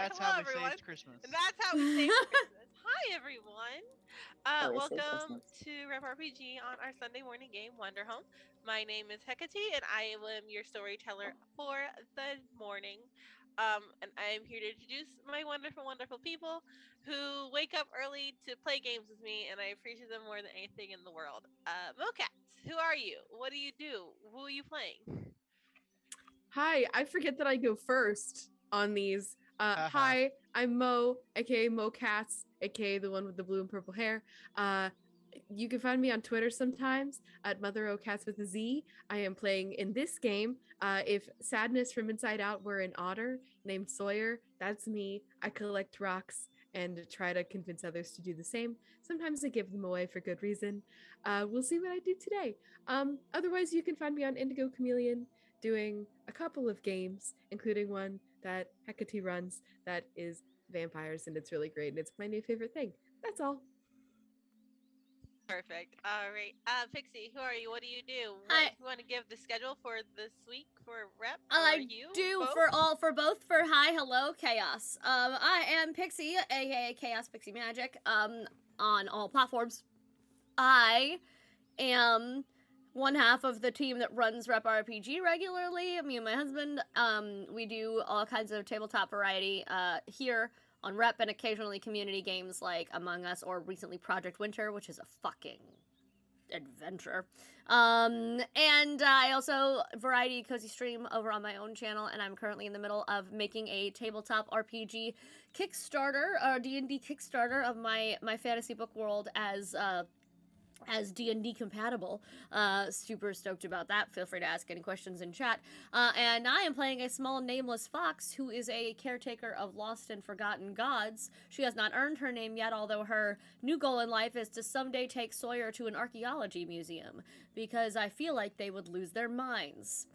That's Hello, how we everyone. saved Christmas. And that's how we save Christmas. Hi, everyone. Always save Welcome Christmas. to Rep RPG on our Sunday morning game, Wanderhome. My name is Hecate, and I am your storyteller for the morning. And I am here to introduce my wonderful, wonderful people who wake up early to play games with me, and I appreciate them more than anything in the world. Mocats, who are you? What do you do? Who are you playing? Hi, I forget that I go first on these. Haha. Hi, I'm Mo, aka Mo Cats, aka the one with the blue and purple hair. You can find me on Twitter sometimes at Mother O Cats with a Z. I am playing in this game. If Sadness from Inside Out were an otter named Sawyer, that's me. I collect rocks and try to convince others to do the same. Sometimes I give them away for good reason. We'll see what I do today. Otherwise, you can find me on Indigo Chameleon doing a couple of games, including one that Hecate runs that is vampires, and it's really great, and it's my new favorite thing. That's all. Perfect. All right. Pixie, who are you? What do you do? Hi. What, you want to give the schedule for this week for Rep? I or you? do both? for both for hi, hello, chaos. I am Pixie, aka Chaos Pixie Magic. On all platforms. I am one half of the team that runs Rep RPG regularly. Me and my husband. We do all kinds of tabletop variety here on Rep, and occasionally community games like Among Us or recently Project Winter, which is a fucking adventure. And I also variety cozy stream over on my own channel, and I'm currently in the middle of making a tabletop RPG Kickstarter or D&D Kickstarter of my fantasy book world as D&D compatible. Super stoked about that. Feel free to ask any questions in chat. And I am playing a small nameless fox who is a caretaker of lost and forgotten gods. She has not earned her name yet, although her new goal in life is to someday take Sawyer to an archaeology museum, because I feel like they would lose their minds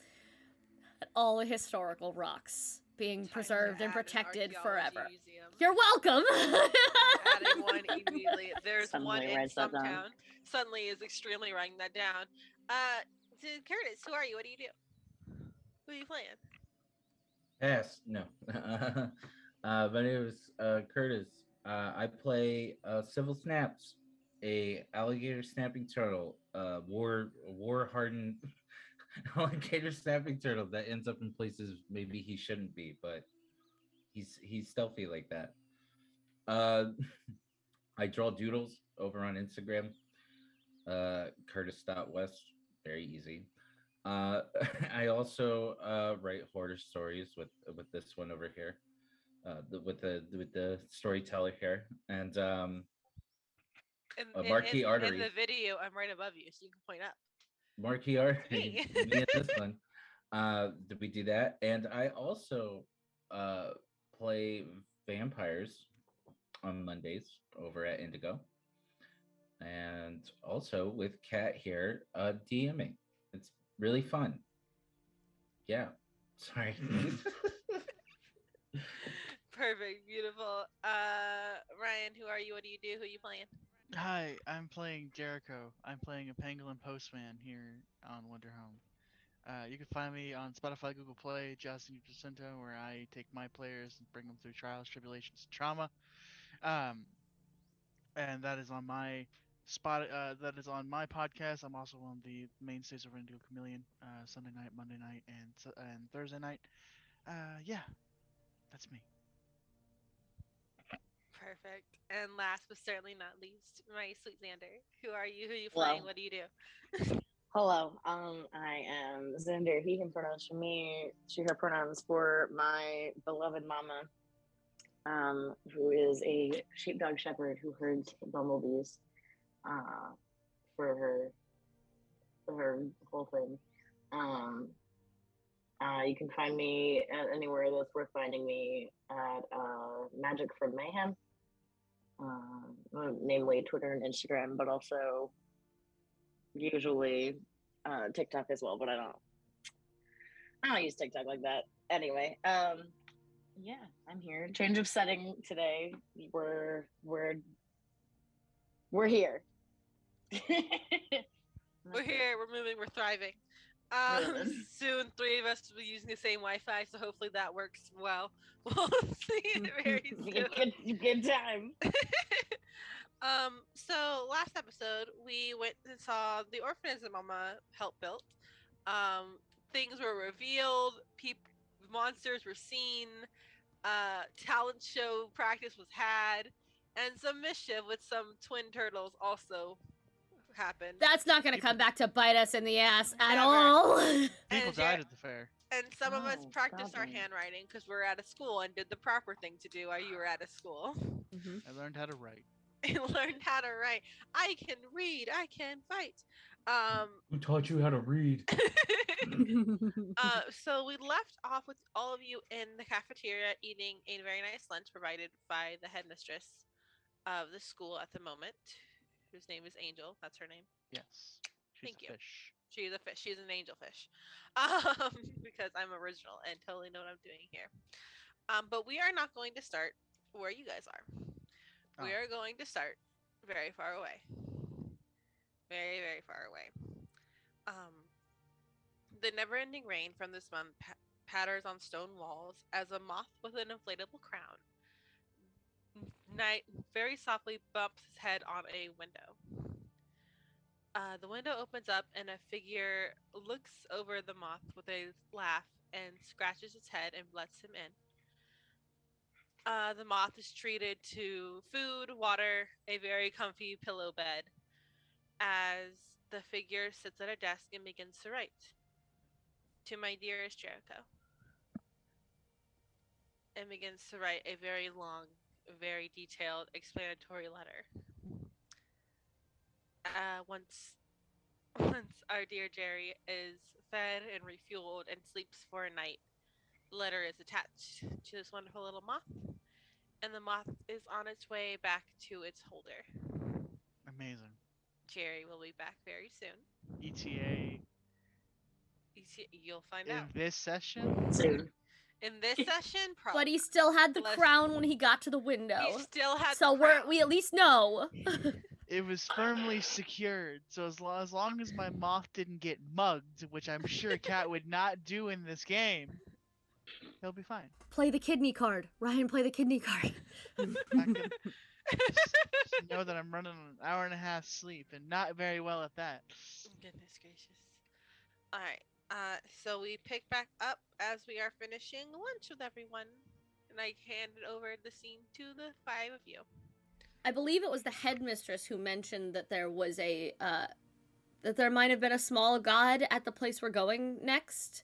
at all the historical rocks being Time to preserved and add an protected archaeology forever. museum. You're welcome! I'm adding one immediately. There's Suddenly one in writes that some down. town. Suddenly is extremely writing that down. To Curtis, who are you? What do you do? Who are you playing? Pass. No. My name is Curtis. I play Civil Snaps, a alligator snapping turtle, war hardened alligator snapping turtle that ends up in places maybe he shouldn't be, but he's stealthy like that. I draw doodles over on Instagram. Curtis.west, very easy. I also write horror stories with this one over here, with the storyteller here, and Marquee In Arteries. the video, I'm right above you, so you can point up. Marquee Arteries. Me and this one. Did we do that? And I also play vampires on Mondays over at Indigo, and also with Kat here DMing. It's really fun. Yeah. Sorry. Perfect, beautiful. Ryan, who are you? What do you do? Who are you playing? Hi, I'm playing Jericho. I'm playing a pangolin postman here on Wanderhome. You can find me on Spotify, Google Play, Justin Jacinto, where I take my players and bring them through trials, tribulations, and trauma. And that is on my that is on my podcast. I'm also on the mainstays of Indigo Chameleon, Sunday night, Monday night, and Thursday night. Yeah, that's me. Perfect. And last but certainly not least, my sweet Xander. Who are you? Who are you Hello. playing? What do you do? Hello, I am Zinder, he, him pronouns for me, she, her pronouns for my beloved mama, who is a sheepdog shepherd who herds bumblebees, for her whole thing. You can find me at anywhere that's worth finding me at Magic from Mayhem, namely Twitter and Instagram, but also usually TikTok as well, but I don't use TikTok like that. Anyway, yeah, I'm here. Change of setting today. We're here. We're here. We're moving. We're thriving. Really? Soon, 3 of us will be using the same Wi-Fi, so hopefully that works well. We'll see it very soon. Good time. So last episode we went and saw the orphanage that Mama helped build. Things were revealed, monsters were seen, talent show practice was had, and some mischief with some twin turtles also happened. That's not gonna come back to bite us in the ass at Never. all. People And died at the fair. And some of us Oh, practiced our goblins. handwriting because we're at a school and did the proper thing to do while you were at a school. Mhm. I learned how to write. And learned how to write. I can read. I can fight. Who taught you how to read? So we left off with all of you in the cafeteria eating a very nice lunch provided by the headmistress of the school at the moment, whose name is Angel. That's her name. Yes. She's Thank a you. fish. She's a fish. She's an angel fish. Because I'm original and totally know what I'm doing here. But we are not going to start where you guys are. We Oh. are going to start very far away. Very, very far away. The never-ending rain from this month patters on stone walls as a moth with an inflatable crown. Night very softly bumps his head on a window. The window opens up and a figure looks over the moth with a laugh and scratches its head and lets him in. The moth is treated to food, water, a very comfy pillow bed as the figure sits at a desk and begins to write. To my dearest Jericho. And begins to write a very long, very detailed, explanatory letter. Once our dear Jerry is fed and refueled and sleeps for a night, the letter is attached to this wonderful little moth, and the moth is on its way back to its holder. Amazing. Jerry will be back very soon. ETA You'll find in out. this session. Soon. In this session, probably. But he still had the Unless- crown when he got to the window. He still had So the crown. we at least know. It was firmly secured, so as long as my moth didn't get mugged, which I'm sure Cat would not do in this game, he'll be fine. Play the kidney card. Ryan, play the kidney card. Not gonna- just know that I'm running an hour and a half sleep and not very well at that. Goodness gracious. Alright, so we pick back up as we are finishing lunch with everyone. And I handed over the scene to the 5 of you. I believe it was the headmistress who mentioned that there was that there might have been a small god at the place we're going next.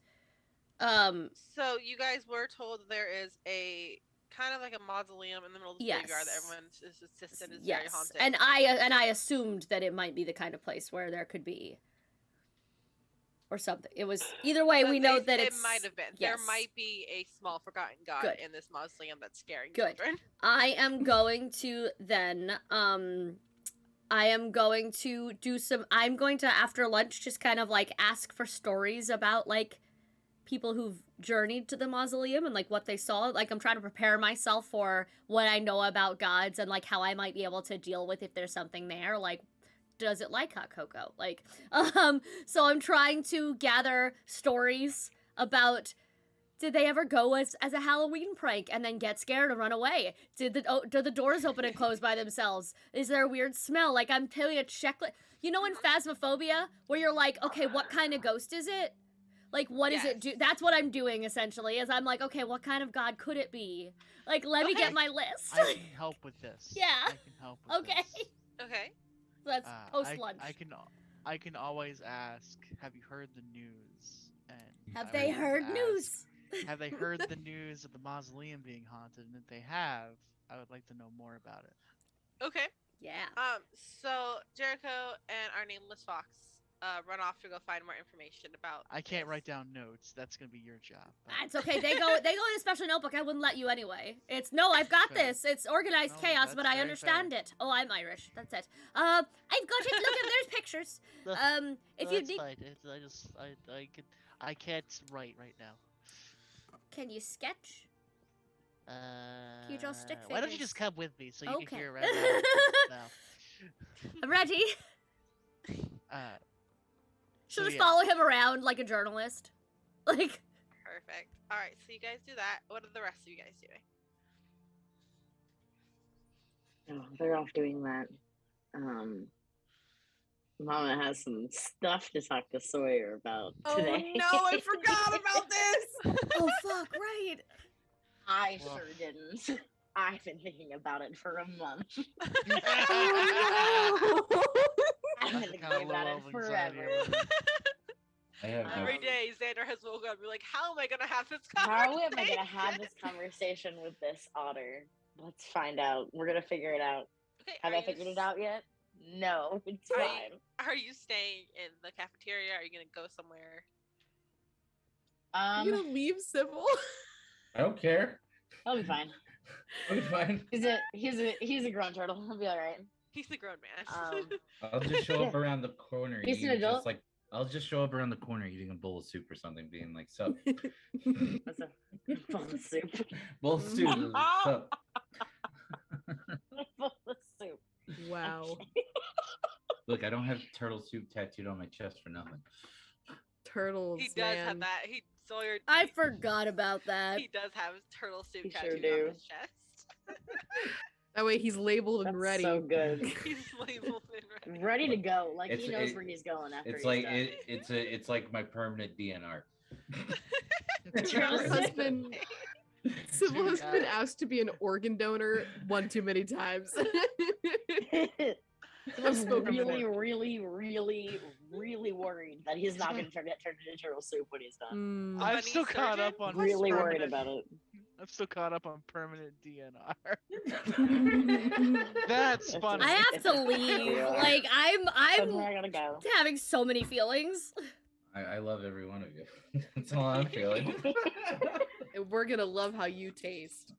So you guys were told there is a kind of like a mausoleum in the middle of the graveyard that Yes. everyone's insistent is very Yes, haunted. and I assumed that it might be the kind of place where there could be, or something. It was either way. But We know they- that it it's might have been. yes. There might be a small forgotten god Good. in this mausoleum that's scaring Good. children. I am going to then I am going to do some I'm going to after lunch just kind of like ask for stories about like people who've journeyed to the mausoleum and like what they saw. Like I'm trying to prepare myself for what I know about gods and like how I might be able to deal with if there's something there. Like does it like hot cocoa? Like so I'm trying to gather stories about did they ever go as a Halloween prank and then get scared and run away? Do the doors open and close by themselves? Is there a weird smell? Like I'm telling a checklist. You know in Phasmophobia where you're like, okay, what kind of ghost is it? Like what is it do? Yes. That's what I'm doing essentially. Is I'm like, okay, what kind of god could it be? Like let me Okay. get my list. I can help with this. Yeah. I can help with Okay. this. Okay. So that's post I lunch. I can always ask, have you heard the news? And Have I they would heard ask, news? Have they heard the news of the mausoleum being haunted? And if they have, I would like to know more about it. Okay. Yeah. So Jericho and our nameless fox run off to go find more information about. I can't this. write down notes. That's gonna be your job. but- That's okay. They go in a special notebook. I wouldn't let you anyway. It's no, I've got Fair. this. It's organized No, chaos, that's but I very understand it. Oh, I'm Irish. That's it. I've got it. Look, there's pictures. If you That's need, fine. I can't write right now. can you sketch? you draw stick Why don't you just figures? come with me so you Okay. can hear around now? I'm ready. She'll So, just yeah. follow him around like a journalist. Like, Perfect. All right, so you guys do that. What are the rest of you guys doing? Oh, they're off doing that. Mama has some stuff to talk to Sawyer about today. Oh no, I forgot about this. oh fuck, right. I Well. sure didn't. I've been thinking about it for a month. Oh no. I've been That's the thinking kind of about low it level anxiety forever. I live in. I have no. Every day, Xander has woken up and be like, "How am I gonna have this How conversation?" am I gonna have this conversation with this otter? Let's find out. We're gonna figure it out. Okay, Have I figured it out yet? No, it's Are fine. Are you staying in the cafeteria? Are you gonna go somewhere? You gonna leave Sybil? I don't care. He'll be fine. I'll be fine. He's a grown turtle. He'll be all right. He's a grown man. I'll just show up around the corner. He's an eating adult. just like I'll just show up around the corner eating a bowl of soup or something, being like, "Sup, What's a bowl of soup? bowl of soup, sup." Bowl of soup. Wow. Look, I don't have turtle soup tattooed on my chest for nothing. Turtles. He does man. have that. Sawyer. I forgot about that. He does have his turtle soup He sure tattooed do. on his chest. That way he's labeled and That's ready. so good. He's labeled and ready. Ready to go. Like It's- he knows it- where he's going after It's he's like done. it's like my permanent DNR. Sybil has been Sybil has been Yeah. asked to be an organ donor one too many times. I'm spoken really, before. really worried that he's not going to get turned into turtle soup when he's done. Mm. I'm Bunny still caught up surgeon? on Really worried permanent- about it. I'm still caught up on permanent DNR. That's funny. I have to leave. Yeah. Like, That's I'm where I gotta go. having so many feelings. I love every one of you. That's all I'm feeling. And we're gonna love how you taste.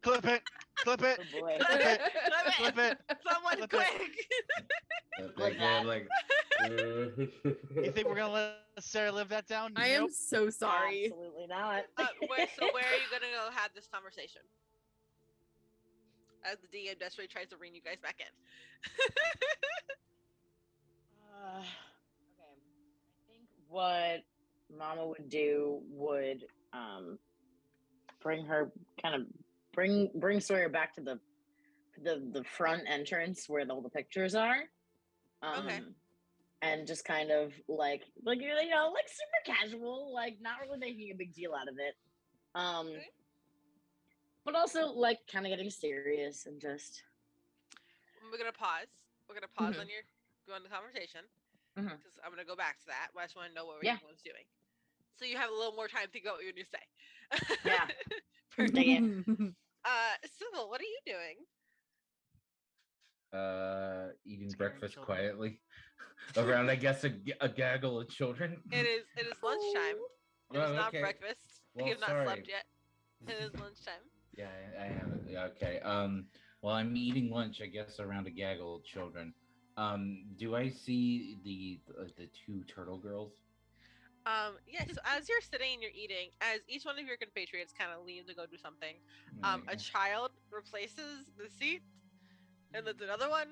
Clip it. Clip it. Oh boy. Clip it. Clip it. Someone Flip it. quick! Like that. Like, You think we're gonna let Sarah live that down? I am Nope. so sorry. Absolutely not. So where are you gonna go have this conversation? As the DM desperately tries to rein you guys back in. Okay. I think what Mama would do would bring her bring Sawyer back to the front entrance where all the pictures are. Okay. And just kind of like super casual, like not really making a big deal out of it. Okay. But also like kind of getting serious and just We're gonna pause. We're gonna pause Mhm. on your going to conversation Mhm. because I'm gonna go back to that. But I just want to know what Yeah. everyone's doing, so you have a little more time to think about what you're gonna say. Yeah. Perfect. Dang it. Sybil, what are you doing? eating Scaring breakfast children. quietly around, I guess, a gaggle of children. It is lunchtime. It is Oh, not okay. breakfast. Well, you have not sorry. slept yet. It is lunchtime. Yeah, I haven't. Yeah, okay. Well, I'm eating lunch, I guess, around a gaggle of children. Do I see the two turtle girls? Yeah, so as you're sitting and you're eating, as each one of your compatriots kind of leave to go do something, a child replaces the seat, and there's another one,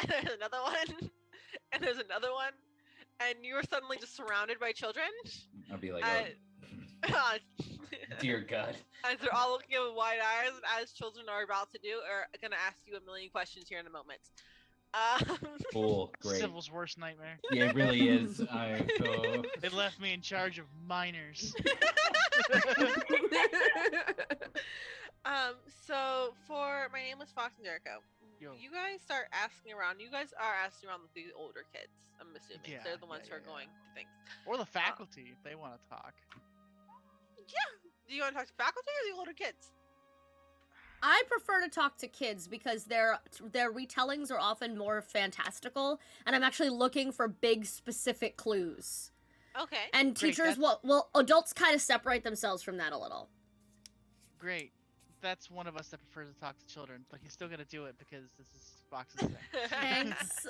and there's another one, and there's another one, and you're suddenly just surrounded by children. I'll be like, Uh, dear God. as they're all looking at with wide eyes, as children are about to do, are gonna ask you a million questions here in a moment. Cool, great. Civil's worst nightmare. Yeah, it really is. They left me in charge of minors. So for my name was Fox and Jericho. Yo. You guys start asking around. You guys are asking around with the older kids. I'm assuming Yeah, they're the ones yeah, who are yeah, going to things. Or the faculty if they want to talk. Do you want to talk to faculty or the older kids? I prefer to talk to kids because their retellings are often more fantastical, and I'm actually looking for big specific clues. Okay. And Great, teachers that's- adults kind of separate themselves from that a little. Great. That's one of us that prefers to talk to children, but he's still gonna do it because this is Fox's thing. Thanks.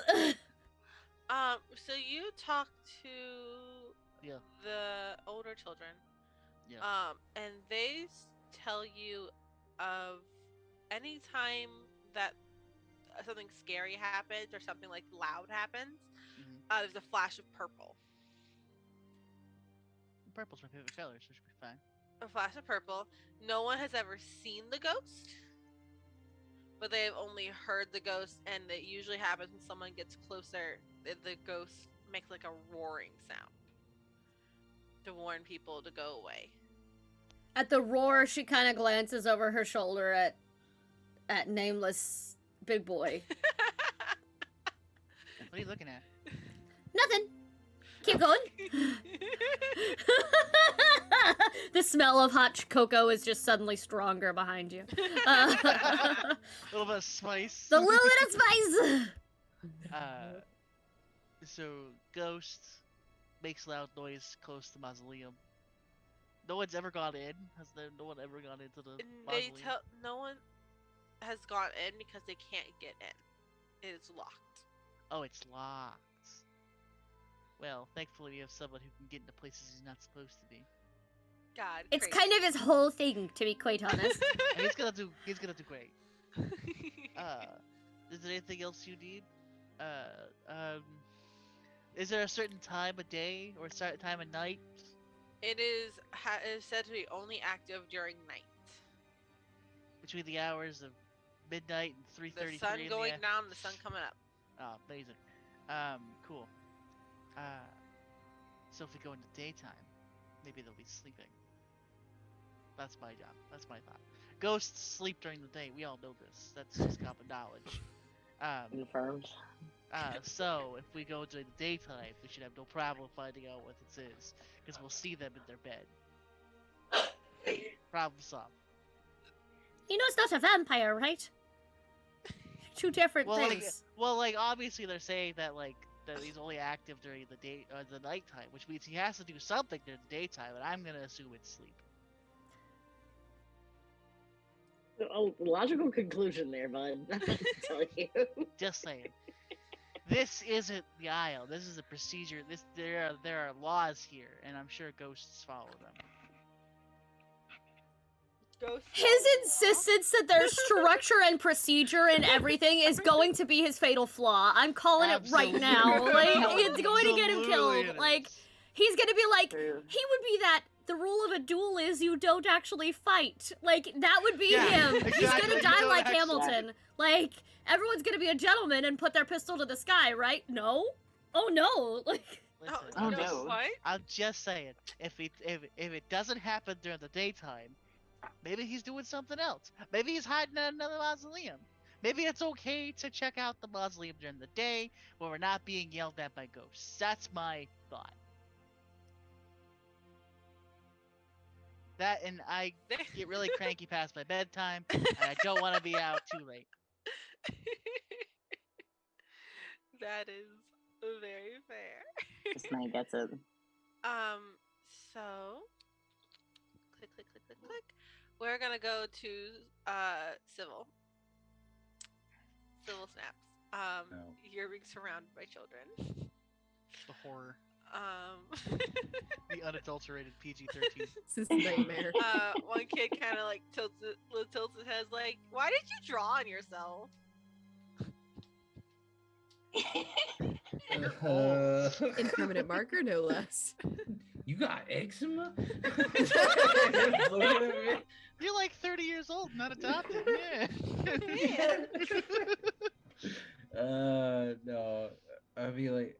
So you talk to Yeah. the older children. Yeah. And they tell you of any time that something scary happens or something like loud happens, Mhm. there's a flash of purple. Purple's my favorite color, so it should be fine. A flash of purple. No one has ever seen the ghost, but they've only heard the ghost, and it usually happens when someone gets closer. The ghost makes like a roaring sound to warn people to go away. At the roar, she kind of glances over her shoulder at nameless big boy. What are you looking at? Nothing. Keep going. The smell of hot cocoa is just suddenly stronger behind you. A little bit of spice. The little bit of spice. So ghost makes loud noise close to mausoleum. No one's ever gone in. Has there? No one ever gone into the mausoleum? No one has gone in because they can't get in. It is locked. Oh, it's locked. Well, thankfully we have someone who can get into places he's not supposed to be. God, It's crazy. kind of his whole thing, to be quite honest. And he's gonna do great. Is there anything else you need? Is there a certain time of day or a certain time of night? It is said to be only active during night. Between the hours of midnight and 3:33 The sun in going the down, the sun coming up. Oh, amazing. Cool. So if we go into daytime, maybe they'll be sleeping. That's my job. That's my thought. Ghosts sleep during the day. We all know this. That's just common knowledge. Confirmed. So if we go during the daytime, we should have no problem finding out what this is, because we'll see them in their bed. Problem solved. You know it's not a vampire, right? Two different Well, things. Obviously they're saying that that he's only active during the day or the nighttime, which means he has to do something during the daytime, and I'm gonna assume it's sleep. Oh, logical conclusion there, bud. I'm gonna tell you. Just saying. This isn't the Isle. This is a procedure. There are laws here, and I'm sure ghosts follow them. His insistence that there's structure and procedure and everything is going to be his fatal flaw. I'm calling it right now. Like, it's going to get him Absolutely killed. it Like, is. he's gonna be like, True. he would be that. The rule of a duel is you don't actually fight. Like, that would be Yeah, him. He's exactly. gonna You die don't like actually- Hamilton. Like, everyone's gonna be a gentleman and put their pistol to the sky, right? No? Oh no! Like, Listen, Oh, no. no. What? I'm just saying, if it doesn't happen during the daytime, maybe he's doing something else. Maybe he's hiding in another mausoleum. Maybe it's okay to check out the mausoleum during the day when we're not being yelled at by ghosts. That's my thought. That, and I get really cranky past my bedtime, and I don't want to be out too late. That is very fair. This man gets it. So click, click, click, click, click. We're gonna go to civil. Civil snaps. No. You're being surrounded by children. The horror, Um, the unadulterated PG-13. This is a nightmare. one kid kind of like tilts his head, like, "Why did you draw on yourself?" Impermanent marker, no less. You got eczema? You're like 30 years old, not adopted. Yeah. No. I'd be like,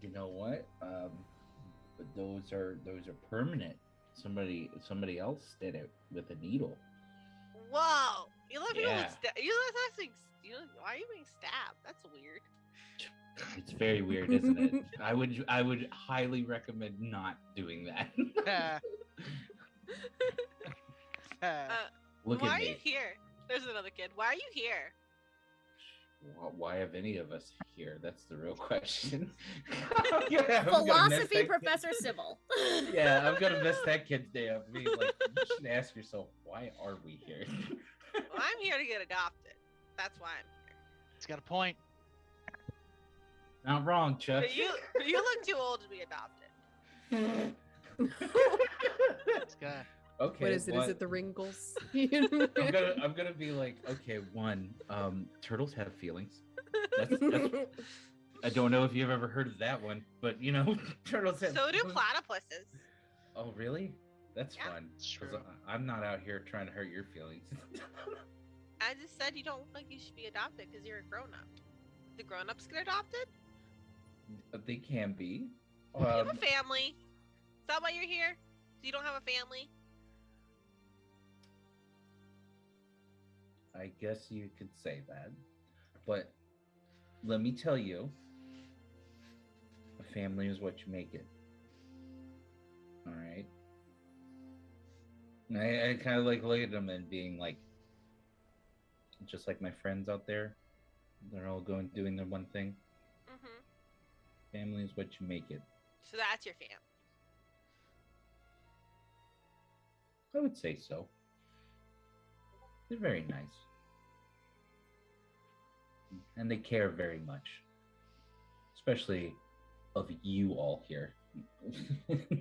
you know what? But those are permanent. Somebody else did it with a needle. Whoa! You let people Yeah. why are you being stabbed? That's weird. It's very weird, isn't it? I would highly recommend not doing that. Look Why at are me. you here? There's another kid. Why are you here? Why have any of us here? That's the real question. I'm gonna miss philosophy that professor kid. Sybil. Yeah, I'm gonna miss that kid's day. I'm being like, you should ask yourself, why are we here? Well, I'm here to get adopted. That's why I'm here. It's got a point. Not wrong, Chuck. But you look too old to be adopted. It's got. Okay. What is it? Is what- it the wrinkles? I'm gonna be like, okay, one, turtles have feelings. That's I don't know if you've ever heard of that one, but turtles have So do feelings. platypuses. Oh, really? That's Yeah. fun. It's 'Cause true. I'm not out here trying to hurt your feelings. I just said you don't look like you should be adopted because you're a grown up. The grown ups get adopted? They can be. You have a family. Is that why you're here? So you don't have a family? I guess you could say that. But let me tell you, a family is what you make it. All right. And I kind of like look at them and being like, just like my friends out there, they're all going doing their one thing. Mm-hmm. Family is what you make it. So that's your family. I would say so. They're very nice. And they care very much. Especially of you all here.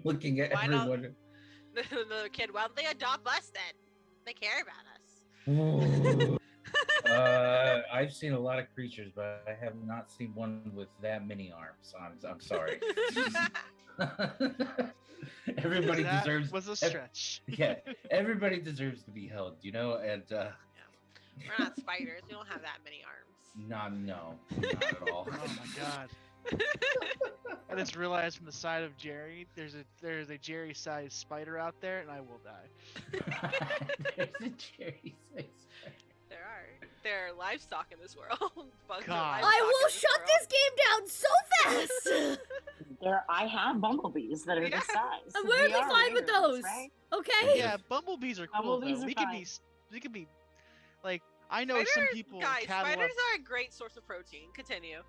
Looking at Why not? everyone. The kid, why don't they adopt us then? They care about us. Ooh. I've seen a lot of creatures, but I have not seen one with that many arms. I'm sorry. Everybody That deserves. was a stretch. Yeah, everybody deserves to be held, and We're not spiders. We don't have that many arms. not at all. Oh my god. I just realized from the side of Jerry, there's a Jerry-sized spider out there, and I will die. There's a cherry size. There are livestock in this world. Bugs are God. livestock I in will this shut world. this game down so fast. I have bumblebees that are Yeah. this size. I'm We weirdly are fine with weirdos, those. right? Okay. Yeah, bumblebees are cool Bumblebees though. are We fine. could be like I know some Spiders- people guys, cattle up. spiders are a great source of protein. Continue.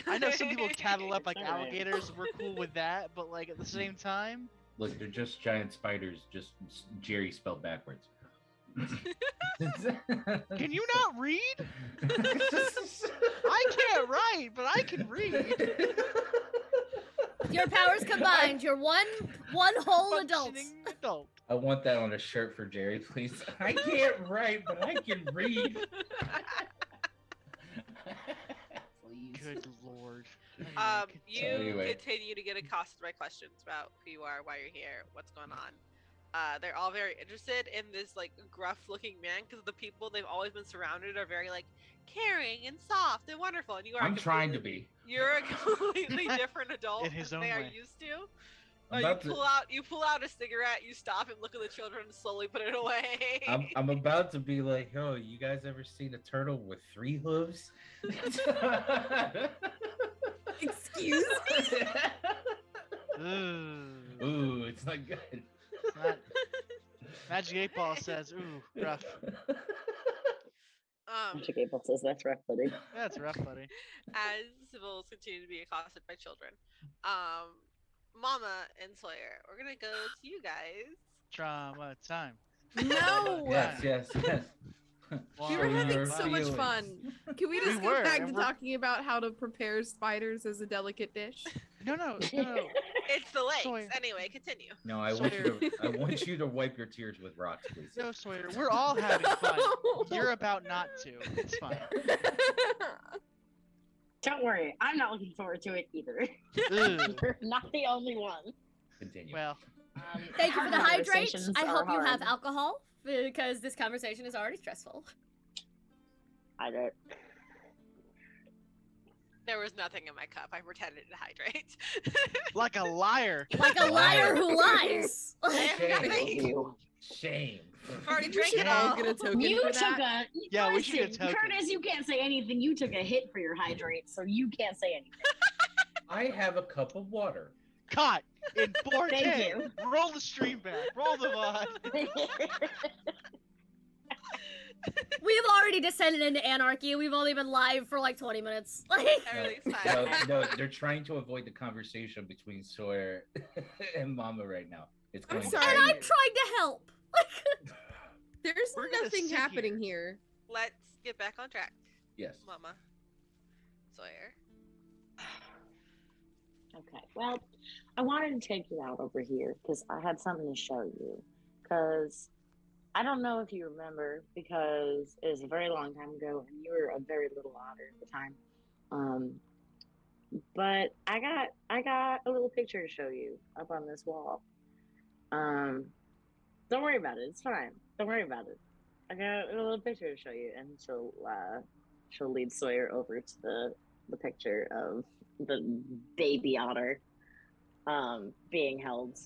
I know some people cattle up like It's alright. alligators. We're cool with that, but like at the same time, Look, they're just giant spiders, just Jerry spelled backwards. can you not read? I can't write, but I can read. With your powers combined, you're one whole adult. Functioning adult. I want that on a shirt for Jerry, please. I can't write, but I can read. Please. Good lord. You Anyway. continue to get accosted by questions about who you are, why you're here, what's going on. They're all very interested in this like gruff-looking man because the people they've always been surrounded are very like caring and soft and wonderful, and you are. I'm trying to be. You're a completely different adult In his than own they are way. used to. I'm You about to- pull out a cigarette, you stop and look at the children and slowly put it away. I'm about to be like, oh, you guys ever seen a turtle with 3 hooves? Excuse me? Ugh. Ooh, it's not good. Not- Magic 8 Ball says, ooh, rough. Magic April says that's rough, buddy. That's rough, buddy. As civils continue to be accosted by children. Mama and Sawyer, we're gonna go to you guys. Trauma time. No. Yes. We were Show having your so much feelings. fun. Can we just We go were, back and to we're- talking about how to prepare spiders as a delicate dish? No. It's the legs. Sawyer. Anyway, continue. No, I want you to wipe your tears with rocks, please. No, Sawyer. We're all having fun. You're about not to. It's fine. Don't worry, I'm not looking forward to it either. Ugh. You're not the only one. Continue. Well, Thank you for the hydrate. Conversations I are hope you have hard. alcohol because this conversation is already stressful. Hydrate. There was nothing in my cup. I pretended to hydrate. like a liar. Like a liar who lies. I have Shame. nothing. You. Shame. I've already We drank should it all all. get a token You for took that. a. Yeah, we should get a Listen, token. Curtis, you can't say anything. You took a hit for your hydrate, so you can't say anything. I have a cup of water. Caught in 4K. Thank you. Roll the stream back. Roll the VOD. We have already descended into anarchy. We've only been live for like 20 minutes. Like, Everything's fine. No, they're trying to avoid the conversation between Sawyer and Mama right now. It's I'm going sorry. and I'm trying to help. There's We're gonna nothing sit happening here. Let's get back on track, Yes. Mama. Sawyer. Okay, well, I wanted to take you out over here because I had something to show you. because I don't know if you remember, because it was a very long time ago and you were a very little otter at the time. Um, but I got a little picture to show you up on this wall. Um, don't worry about it. It's fine. Don't worry about it. I got a little picture to show you, and she'll lead Sawyer over to the picture of the baby otter being held.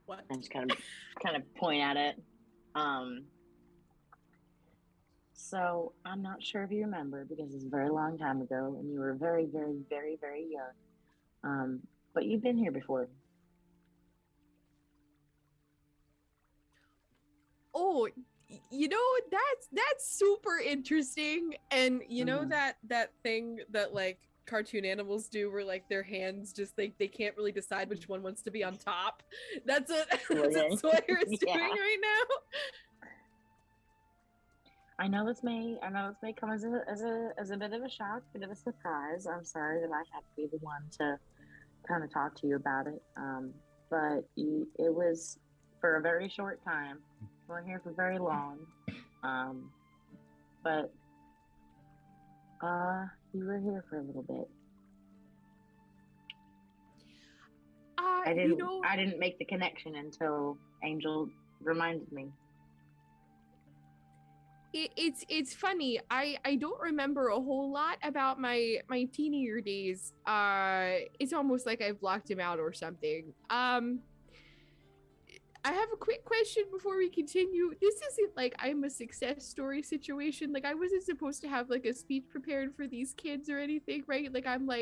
What? And just kind of point at it. Um, so I'm not sure if you remember because it's a very long time ago, and you were very, very, very, very young. But you've been here before. Oh, you know, that's super interesting. And you know Mhm. that thing that like cartoon animals do where like their hands just like they can't really decide which one wants to be on top. That's what that's what Sawyer is Yeah. doing right now. I know this may come as a bit of a shock, bit of a surprise. I'm sorry that I have to be the one to kind of talk to you about it. But it was for a very short time. We weren't here for very long. But you were here for a little bit. I You didn't know, I didn't make the connection until Angel reminded me. it's funny. I don't remember a whole lot about my teenager days. It's almost like I've blocked him out or something. I have a quick question before we continue. This isn't like I'm a success story situation. Like I wasn't supposed to have like a speech prepared for these kids or anything, right? Like I'm Oh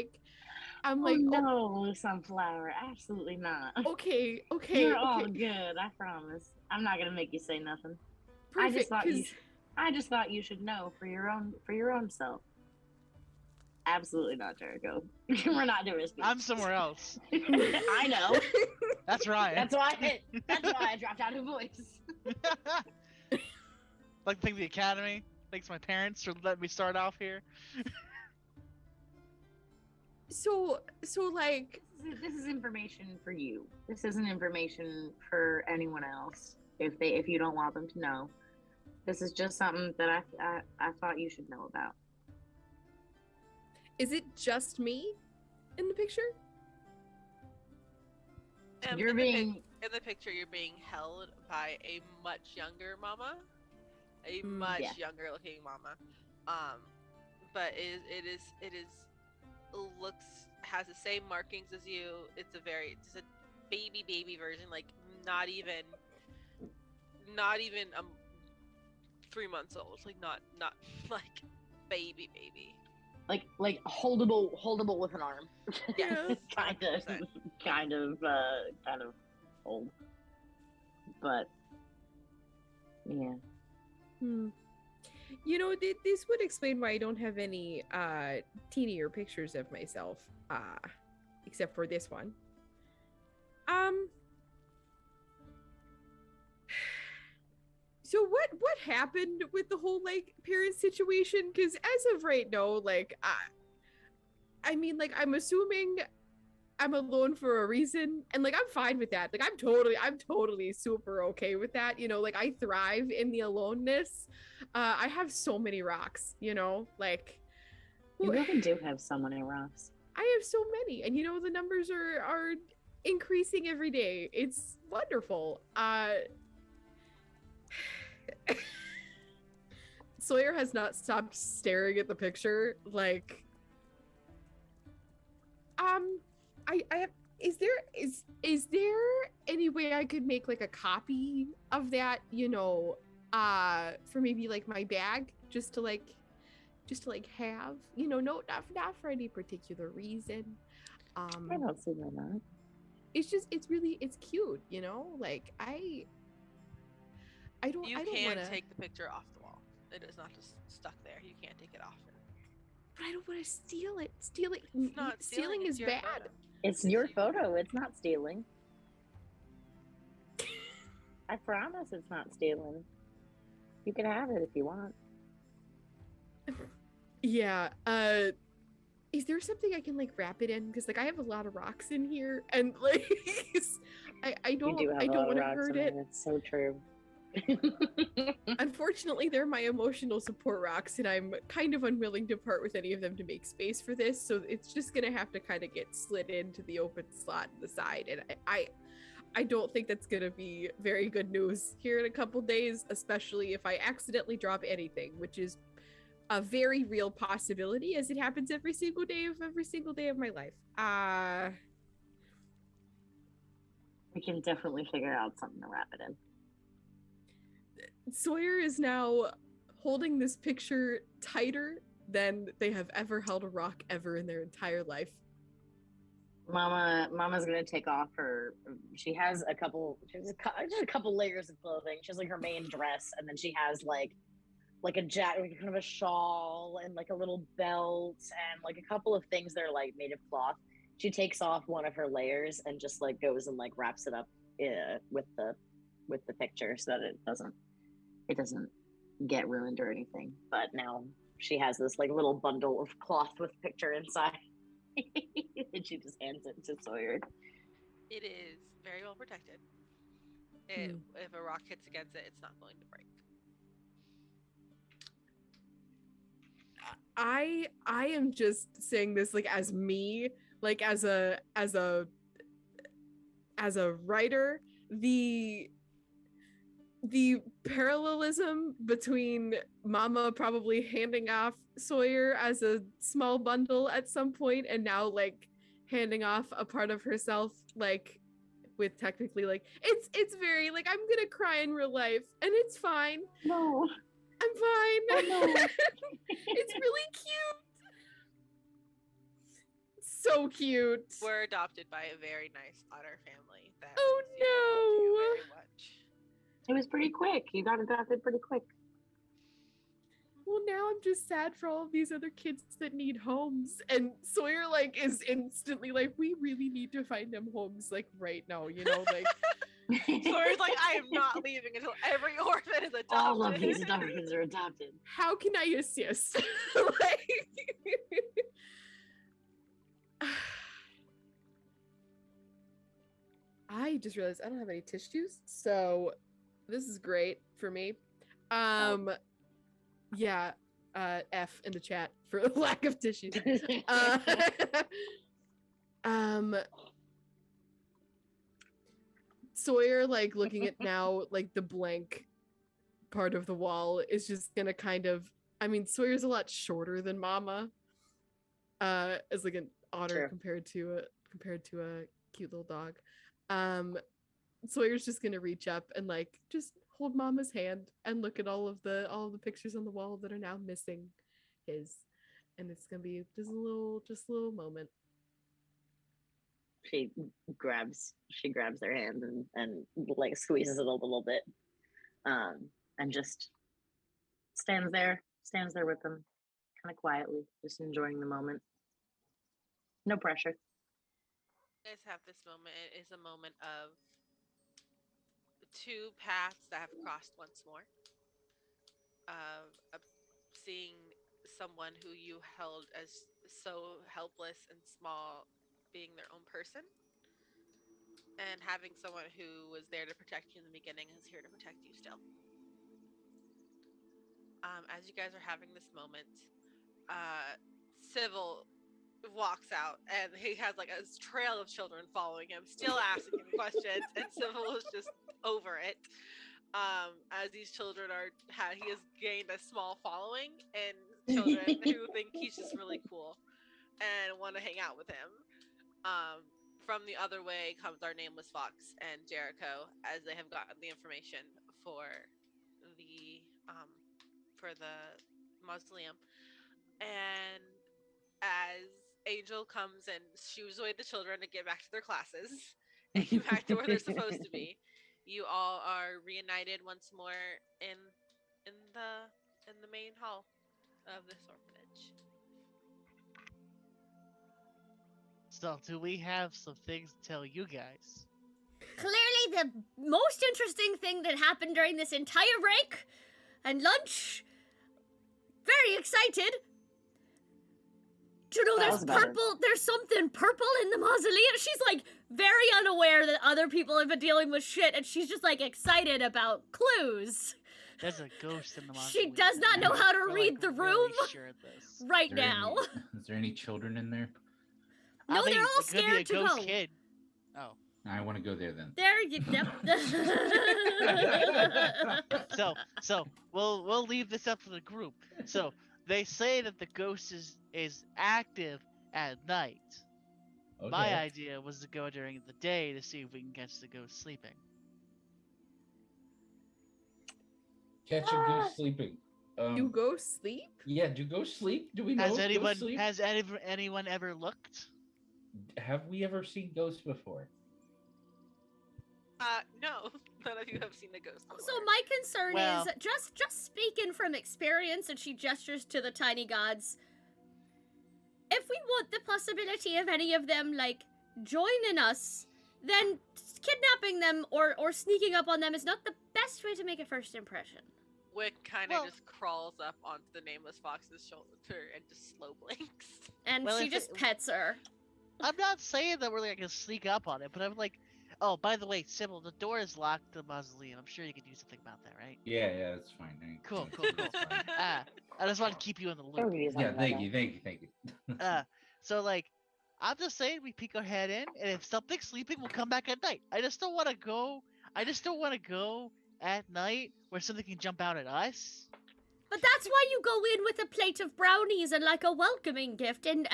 like, oh, no, Sunflower, absolutely not. okay, okay, You're all okay, good, I promise. I'm not gonna make you say nothing. perfect. Because I just thought you should know for your own self. Absolutely not, Jericho. We're not doing a speech. I'm somewhere else. I know. That's Ryan. That's why I dropped out of voice. Like to thank the Academy. Thanks to my parents for letting me start off here. so like This is information for you. This isn't information for anyone else. If you don't want them to know, this is just something that I thought you should know about. is it just me in the picture? You're in being in the picture, you're being held by a much younger mama, a Mm, much yeah. younger looking mama. But it is looks has the same markings as you. It's a baby version, like not even 3 months old. Like not like baby. like holdable with an arm. Yeah. kind of 100%. kind of old. But yeah. Hmm. You know, this would explain why I don't have any teenier pictures of myself, except for this one. So what happened with the whole like parent situation? Because as of right now, like I mean, like I'm assuming I'm alone for a reason, and like I'm fine with that. Like I'm totally super okay with that. You know, like I thrive in the aloneness. I have so many rocks. You know, like You really do have so many rocks. I have so many, and you know the numbers are increasing every day. It's wonderful. Sawyer has not stopped staring at the picture. Like, I have. Is there any way I could make like a copy of that? You know, for maybe like my bag, just to like have. You know, no, not for any particular reason. I don't see why not. It's just it's cute. You know, like I don't You I don't can want to. take the picture off the wall. It is not just stuck there. You can't take it off. But I don't want to steal it. Stealing, It's not stealing it's is your bad. photo. It's your photo. It's not stealing. I promise it's not stealing. You can have it if you want. Yeah. Is there something I can like wrap it in? Because like I have a lot of rocks in here, and like I You don't do have I a don't lot of want to rocks hurt in there. it. That's so true. Unfortunately, they're my emotional support rocks, and I'm kind of unwilling to part with any of them to make space for this. So it's just gonna have to kind of get slid into the open slot in the side, and I don't think that's gonna be very good news here in a couple days, especially if I accidentally drop anything, which is a very real possibility, as it happens every single day of my life. We can definitely figure out something to wrap it in. Sawyer is now holding this picture tighter than they have ever held a rock ever in their entire life. Mama's gonna take off her. She has a couple. Just a couple layers of clothing. She has like her main dress, and then she has like a jacket, like kind of a shawl, and like a little belt, and like a couple of things that are like made of cloth. She takes off one of her layers and just like goes and like wraps it up with the picture so that it doesn't get ruined or anything. But now she has this like little bundle of cloth with picture inside. And she just hands it to Sawyer. It is very well protected. If a rock hits against it, it's not going to break. I am just saying this like as me, like as a writer, the parallelism between Mama probably handing off Sawyer as a small bundle at some point and now like handing off a part of herself like with technically like it's very like I'm gonna cry in real life and it's fine. No. I'm fine. Oh, no. It's really cute. So cute. We're adopted by a very nice otter family. That Oh, we love you no. very much. It was pretty quick. You got adopted pretty quick. Well, now I'm just sad for all of these other kids that need homes. And Sawyer like is instantly like, we really need to find them homes like right now, you know, like Sawyer's like, I am not leaving until every orphan is adopted. All of these orphans are adopted. how can I assist? Like I just realized I don't have any tissues, so this is great for me. Yeah, F in the chat for lack of tissues. Sawyer, like looking at now, like the blank part of the wall is just gonna kind of. I mean, Sawyer's a lot shorter than Mama, as like an otter Sure. compared to a cute little dog. Sawyer's just gonna reach up and like just hold Mama's hand and look at all of the pictures on the wall that are now missing his, and it's gonna be just a little moment. She grabs their hand and like squeezes it a little bit, and just stands there with them, kind of quietly, just enjoying the moment. No pressure. You guys have this moment. It is a moment of two paths that have crossed once more. Of seeing someone who you held as so helpless and small being their own person, and having someone who was there to protect you in the beginning is here to protect you still. As you guys are having this moment, Civil walks out and he has like a trail of children following him, still asking him questions, and Civil is just over it. As these children he has gained a small following, and children who think he's just really cool and want to hang out with him. From the other way comes our nameless fox and Jericho, as they have gotten the information for the mausoleum, and as Angel comes and shoos away the children to get back to their classes and get back to where they're supposed to be, you all are reunited once more in the main hall of this orphanage. So, do we have some things to tell you guys? Clearly, the most interesting thing that happened during this entire break and lunch. Very excited. Do you know That there's was better. purple? There's something purple in the mausoleum. She's like very unaware that other people have been dealing with shit, and she's just like excited about clues There's a ghost in the She mausoleum. does not know how to We're, read like, the really room sure of this. right Is there now. is there any children in there? No, I think they're all it could be a scared to ghost go. kid. Oh. I want to go there then. There you So we'll leave this up to the group. So they say that the ghost is active at night. Okay. My idea was to go during the day to see if we can catch the ghost sleeping. Catch a ghost sleeping. Do ghosts sleep? Yeah, do ghosts sleep? Do we know ghosts sleep? Has anyone ever looked? Have we ever seen ghosts before? No, none of you have seen a ghost before. So my concern Well- is just speaking from experience, and she gestures to the tiny gods. If we want the possibility of any of them like joining us, then kidnapping them or sneaking up on them is not the best way to make a first impression. Wick kind of Well- just crawls up onto the nameless fox's shoulder and just slow blinks. And Well, she if just it- pets her. I'm not saying that we're like gonna sneak up on it, but I'm like, oh, by the way, Sybil, the door is locked to the mausoleum. I'm sure you can do something about that, right? Yeah, that's fine. Cool. That's fine. I just want to keep you in the Or loop. we use Yeah, something thank like you. So like, I'm just saying we peek our head in, and if something's sleeping, we'll come back at night. I just don't want to go at night where something can jump out at us. But that's why you go in with a plate of brownies and like a welcoming gift and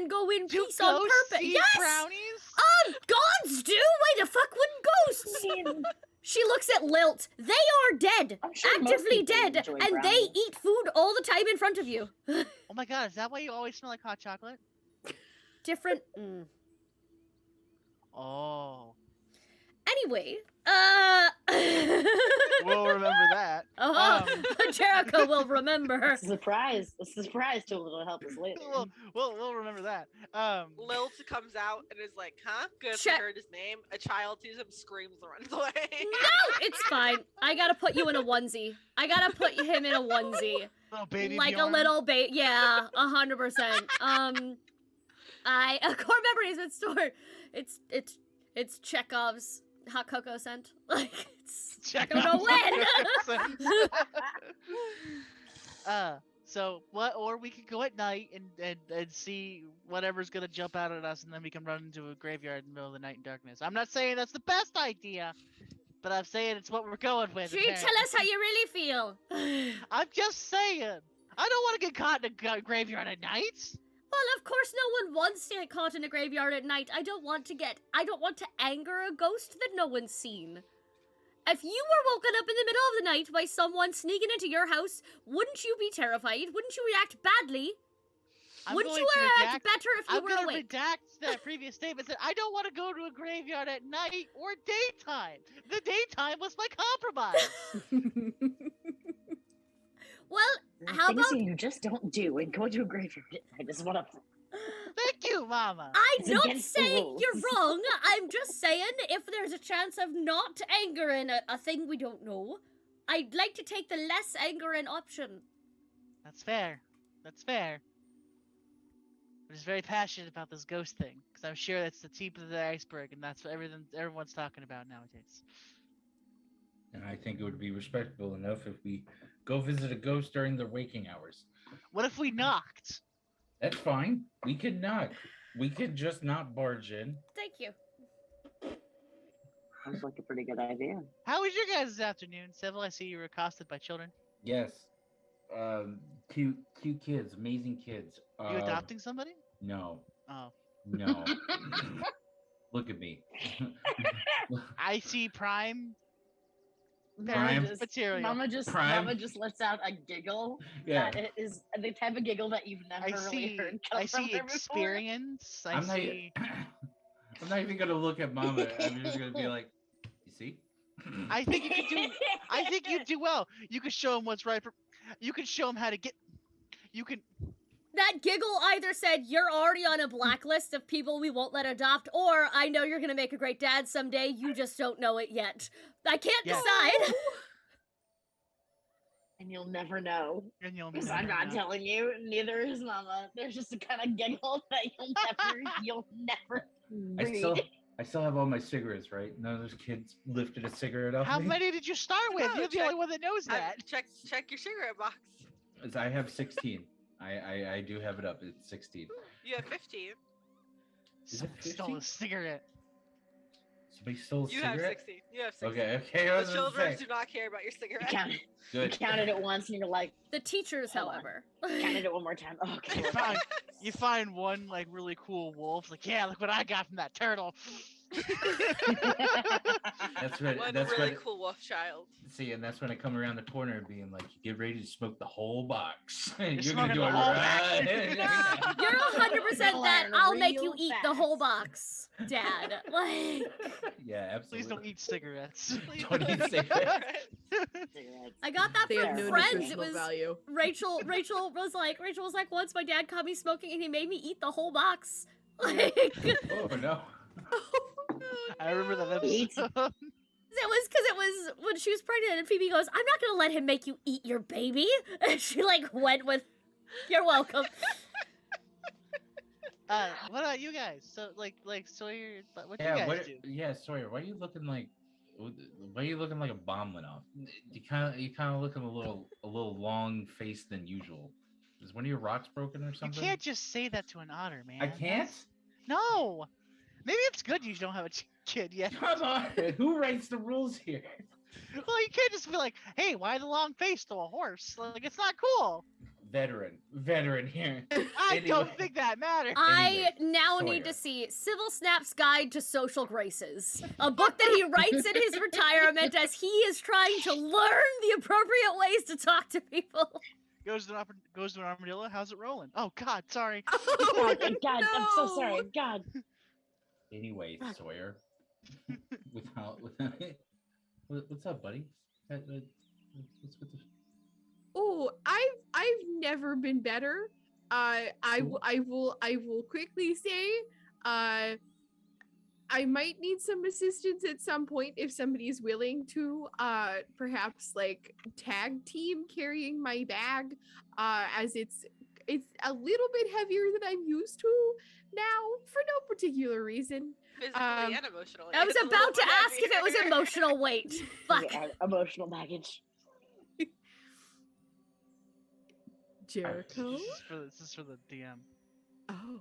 go in Do peace on ghosts purpose. eat Yes! brownies? Gods do! Why the fuck wouldn't ghosts? that. I mean, She looks at Lilt. They are dead. I'm sure most Actively people dead. enjoy And they brownies. eat food all the time in front of you. Oh my god, is that why you always smell like hot chocolate? Different. Oh. Anyway, We'll remember that. Jericho will remember. It's a surprise tool that'll help us later. We'll remember that. Lilt comes out and is like, huh? Good, Check- I heard his name. A child sees him, screams, and runs away. No, it's fine. I gotta put you in a onesie. I gotta put him in a onesie. Little baby Like Bjorn. a little baby. Yeah, 100%. A core memories with store. It's Chekhov's hot cocoa scent. Like I don't know when. So what? Or we could go at night and see whatever's gonna jump out at us, and then we can run into a graveyard in the middle of the night in darkness. I'm not saying that's the best idea, but I'm saying it's what we're going with. Tree, tell us how you really feel. I'm just saying. I don't want to get caught in a graveyard at night. Well, of course no one wants to get caught in a graveyard at night. I don't want to anger a ghost that no one's seen. If you were woken up in the middle of the night by someone sneaking into your house, wouldn't you be terrified? Wouldn't you react badly? Wouldn't you react better if you I'm were gonna awake? redact that previous statement. That I don't want to go to a graveyard at night or daytime. The daytime was my compromise. Well, how Things about you just don't do and go to a graveyard at night is one of them. Thank you, Mama. I'm It's not against the saying rules. you're wrong. I'm just saying if there's a chance of not angering a thing we don't know, I'd like to take the less angering option. That's fair. That's fair. I'm just very passionate about this ghost thing because I'm sure that's the tip of the iceberg, and that's what everyone's talking about nowadays. And I think it would be respectable enough if we go visit a ghost during the waking hours. What if we knocked? That's fine. We could knock. We could just not barge in. Thank you. Sounds like a pretty good idea. How was your guys' afternoon, Sybil? I see you were accosted by children. Yes. Cute kids, amazing kids. You adopting somebody? No. Oh. No. Look at me. I see prime Prime. material. Mama just lets out a giggle. Yeah. That is the type of giggle that you've never I really see. heard come I from see her before. experience. I I'm not, see. I'm not even gonna look at Mama. I'm just gonna be like, you see? I think you could do. I think you do well. You could show him what's right. You can show him how to get. You can. That giggle either said you're already on a blacklist of people we won't let adopt, or I know you're gonna make a great dad someday, you just don't know it yet. I can't Yeah. decide. And you'll never know. And you'll Because never I'm not know. telling you, neither is Mama. There's just a kind of giggle that you'll never I read. still have all my cigarettes, right? None of those kids lifted a cigarette off How me. many did you start with? No, You're the check- only one that knows that. Check your cigarette box. As I have 16. I do have it up. It's 16. You have 15. Somebody it stole 50? a cigarette. Somebody stole a You have cigarette? 16. You have 16. Okay. I The was gonna children say. do not care about your You cigarette. counted, you Good. counted it once and you're like, The teachers, Hold on. however. counted it one more time. Oh, okay. You find one like really cool wolf. Like, yeah, look what I got from that turtle. That's right. One That's really what. cool wolf child. See, and that's when I come around the corner and being like, "Get ready to smoke the whole box. You're smoking gonna do the it whole right." You're 100% that Learn I'll make you real eat the whole fast. box, Dad. Like, Yeah, Please absolutely. don't eat cigarettes. Don't eat cigarettes. Cigarettes. I got that They have from no Friends. It nutritional was value. Rachel was like, once my dad caught me smoking and he made me eat the whole box. Like, Oh no. I remember that Eat. episode. it was when she was pregnant and Phoebe goes, I'm not gonna let him make you eat your baby. And she like went with, you're welcome. What about you guys? So like Sawyer, what do you Yeah. guys do? Yeah, Sawyer. Why are you looking like? Why are you looking like a bomb went off? You kind of looking a little long faced than usual. Is one of your rocks broken or You something? can't just say that to an otter, man. I can't. No. Maybe it's good you don't have a kid yet. Come on. Who writes the rules here? Well, you can't just be like, hey, why the long face to a horse? Like, it's not cool. Veteran here. I Anyway. don't think that matters. I Anyway, now need to Sawyer. see Civil Snap's Guide to Social Graces, a book that he writes in his retirement as he is trying to learn the appropriate ways to talk to people. Goes to an armadillo. How's it rolling? Oh God, sorry. Oh, God, I'm so No. sorry. God. Anyway, Sawyer. What's up, buddy? What's with the? Oh, I've never been better. I will quickly say, I might need some assistance at some point if somebody is willing to perhaps like tag team carrying my bag, as it's a little bit heavier than I'm used to now for no particular reason. Physically Um, and emotionally. I was It's a about little to bit ask if it was heavier. emotional weight. Fuck. Yeah, emotional baggage. Jericho. This is for the DM. Oh.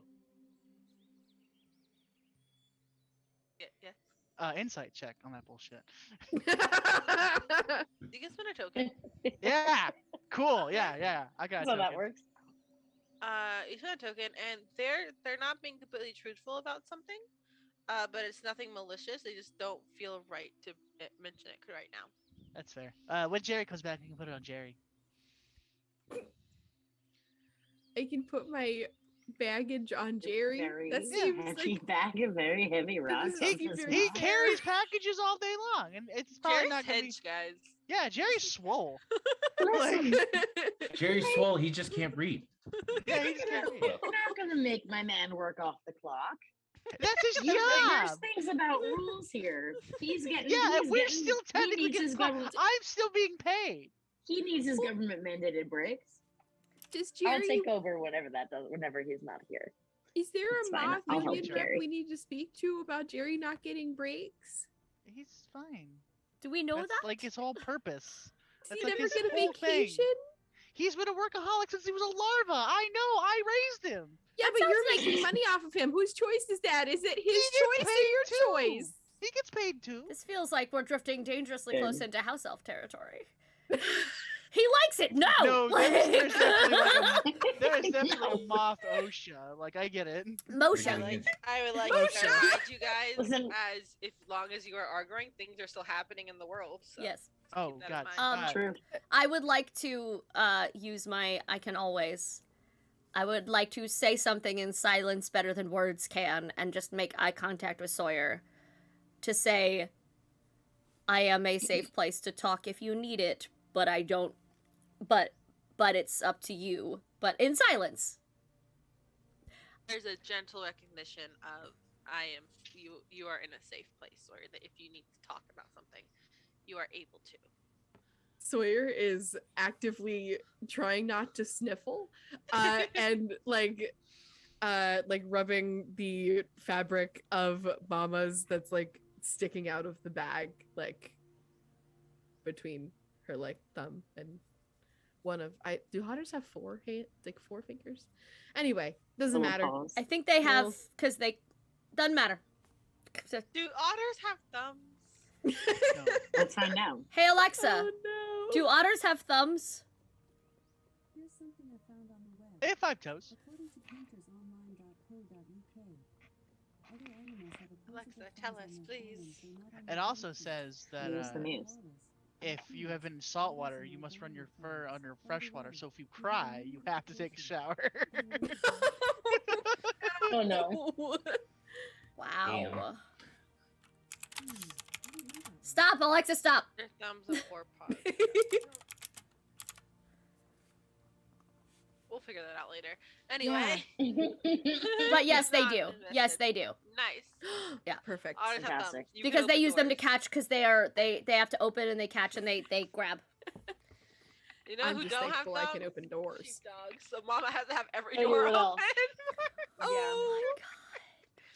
Yeah. Insight check on that bullshit. You can spend a token. Yeah. Cool. Yeah. I got. So a that token. works. You spend a token, and they're not being completely truthful about something. But it's nothing malicious. They just don't feel right to mention it right now. That's fair. When Jerry comes back, you can put it on Jerry. I can put my baggage on Jerry. That seems heavy like bag of very heavy rocks. He- on his very He back. fair. carries packages all day long, and it's probably Jerry's not gonna be. hedge, guys. Yeah, Jerry's swole. Listen, Jerry's swole. He just can't read. Yeah, he just can't read. I'm not gonna make my man work off the clock. That's his There's job. things about rules here. He's getting. Yeah, he's and we're getting, still he technically needs getting. his government. I'm still being paid. He needs his government mandated breaks. does I'll Jerry take over whenever whenever he's not here. is there It's a fine, moth I'll help union rep Jerry. we need to speak to about Jerry not getting breaks? He's fine. Do we know That's that? like his whole purpose. Does That's he like never his get a whole thing. vacation? He's been a workaholic since he was a larva. I know. I raised him. Yeah, That but you're sounds like- making money off of him. Whose choice is that? Is it his gets choice or paid your too. choice? He gets paid too. This feels like we're drifting dangerously close Good. into house elf territory. He likes it. No. No, there's definitely like there's definitely No. a moth OSHA. Like I get it. Motion. I would like Oh, to shut remind you guys, Listen. as if long as you are arguing, things are still happening in the world. So Yes. Oh that in God. mind. True. I would like to use my I would like to say something in silence better than words can and just make eye contact with Sawyer to say I am a safe place to talk if you need it, but I don't but it's up to you. But in silence. there's a gentle recognition of you are in a safe place, or that if you need to talk about something, you are able to. Sawyer is actively trying not to sniffle, and like rubbing the fabric of Mama's that's like sticking out of the bag, like between her like thumb and one of do otters have four fingers? Anyway, doesn't Little matter. paws. I think they have Well- because they doesn't matter. So- Do otters have thumbs? No. Let's find out. Hey Alexa, Oh no. do otters have thumbs? Here's something I found on the web. They have 5 toes. According to paintersonline.co.uk, other animals have opposable Alexa, tell thumbs us, on their please. palms. They not only It also benefit says that Use the news. if you have been in salt water, you must run your fur under fresh water. So if you cry, you have to take a shower. Oh no. Wow. Stop, Alexa, stop. Their thumbs and forepaws. We'll figure that out later. Anyway. But yes, they Not do. Yes, invested. they do. Nice. Perfect. Otters have thumbs. Fantastic. You can Because they open use them to doors. catch because they have to open and they catch and they grab. You know I'm who just don't have thankful I thumbs? can open doors. Sheepdogs. So Mama has to have every Oh, door you open. will. Oh my god.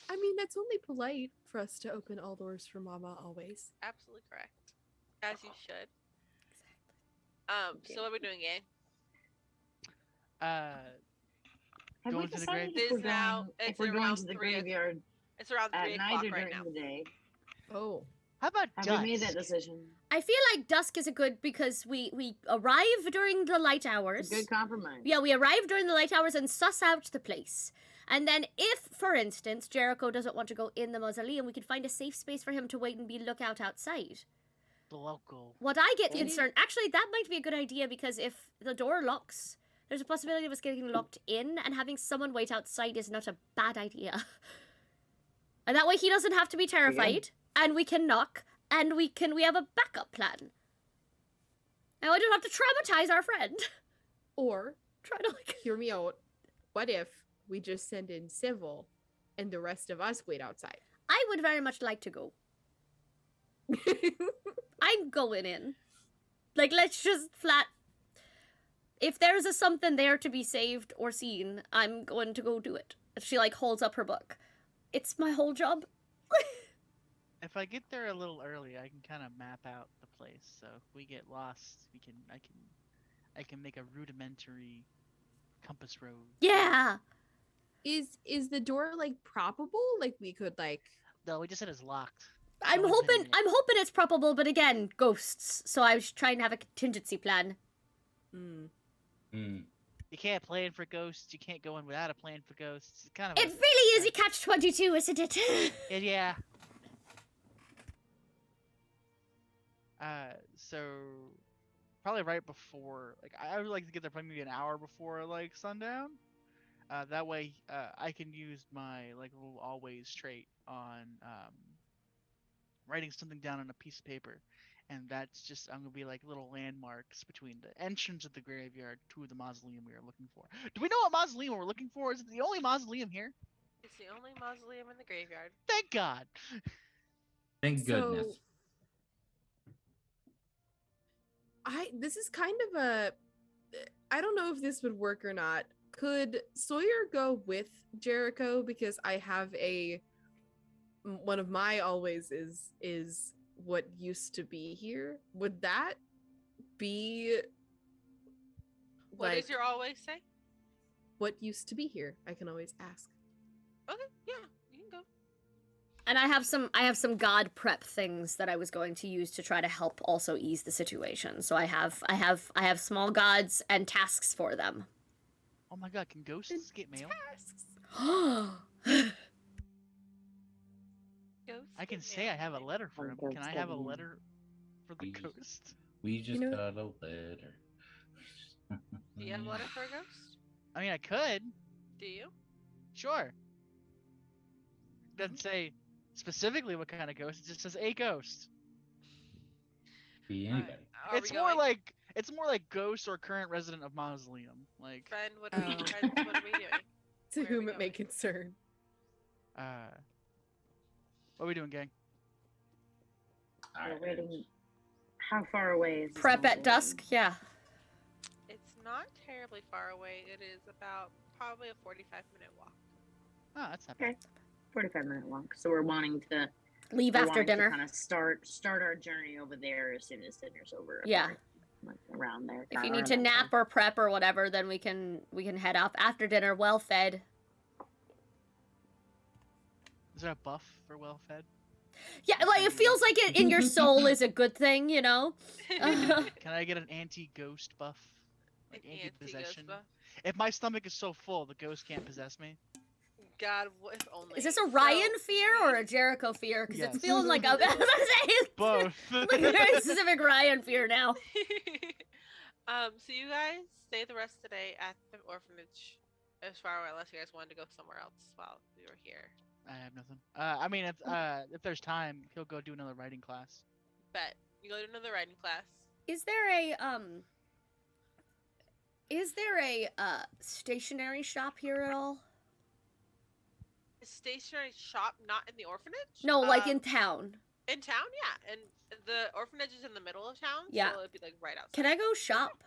I mean, that's only polite for us to open all doors for Mama always. Absolutely correct. As you should. So what are we doing, gang? Have Going we to the decided grave? if we're It's now- going, it's if we're going around to the 3 graveyard It's around 3 at night o'clock or right during now. the day? Oh. How about Have dusk? we made that decision? I feel like dusk is a good because we arrive during the light hours. It's a good compromise. Yeah, we arrive during the light hours and suss out the place. And then if, for instance, Jericho doesn't want to go in the mausoleum, we could find a safe space for him to wait and be lookout outside. The local. What I get Maybe. concerned, actually, that might be a good idea because if the door locks, there's a possibility of us getting locked in, and having someone wait outside is not a bad idea. And that way he doesn't have to be terrified, and we can knock, and we have a backup plan. And we don't have to traumatize our friend. Or, Try to like hear me out, what if we just send in Civil and the rest of us wait outside? I would very much like to go. I'm going in. Like, let's just flat. If there's a something there to be saved or seen, I'm going to go do it. She like holds up her book. It's my whole job. If I get there a little early, I can kind of map out the place. So if we get lost, I can make a rudimentary compass road. Yeah. Is the door like proppable? Like we could like No, we just said it's locked. I'm Someone's hoping in it. I'm hoping it's probable, but again, ghosts. So I was trying to have a contingency plan. mm, Hmm. You can't plan for ghosts. You can't go in without a plan for ghosts. It's kind of It really is a catch-22, isn't it? Yeah. So probably right before, like, I would like to get there probably maybe an hour before like sundown. That way, I can use my like little always trait on writing something down on a piece of paper, and that's just I'm gonna be like little landmarks between the entrance of the graveyard to the mausoleum we are looking for. Do we know what mausoleum we're looking for? Is it the only mausoleum here? It's the only mausoleum in the graveyard. Thank God. Thank goodness. So- this is kind of a I don't know if this would work or not. Could Sawyer go with Jericho because I have one of my always is what used to be here? Would that be What like does your always say? what used to be here? I can always ask. Okay, yeah, you can go. And I have some god prep things that I was going to use to try to help also ease the situation. So I have small gods and tasks for them. Oh my God, can ghosts get mail? Ghost I can get say mail. I have a letter for Oh, him. Can ghosts I get have a mail. letter for the Please. ghost? We just know- got a letter. Do you have a letter for a ghost? I mean, I could. Do you? Sure. Doesn't say specifically what kind of ghost. It just says a ghost. Be Alright, anybody. are It's we more going? like ghost or current resident of mausoleum. Like Friend, what Oh. are we, friends, what are we doing? To Where are we whom it may going? concern. what are we doing, gang? We're waiting. How far away is this Prep at mausoleum? dusk. Yeah. It's not terribly far away. It is about probably a 45-minute walk. Oh, that's not Okay. bad. 45-minute walk. So we're wanting to Leave after dinner. kind of start our journey over there as soon as dinner's over. Yeah. Like around there. If you around need to that nap time. or prep or whatever, then we can head off after dinner, well fed. Is there a buff for well fed? Yeah, like it feels like it in your soul is a good thing, you know. Can I get an anti-ghost buff? Like An anti-possession? anti-ghost buff? If my stomach is so full, the ghost can't possess me. God, what if only. Is this a Ryan So, fear or a Jericho fear? Because Yes. it's feeling like a Both. like a very specific Ryan fear now. So you guys stay the rest of the day at the orphanage, as far away, unless you guys wanted to go somewhere else while we were here. I have nothing. I mean, if there's time, he'll go do another writing class. Bet you go to another writing class. Is there a stationery shop here at all? A stationery shop, not in the orphanage. No, like in town. In town, yeah, and the orphanage is in the middle of town. Yeah. So it'd be like right outside. Can I go shop?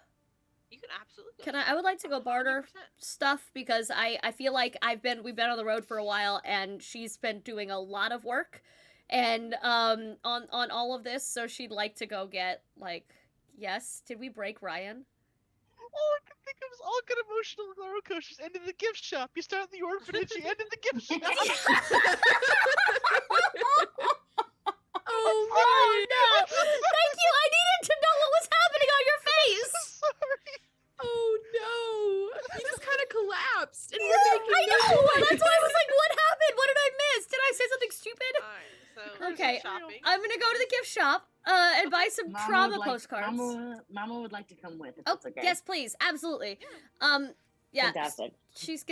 You can absolutely. Go Can I would like to go barter 100%. stuff because I feel like we've been on the road for a while and she's been doing a lot of work and on all of this, so she'd like to go get like did we break Ryan? All I can think of is all good emotional roller coasters end in the gift shop. You start in the orphanage, you end in the gift shop. Oh no! Thank you. I needed to know what was happening on your face. Sorry. Oh no! You just kind of collapsed, and Yeah, we're making I know. no noise. That's why I was like, "What happened? What did I miss? Did I say something stupid?" Alright, so Okay, shopping. I'm gonna go to the gift shop and buy some Mama trauma would like, postcards. Mama would like to come with. If Oh, that's okay. yes, please, absolutely. Yeah, Fantastic. she's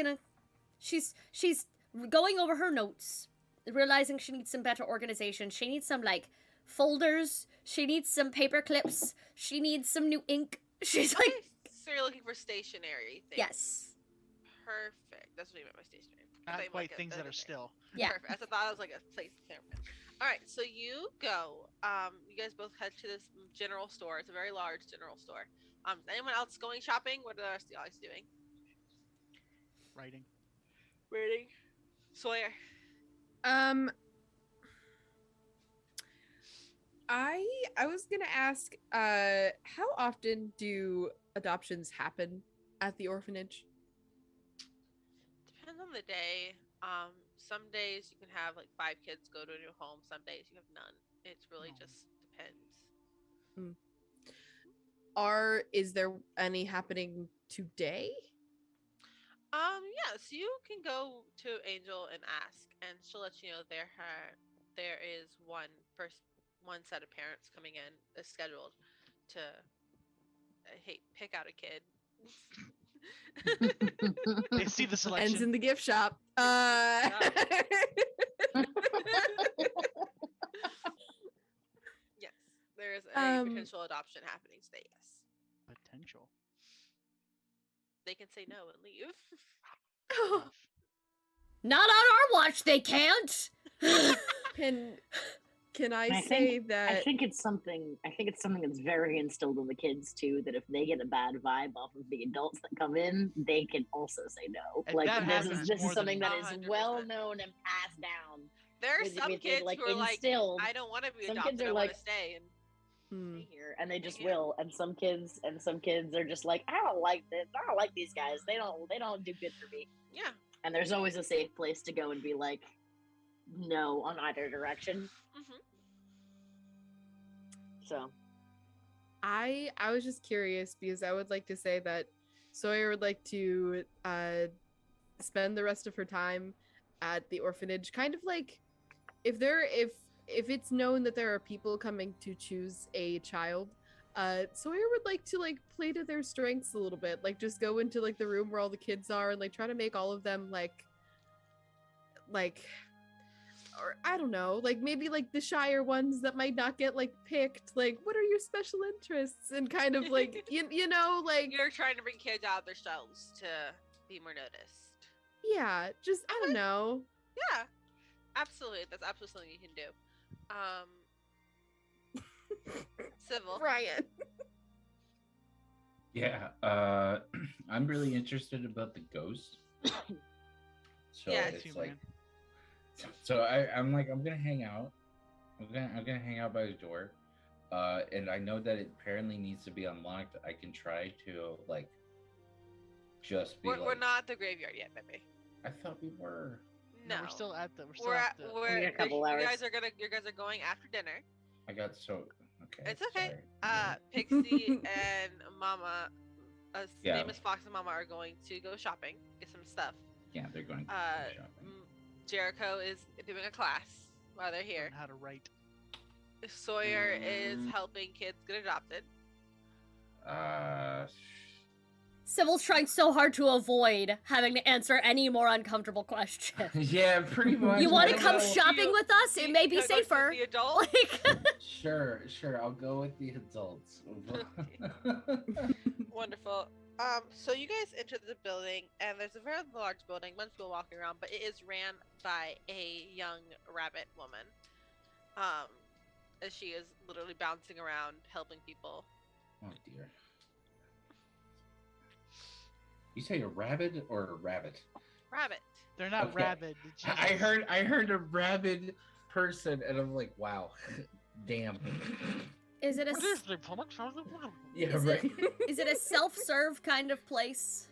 going over her notes, realizing she needs some better organization. She needs some like folders. She needs some paper clips. She needs some new ink. She's like, Okay, so you're looking for stationery things. yes, Perfect. That's what you meant by stationery. I Not thought you quite meant things that a are still. yeah. Perfect. I thought it was like a place to camera. All right, so you go. You guys both head to this general store. It's a very large general store. Is anyone else going shopping? What are the rest of you guys doing? Writing. Reading. Sawyer. I was gonna ask, how often do adoptions happen at the orphanage? Depends on the day. Some days you can have like 5 kids go to a new home. Some days you have none. It's really just depends. Is there any happening today? Yeah, so you can go to Angel and ask, and she'll let you know there is one set of parents coming in is scheduled to pick out a kid. They see the Ends selection. in the gift shop. Yes, there is a potential adoption happening today. Yes, Potential. they can say no and leave. Rough. Not on our watch. They can't. Can I I say think- that? I think it's something that's very instilled in the kids too. That if they get a bad vibe off of the adults that come in, they can also say no. And Like that happens this more is something than that is 100%. well known and passed down. There are with- some with, kids like, who are like, instilled. I don't want to be Some adopted. kids are I want like- to stay. And Hmm. Here, and they just Yeah. will. And some kids are just like, I don't like this. I don't like these guys. They don't do good for me. yeah, And there's always a safe place to go and be like, no on either direction. hmm So I was just curious because I would like to say that Sawyer would like to spend the rest of her time at the orphanage, kind of like if it's known that there are people coming to choose a child, Sawyer would like to like play to their strengths a little bit, like just go into like the room where all the kids are and like try to make all of them like or I don't know, like maybe like the shyer ones that might not get like picked, like what are your special interests, and kind of like you know, like you're trying to bring kids out of their shells to be more noticed. yeah, just I don't know. Yeah, absolutely. That's absolutely something you can do. So civil. Ryan. Yeah, I'm really interested about the ghost. So Yes. Thank you, it's like, man. so I'm like, I'm gonna hang out. I'm gonna hang out by the door. And I know that it apparently needs to be unlocked. I can try to like just be We're like, not at the graveyard yet, baby. I thought we were. No. No, we're still at the. We got a couple You guys hours. you guys are going after dinner. I got so okay. It's okay. Sorry. Pixie and Mama, Yeah. famous Fox and Mama are going to go shopping, get some stuff. Yeah, they're going shopping. Jericho is doing a class while they're here. Learn how to write. Sawyer is helping kids get adopted. Sybil's trying so hard to avoid having to answer any more uncomfortable questions. Yeah, pretty much. You want I to come know. shopping with us? It may be You gotta go to safer. The adult. Like, Sure. I'll go with the adults. Wonderful. So you guys enter the building, and there's a very large building. Bunch of people walking around, but it is ran by a young rabbit woman. As she is literally bouncing around, helping people. Oh dear. You say a rabbit or a rabbit? Rabbit. They're not Okay. rabid. I heard a rabid person, and I'm like, wow, damn. is it a Yeah, Is right. is it a self-serve kind of place?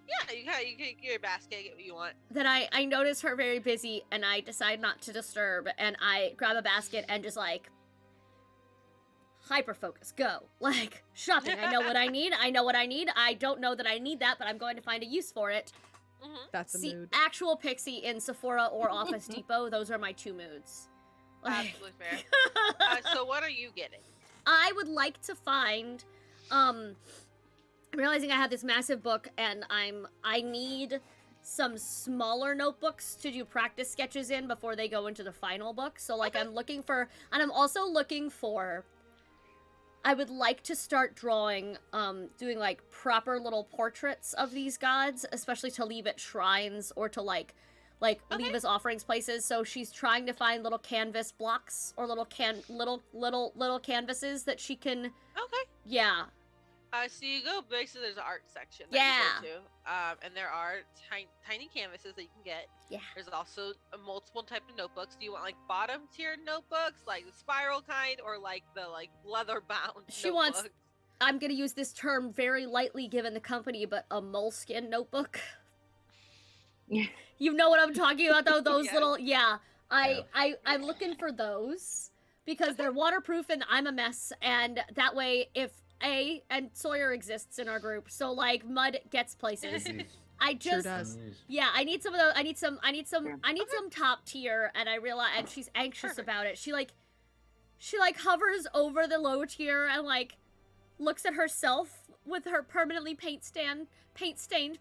Yeah, you can get your basket, get what you want. That I notice her very busy, and I decide not to disturb, and I grab a basket and just like hyper focus, go. Like, shopping. I know what I need. I don't know that I need that, but I'm going to find a use for it. Mm-hmm. That's a See, mood. actual Pixie in Sephora or Office Depot, those are my two moods. Like, Absolutely fair. So what are you getting? I would like to find, I'm realizing I have this massive book, and I need some smaller notebooks to do practice sketches in before they go into the final book. So like I'm looking for, and I'm also looking for, I would like to start drawing, doing like proper little portraits of these gods, especially to leave at shrines or to like leave as offerings places. So she's trying to find little canvas blocks or little canvases that she can. Okay. Yeah. So you go basically there's an art section that you go to, and there are tiny canvases that you can get. Yeah. There's also a multiple type of notebooks. Do you want like bottom tier notebooks, like the spiral kind, or like the leather bound? She wants. I'm gonna use this term very lightly given the company, but a moleskin notebook. Yeah. You know what I'm talking about though? Those Yes. little I'm looking for those because they're waterproof and I'm a mess, and that way if and Sawyer exists in our group, so like mud gets places. I Sure just does. yeah, I need some of those. I need some top tier, and I realize, and she's anxious Perfect. about it. She hovers over the low tier and like looks at herself with her permanently paint stained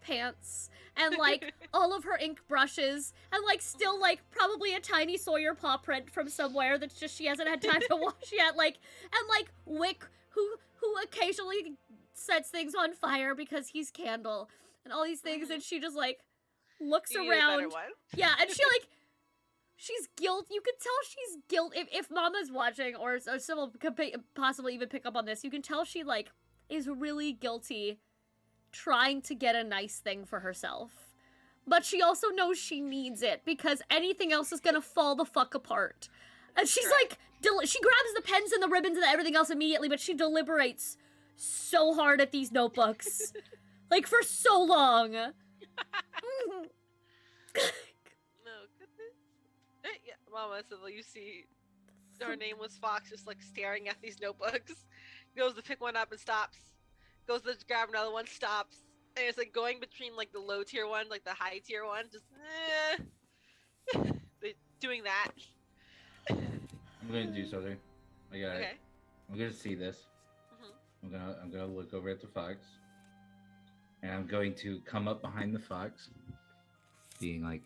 pants and like all of her ink brushes and like still like probably a tiny Sawyer paw print from somewhere that's just she hasn't had time to wash yet. Like and like Wick who occasionally sets things on fire because he's Candle and all these things, and she just like looks You need a better around. one. Yeah, and she like she's guilt. You can tell she's guilt if Mama's watching or Sybil could possibly even pick up on this. You can tell she like is really guilty trying to get a nice thing for herself. But she also knows she needs it because anything else is gonna fall the fuck apart. And she's like, she grabs the pens and the ribbons and everything else immediately, but she deliberates so hard at these notebooks. Like, for so long. No goodness. Yeah, Mama, so you see her nameless fox just like staring at these notebooks. Goes to pick one up and stops. Goes to grab another one, stops. And it's like going between like the low tier one, like the high tier one, just doing that. I'm gonna do something. I got it. Okay. I'm gonna see this. Mhm. I'm gonna look over at the fox, and I'm going to come up behind the fox, being like,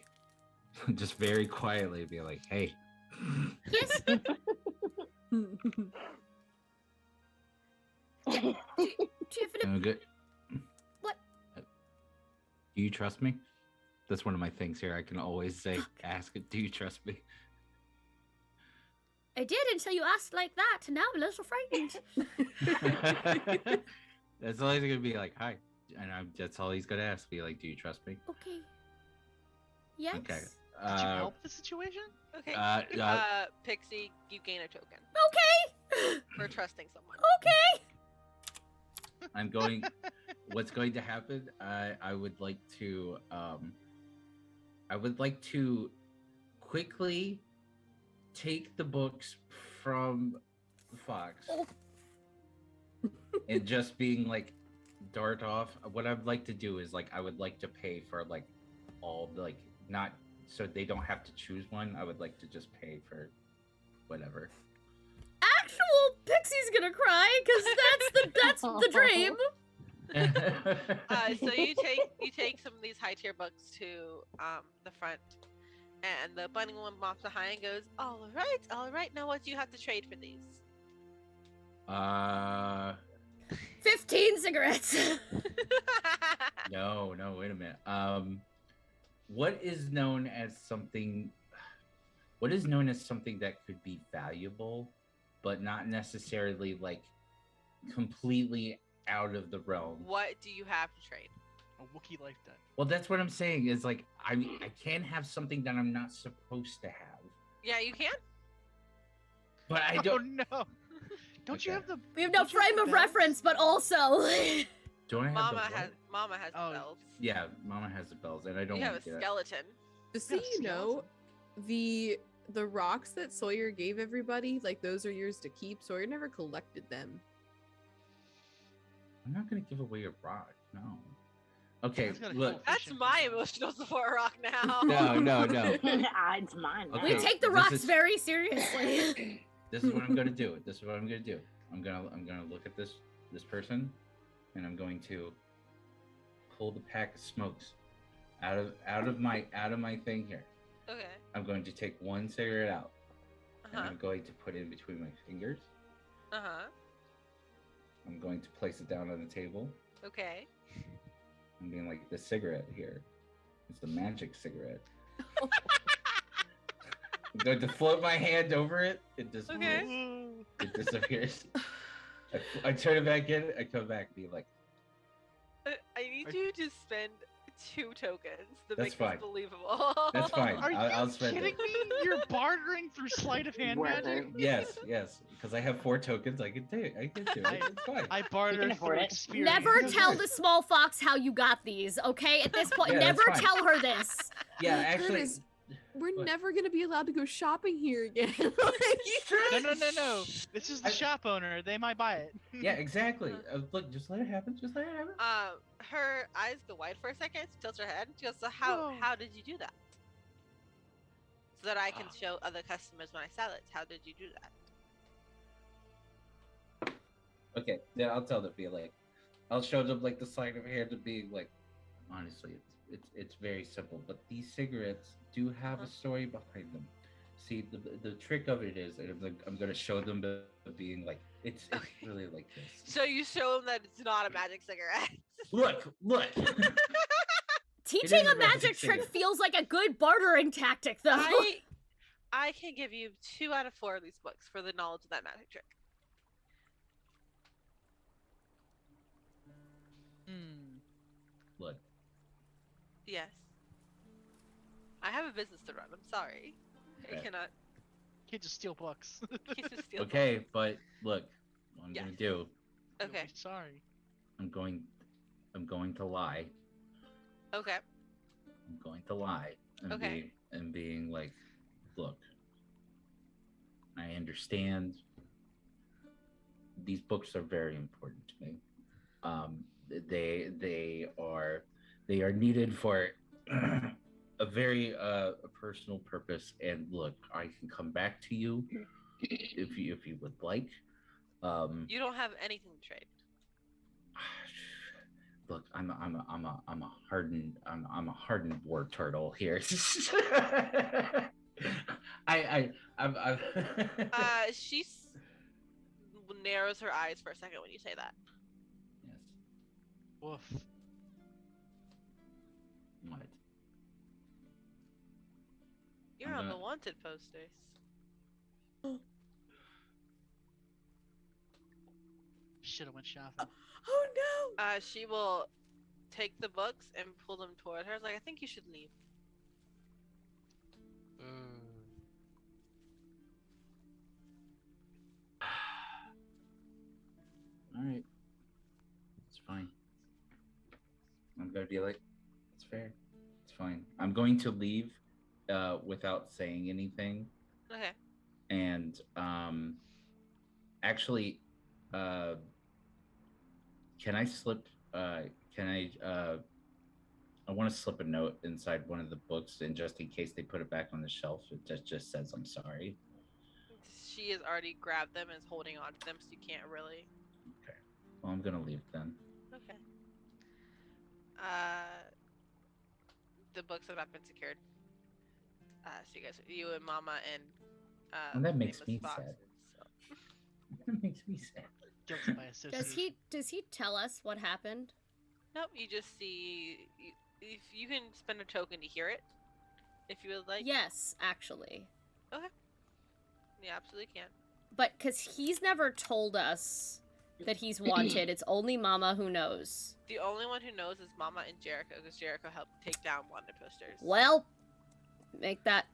just very quietly, be like, "Hey." Yes. Do you have I'm good. What? Do you trust me? That's one of my things here. I can always say, ask it. Do you trust me? I did until you asked like that, and now I'm a little frightened. That's all he's gonna be like, hi. And that's all he's gonna ask. Be like, do you trust me? Okay. Yes. Okay. Did you help the situation? Okay. Pixie, you gain a token Okay. for trusting someone. Okay. I'm going. What's going to happen? I would like to. I would like to quickly take the books from Fox Oh. and just being like dart off. What I'd like to do is like I would like to pay for like all like not so they don't have to choose one. I would like to just pay for whatever. Actual Pixie's gonna cry because that's the dream. So you take some of these high tier books to the front, and the bunny woman walks behind and goes, all right. Now what do you have to trade for these? 15 cigarettes. No, wait a minute. What is known as something that could be valuable, but not necessarily like completely out of the realm? What do you have to trade? A Wookiee life debt. Well, that's what I'm saying is like I can't have something that I'm not supposed to have. Yeah, you can. But I Oh don't. no! Don't you Okay. have the? We have no don't you have frame the of bells? reference, but also. Don't I have Mama the has the Oh, bells. Yeah, Mama has the bells, and I don't You have want a to get it. skeleton. Just so Yeah, you know, the rocks that Sawyer gave everybody, like those are yours to keep. Sawyer never collected them. I'm not gonna give away a rock. No. Okay, That's got a look. That's Fishing my for emotional support rock now. No. It's mine. now. We Okay, take the this rocks is- very seriously. This is what I'm gonna do. I'm gonna look at this person, and I'm going to pull the pack of smokes out of my thing here. Okay. I'm going to take one cigarette out, and Uh-huh. I'm going to put it in between my fingers. Uh-huh. I'm going to place it down on the table. Okay. I'm being like, the cigarette here is the magic cigarette. I'm going to float my hand over it. It disappears. Okay. It disappears. I turn it back in. I come back and be like, I need you to spend 2 tokens to That's make fine. this believable. That's fine. Are I'll you spend kidding it. me? You're bartering through sleight of hand Worth magic. it. Yes, because I have 4 tokens. I can do it. It's fine. I barter afford through it. experience. Never tell the small fox how you got these, okay? At this point, Yeah, never that's fine. tell her this. Yeah, actually. Curtis, we're What? never gonna be allowed to go shopping here again. No. This is the shop owner. They might buy it. Yeah, exactly. Look, just let it happen. Just let it happen. Her eyes go wide for a second. She tilts her head. She goes, so how Whoa. did you do that? So that I can Ah. show other customers when I sell it. How did you do that? Okay, then I'll tell them. Be like, I'll show them like the sleight of hand of being like, honestly, it's very simple. But these cigarettes do have a story behind them. See, the trick of it is, and I'm gonna show them being like, it's really like this. So you show them that it's not a magic cigarette. Look. Teaching is a a magic magic trick cigarette. feels like a good bartering tactic, though. I can give you 2 out of 4 of these books for the knowledge of that magic trick. Look. Yes. I have a business to run. I'm sorry. I Okay. cannot. Can't just steal books. Can't just steal Okay, books. but look, what I'm Yes. gonna do. You'll Okay. be sorry. I'm going to lie. Okay. I'm going to lie Okay. being like, look, I understand these books are very important to me. They are needed for a very personal purpose. And look, I can come back to you if you would like. You don't have anything to trade. Look, I'm a hardened war turtle here. I'm She narrows her eyes for a second when you say that. Yes. Woof. What? You're I'm on the gonna- wanted posters. should have went shopping. Oh no! She will take the books and pull them toward her. Like, I think you should leave. All right, it's fine. I'm gonna be like, it's fair. It's fine. I'm going to leave without saying anything. Okay. And actually, can I slip? Can I want to slip a note inside one of the books, and just in case they put it back on the shelf, it just says I'm sorry. She has already grabbed them and is holding on to them, so you can't really. Okay. Well, I'm gonna leave then. Okay. The books have not been secured. So you and Mama and And that makes famous me Fox. sad. So. That makes me sad. Guilty by association. Does he tell us what happened? Nope. You just see. If you can spend a token to hear it, if you would like. Yes, actually. Okay. You absolutely can. But because he's never told us that he's wanted, it's only Mama who knows. The only one who knows is Mama and Jericho, because Jericho helped take down Wanda posters. Well, make that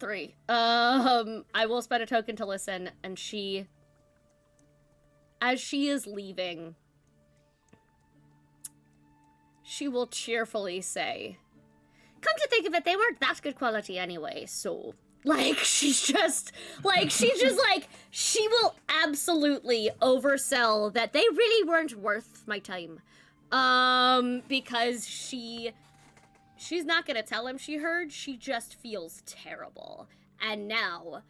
3. I will spend a token to listen, and as she is leaving, she will cheerfully say, "Come to think of it, they weren't that good quality anyway, so..." Like, she will absolutely oversell that they really weren't worth my time. Because she's not gonna tell him she heard, she just feels terrible. And now,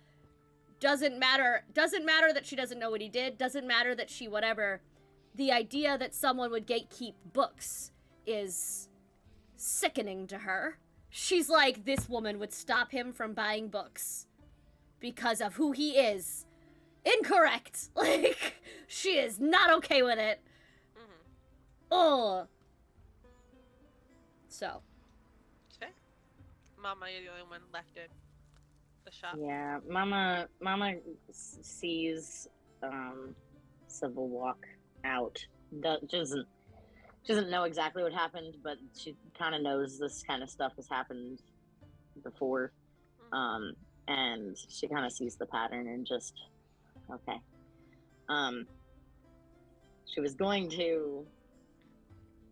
doesn't matter that she doesn't know what he did, doesn't matter that she whatever, the idea that someone would gatekeep books is sickening to her. She's like, this woman would stop him from buying books because of who he is. Incorrect. Like, she is not okay with it. Mm-hmm. Oh. So. Okay. Mama, you're the only one left in the shop. Yeah, Mama sees Sybil walk out. She doesn't know exactly what happened, but she kind of knows this kind of stuff has happened before. And she kind of sees the pattern and just, okay. She was going to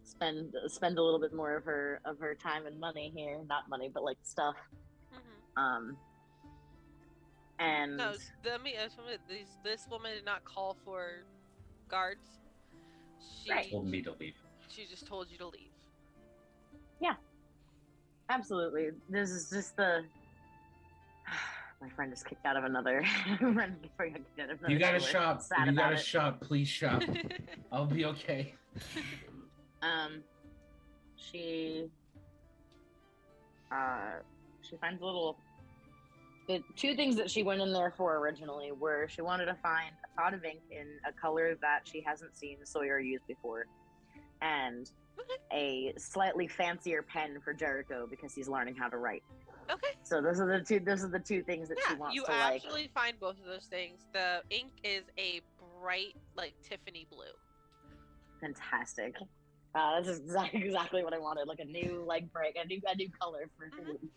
spend a little bit more of her time and money here, not money, but like stuff. Mm-hmm. And No, this woman did not call for guards. She told me to leave. She just told you to leave. Yeah, absolutely. This is just the. My friend is kicked out of another. You gotta shop. You gotta shop. Please shop. I'll be okay. She finds a little. The 2 things that she went in there for originally were she wanted to find a pot of ink in a color that she hasn't seen Sawyer use before, and a slightly fancier pen for Jericho because he's learning how to write. Okay. So those are the 2 things that she wants you to actually find both of those things. The ink is a bright, like Tiffany blue. Fantastic. That's exactly what I wanted. Like a new break, a new color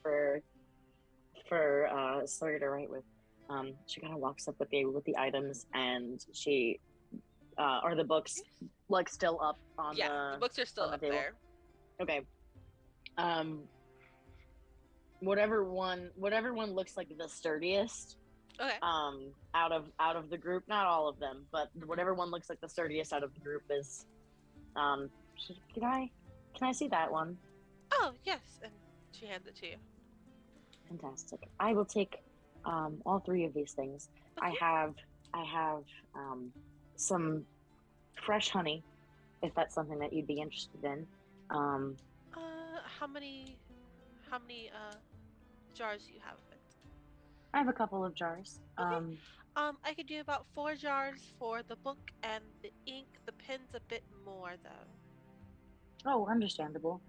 for Sawyer to write with. She kind of walks up with the items, and she are the books like still up on the books are still up table? there. Okay. Whatever one looks like the sturdiest. Okay. Out of the group, not all of them, but whatever one looks like the sturdiest out of the group is. Can I see that one? Oh yes, and she hands it to you. Fantastic. I will take all 3 of these things. Okay. I have some fresh honey, if that's something that you'd be interested in. How many jars do you have of it? I have a couple of jars. Okay. I could do about 4 jars for the book, and the ink, the pen's a bit more though. Oh, understandable.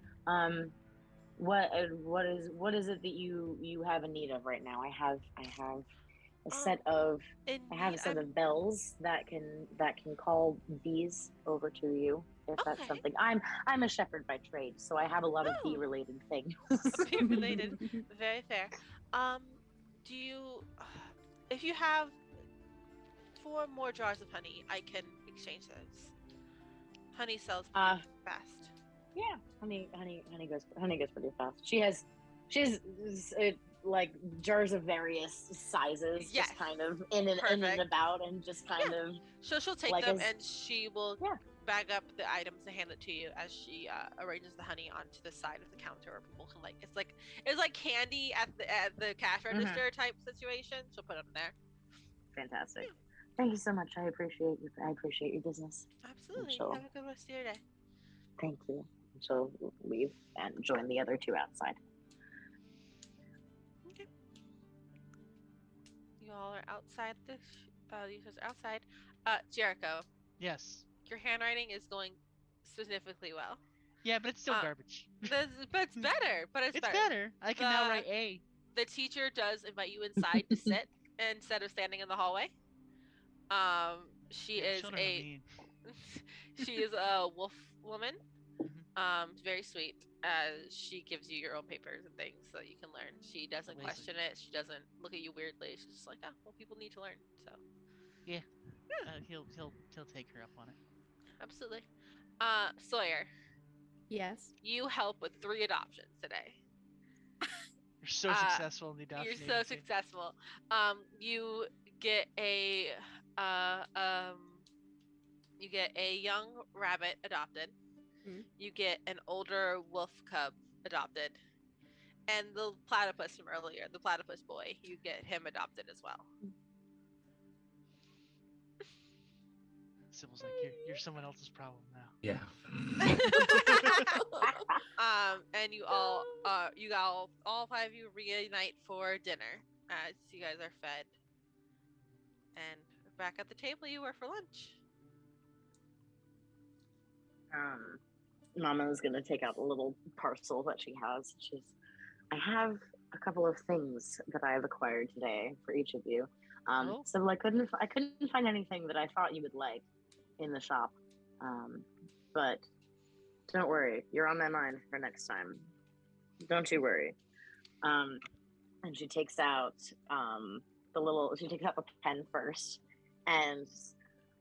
What is it that you have in need of right now? I have a set of I have a Indeed, set of bells that can call bees over to you if that's okay. something. I'm a shepherd by trade, so I have a lot of bee Oh, related things. be related. Very fair. Um, do you, if you have 4 more jars of honey, I can exchange those. Honey sells uh pretty fast. yeah, honey goes pretty fast. She has like jars of various sizes, Yes, just kind of in and perfect. about, and just kind Yeah. of So she'll take like them as and she will yeah, bag up the items and hand it to you as she arranges the honey onto the side of the counter where people can it's like candy at the cash Mhm. register type situation. She'll put them there. fantastic. Thank you so much. I appreciate your business. And Absolutely. she'll Have a good rest of your day. thank you. And she'll leave and join the other two outside. Okay. You all are outside you guys are outside. Jericho, Yes. your handwriting is going significantly well. Yeah, but it's still Uh, garbage. but it's better. But it's It's better. better. I can now The write A. the teacher does invite you inside to sit instead of standing in the hallway. She Yeah, is children are a mean. she is a wolf woman. Mhm. Very sweet. She gives you your own papers and things so you can learn. She doesn't Amazing. question it. She doesn't look at you weirdly. She's just like, oh, well, people need to learn. So, Yeah. yeah, He'll take her up on it. absolutely. Sawyer, Yes. you help with 3 adoptions today. You're so Uh, successful in the you're adoption so agency. successful. You get a uh um you get a young rabbit adopted. Mm. You get an older wolf cub adopted. And the platypus from earlier, the platypus boy, you get him adopted as well. Sybil's like, you're someone else's problem now. Yeah. And you all 5 of you reunite for dinner as you guys are fed. And back at the table you were for lunch. Mama's gonna take out a little parcel that she has. I have a couple of things that I have acquired today for each of you. Oh, So I couldn't find anything that I thought you would like in the shop. But don't worry, you're on my mind for next time. Don't you worry. And she takes out she takes out a pen first, and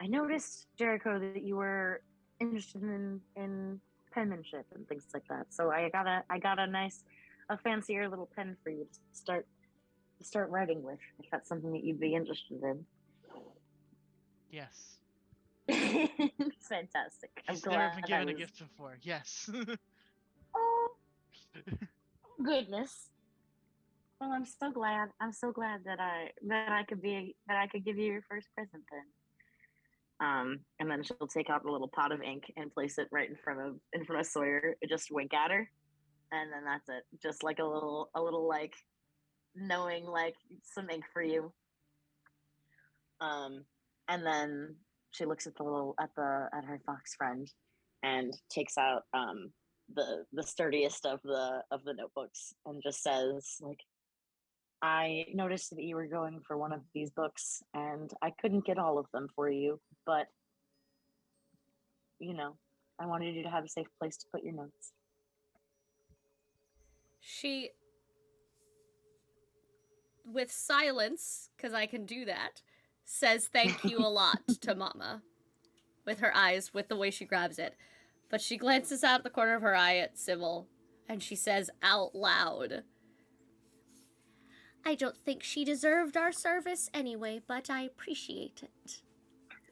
I noticed, Jericho, that you were interested in penmanship and things like that. So I got a fancier little pen for you to start writing with, if that's something that you'd be interested in. yes. Fantastic. I'm He's never glad been I given a was. gift before. Yes. Oh goodness. Well, I'm so glad. I'm so glad that I could give you your first present then. And then she'll take out a little pot of ink and place it right in front of Sawyer. Just wink at her, and then that's it. Just like a little like knowing like some ink for you. And then she looks at at her fox friend, and takes out the sturdiest of the notebooks, and just says like, I noticed that you were going for one of these books, and I couldn't get all of them for you, but you know, I wanted you to have a safe place to put your notes. She, with silence, because I can do that, says thank you a lot to Mama. With her eyes, with the way she grabs it. But she glances out the corner of her eye at Sybil, and she says out loud, I don't think she deserved our service anyway, but I appreciate it.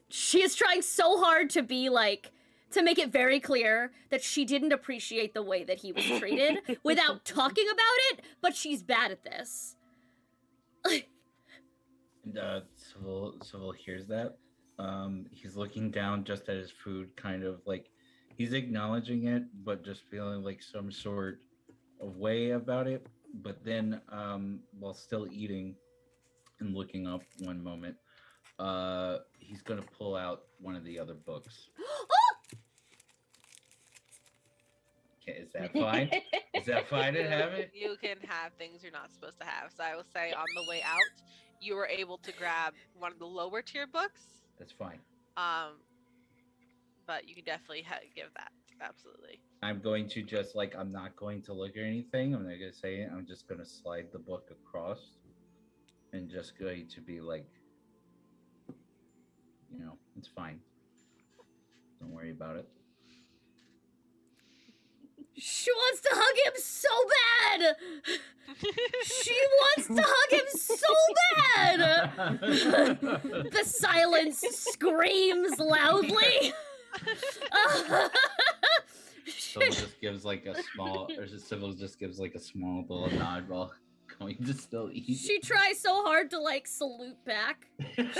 She is trying so hard to be like, to make it very clear that she didn't appreciate the way that he was treated without talking about it, but she's bad at this. And Civil hears that. He's looking down just at his food, kind of like he's acknowledging it, but just feeling like some sort of way about it. But then, while still eating and looking up one moment, he's gonna pull out one of the other books. Okay, is that fine? Is that fine to have it? You can have things you're not supposed to have. So I will say on the way out, you were able to grab one of the lower tier books. That's fine. But you can definitely give that. Absolutely. I'm going to just like I'm not going to look at anything. I'm not gonna say it. I'm just gonna slide the book across, and just going to be like, it's fine. Don't worry about it. She wants to hug him so bad. She wants to hug him so bad. The silence screams loudly. Sybil just gives like a small, or Sybil just gives like a small little nod while going to still eat. She tries so hard to like salute back.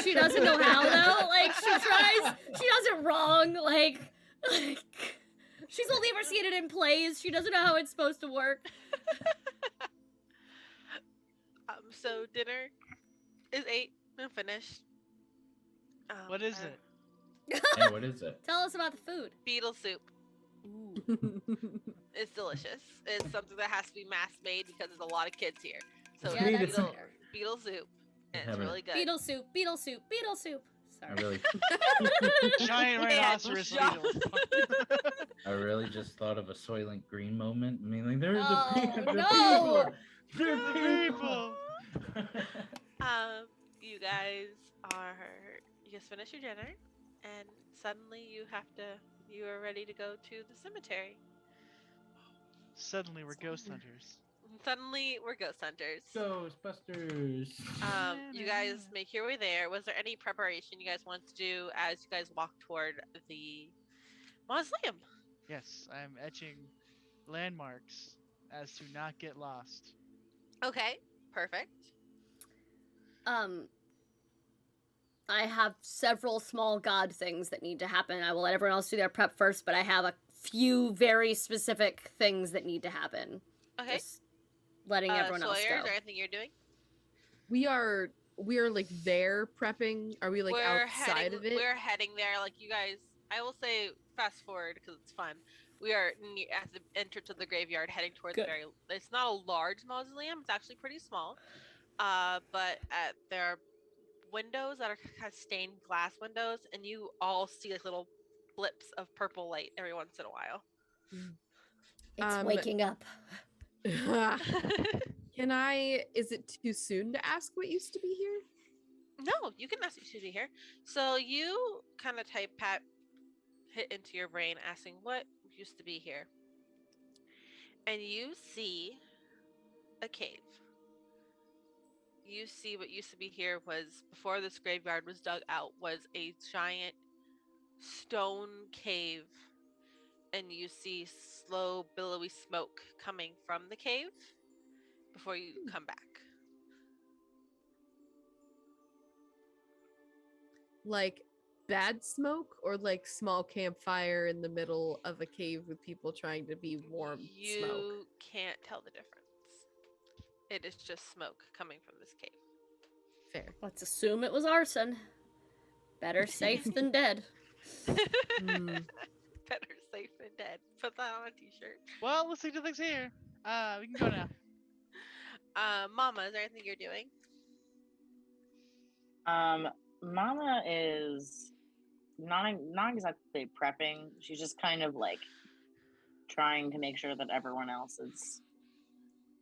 She doesn't know how though. Like she does it wrong. Like she's only ever seen it in plays. She doesn't know how it's supposed to work. So dinner is 8 and finished. What is it? Hey, what is it? Tell us about the food. Beetle soup. It's delicious. It's something that has to be mass made because there's a lot of kids here. So Yeah, it's that's fair. beetle soup. And it's Haven't- really good. Beetle soup, beetle soup, beetle soup. I Sorry. really, Giant Yeah, rhinoceros John. beetle. I really just thought of a Soylent Green moment. I mean, like there's Oh, the no. people. They're People. You guys you just finished your dinner, and suddenly you are ready to go to the cemetery. Suddenly we're ghost hunters. Suddenly we're ghost hunters. Ghostbusters. You guys make your way there. Was there any preparation you guys want to do as you guys walk toward the mausoleum? Yes, I'm etching landmarks as to not get lost. Okay, perfect. I have several small god things that need to happen. I will let everyone else do their prep first, but I have a few very specific things that need to happen. Okay. Just letting everyone else Sawyer, go. is there anything you're doing? We are like there prepping. Are we like outside of it? We're heading there. Like you guys, I will say fast forward because it's fun. We are at the entrance of the graveyard, heading towards Good. It's not a large mausoleum. It's actually pretty small. But there are windows that are kind of stained glass windows, and you all see like little blips of purple light every once in a while. It's waking up. Can I? Is it too soon to ask what used to be here? No, you can ask to be here. So you kind of hit into your brain asking what used to be here. And you see a cave. You see what used to be here was, before this graveyard was dug out, was a giant stone cave. And you see slow, billowy smoke coming from the cave before you come back. Like bad smoke or like small campfire in the middle of a cave with people trying to be warm You smoke? can't tell the difference. It is just smoke coming from this cave. Fair. Let's assume it was arson. Better safe than dead. Hmm. Better safe than dead. Put that on a t-shirt. Well, let's see the things here. We can go now. Mama, is there anything you're doing? Mama is not exactly prepping. She's just kind of like trying to make sure that everyone else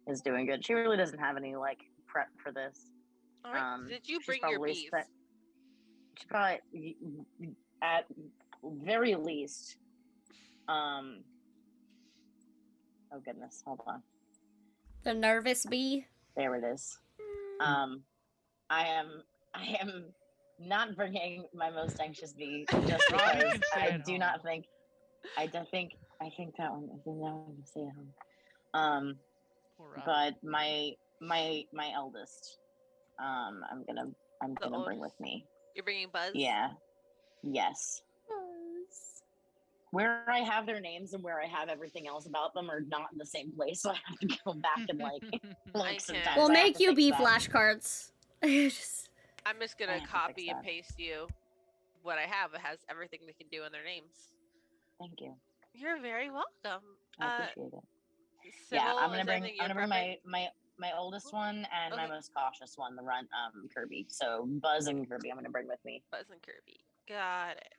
is doing good. She really doesn't have any like prep for this. All right. Did you she's bring your probably bees? She probably, at very least, oh goodness, hold on. The nervous bee. There it is. I am not bringing my most anxious bee just Robbie because can stay I at do home. not think I think that one can stay at home. Poor Robbie. But my eldest, I'm gonna bring with me. You're bringing Buzz? Yeah. Yes. Where I have their names and where I have everything else about them are not in the same place, so I have to go back and like look I sometimes. can- We'll I have make to you fix bee that. flashcards. Just- I'm just I gonna have to copy fix and that. paste you what I have. It has everything they can do in their names. Thank you. You're very welcome. I appreciate it. Sybil, Yeah, I'm is gonna there anything bring you're prepping? my oldest one and my Okay. most cautious one, the runt, Kirby. So Buzz and Kirby, I'm gonna bring with me. Buzz and Kirby. Got it.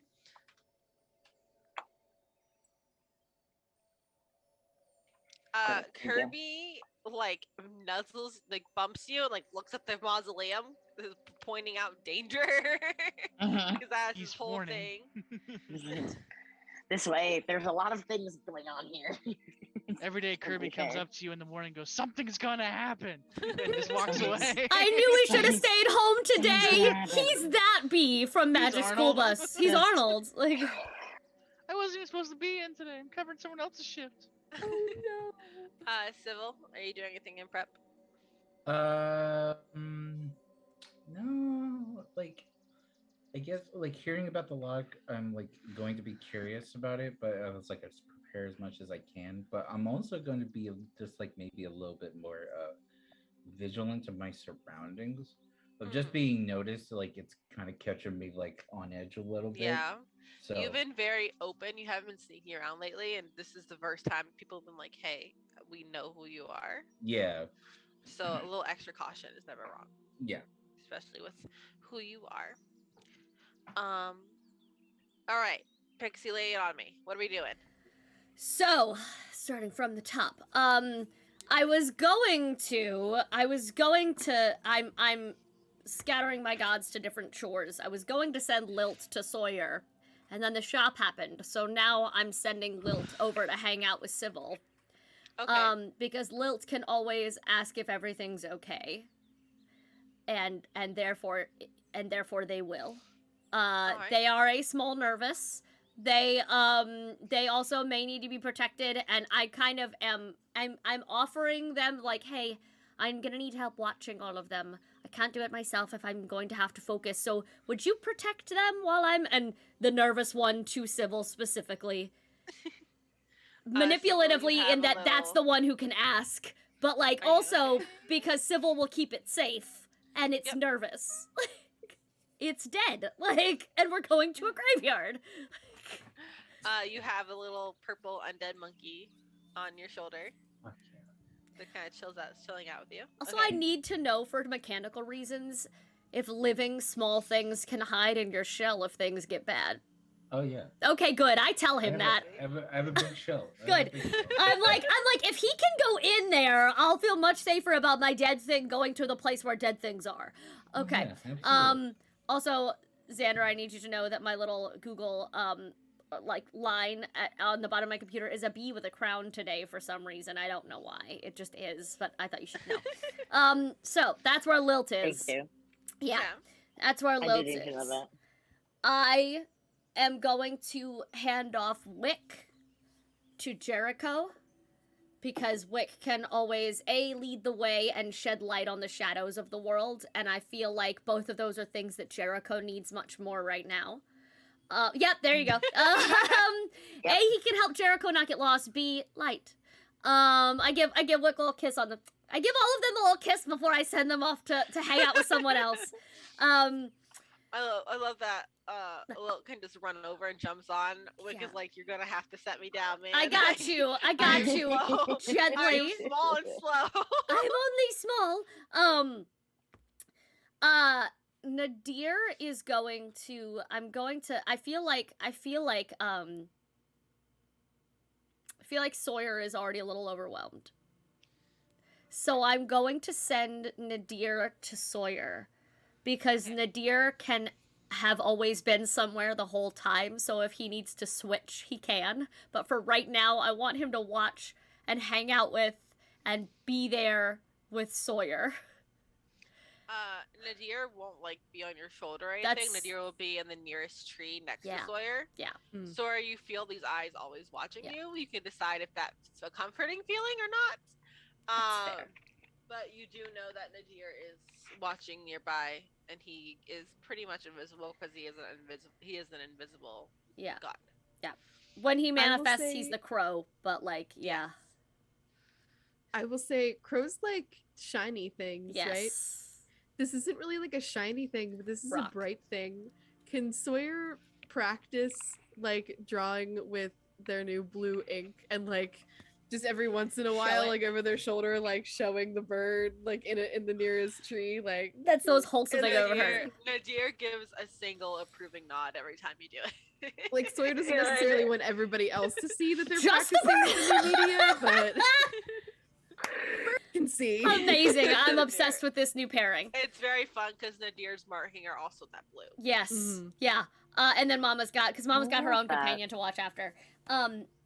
Perfect, thank you. Kirby like nuzzles, like bumps you, like looks at the mausoleum, pointing out danger. Mhm. Because that's his He's whole warning. thing. This way, there's a lot of things going on here. Every day Kirby comes fair. up to you in the morning and goes, something's gonna happen, and just walks Something's- away. I knew we should have stayed home today. happened. He's that bee from Magic School Arnold. Bus. He's Yes. Arnold. Like, I wasn't even supposed to be in today. I'm covering someone else's shift. Oh no. Civil, are you doing anything in prep? No, like I guess like hearing about the lock, I'm like going to be curious about it, but I was like I just prepare as much as I can. But I'm also going to be just like maybe a little bit more vigilant of my surroundings, of just Mhm. being noticed. Like it's kind of catching me like on edge a little bit. Yeah. So You've been very open. You haven't been sneaking around lately, and this is the first time people have been like, "Hey, we know who you are." yeah, So a little extra caution is never wrong, yeah. especially with who you are. All right, Pixie, lay it on me. What are we doing? so, starting from the top. I'm scattering my gods to different chores. I was going to send Lilt to Sawyer, and then the shop happened. So now I'm sending Lilt over to hang out with Sybil. Okay. Because Lilt can always ask if everything's okay. And therefore they will. Alright. They are a small nervous. They also may need to be protected, and I kind of I'm offering them like, hey, I'm gonna need help watching all of them. I can't do it myself if I'm going to have to focus. So would you protect them while I'm and the nervous one to Sybil specifically? Manipulatively have in a that that's little- the one who can ask. But like Are you also okay? because Sybil will keep it safe and it's Yep. nervous. It's dead. Like, and we're going to a graveyard. You have a little purple undead monkey on your shoulder Fuck that kind of chilling out with you. Also, Okay. I need to know for mechanical reasons if living small things can hide in your shell if things get bad. Oh yeah. Okay, good. I tell him that. I have a big shell. Good. I'm like, if he can go in there, I'll feel much safer about my dead thing going to the place where dead things are. Okay. Also, Xander, I need you to know that my little Google like line on the bottom of my computer is a bee with a crown today for some reason. I don't know why. It just is, but I thought you should know. So that's where Lilt is. Thank you. Yeah, that's where I Lilt did need to know is. that. I am going to hand off Wick to Jericho because Wick can always lead the way and shed light on the shadows of the world, and I feel like both of those are things that Jericho needs much more right now. Yep, there you go. Yep. A, he can help Jericho not get lost. B, light. I give Wick a little kiss on them. I give all of them a little kiss before I send them off to hang out with someone else. I love that. Lilt can just run over and jumps on. Wick Yeah. is like, you're gonna have to set me down, man. I got you. I got I'm you. slow. Gently. I'm small and slow. I'm only small. Nadir is going to. I feel like Sawyer is already a little overwhelmed. So I'm going to send Nadir to Sawyer because Nadir can have always been somewhere the whole time. So if he needs to switch, he can. But for right now, I want him to watch and hang out with and be there with Sawyer. Nadir won't like be on your shoulder or anything. That's- Nadir will be in the nearest tree next Yeah. to Sawyer. Yeah. Mm. Sawyer, you feel these eyes always watching Yeah. you. You can decide if that's a comforting feeling or not. That's fair. But you do know that Nadir is watching nearby, and he is pretty much invisible because he is an invisible Yeah. god. When he will manifests, he's say- the crow, but like, yeah. I will say crows like shiny things, right? Yes. This isn't really like a shiny thing, but this is Rock. a bright thing. Can Sawyer practice like drawing with their new blue ink and like just every once in a Show while, it. like over their shoulder, like showing the bird, like in the nearest tree, like That's the most wholesome And thing I've then ever heard. Nadir gives a single approving nod every time you do it. like Sawyer doesn't Yeah, necessarily want everybody else to see that they're Just the practicing with the new media, but bird can see. Amazing. I'm Nadir. obsessed with this new pairing. It's very fun because Nadir's marking are also that blue. Yes. Mhm. Yeah. And then Mama's got her own Love that. companion to watch after.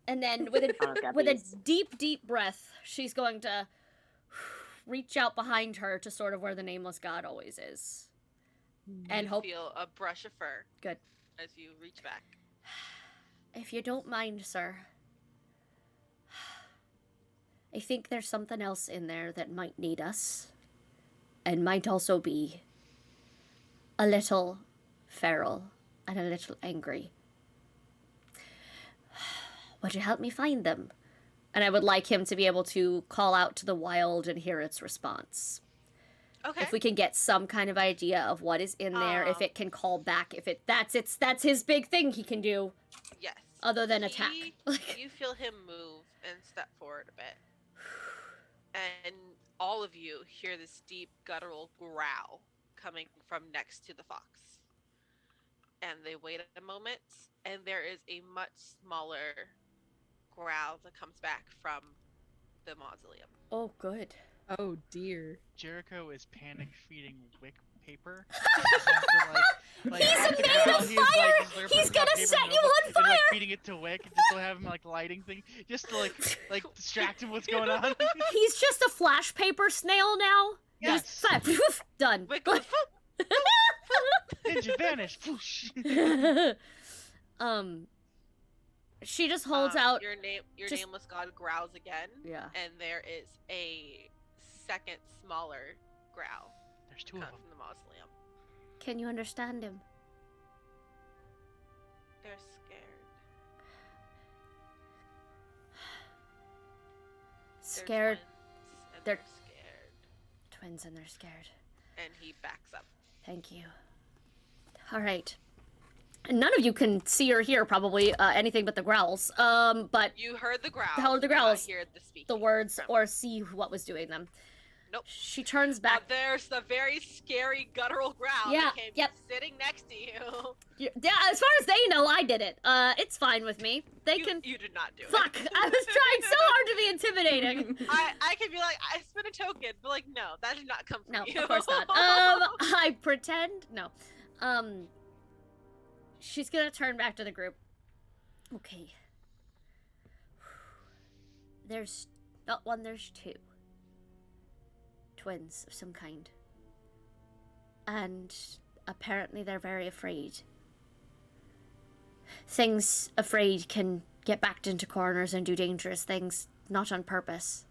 And then with Mama's got with a these. deep breath, she's going to reach out behind her to sort of where the nameless god always is. And You hope feel a brush of fur. Good. As you reach back. if you don't mind, sir. I think there's something else in there that might need us. And might also be a little feral and a little angry. Would you help me find them? And I would like him to be able to call out to the wild and hear its response. Okay. If we can get some kind of idea of what is in there, if it can call back, if it that's his big thing he can do, Yes. other than attack. You feel him move and step forward a bit. And all of you hear this deep guttural growl coming from next to the fox. And they wait a moment, and there is a much smaller growl that comes back from the mausoleum. Oh, good. Oh dear. Jericho is panic feeding wick paper. He's a man of fire! He's gonna set you on And, fire! feeding it to Wick, and just to have him lighting thing, just to distract him what's going on. He's just a flash paper snail now. Yes. Just fire. Done. Wick goes, Ninja vanish. Whoosh. She just holds out. Your just- nameless god growls again. Yeah. And there is a second smaller growl There's two of come them. from the mausoleum. Can you understand him? They're scared. Scared. They're They're- twins, and they're scared. Twins and they're scared. And he backs up. Thank you. All right. None of you can see or hear probably anything but the growls. But You heard the growls. How are the you did not growls? hear the speaking. the words from- or see what was doing them. Nope. She turns Now back. there's the very scary guttural growl Yeah, that came yep. sitting next to you. Yeah, as far as they know, I did it. It's fine with me. They can. You did not do Fuck! it. I was trying so hard to be intimidating. I can be like, I spent a token, but like, no, that did not come from No, you. of course not. I pretend. No. She's gonna turn back to the group. Okay. There's not one, there's two. Twins of some kind. And apparently they're very afraid. Things afraid can get backed into corners and do dangerous things, not on purpose.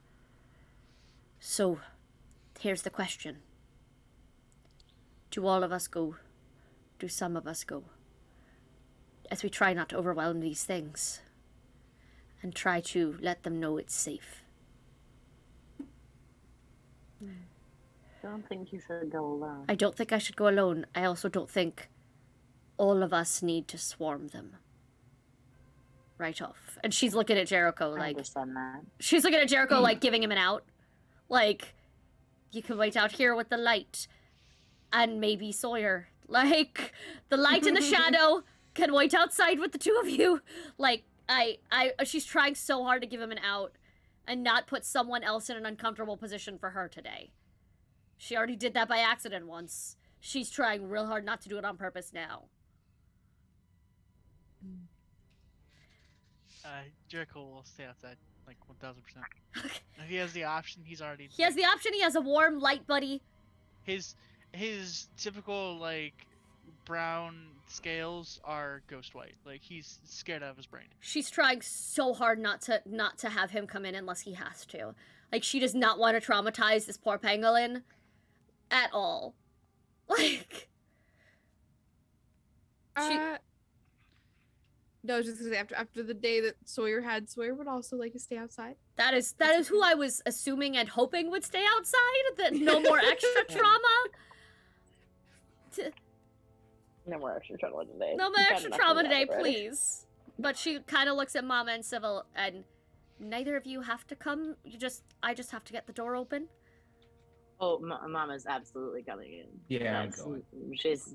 So, here's the question. Do all of us go? Do some of us go? As we try not to overwhelm these things. And try to let them know it's safe. I don't think you should go alone. I don't think I should go alone. I also don't think all of us need to swarm them. Right off. And she's looking at Jericho I like... understand that. She's looking at Jericho like giving him an out. Like, you can wait out here with the light. And maybe Sawyer. Like, the light and the shadow can wait outside with the two of you. Like, she's trying so hard to give him an out. And not put someone else in an uncomfortable position for her today. She already did that by accident once. She's trying real hard not to do it on purpose now. Jericho will stay outside, 1000%. If he has the option, he's already. He has the option, he has a warm light buddy. His typical brown scales are ghost white. He's scared out of his brain. She's trying so hard not to have him come in unless he has to. Like, she does not want to traumatize this poor pangolin at all. Like, no, I was just gonna say after the day that Sawyer had, Sawyer would also like to stay outside. that is who I was assuming and hoping would stay outside. That no more extra trauma. No more extra trauma today. No more You've had extra enough trauma of that today, already. please. But she kind of looks at Mama and Sybil and neither of you have to come. I just have to get the door open. Oh, Mama's absolutely coming in. Yeah, I'm going. She's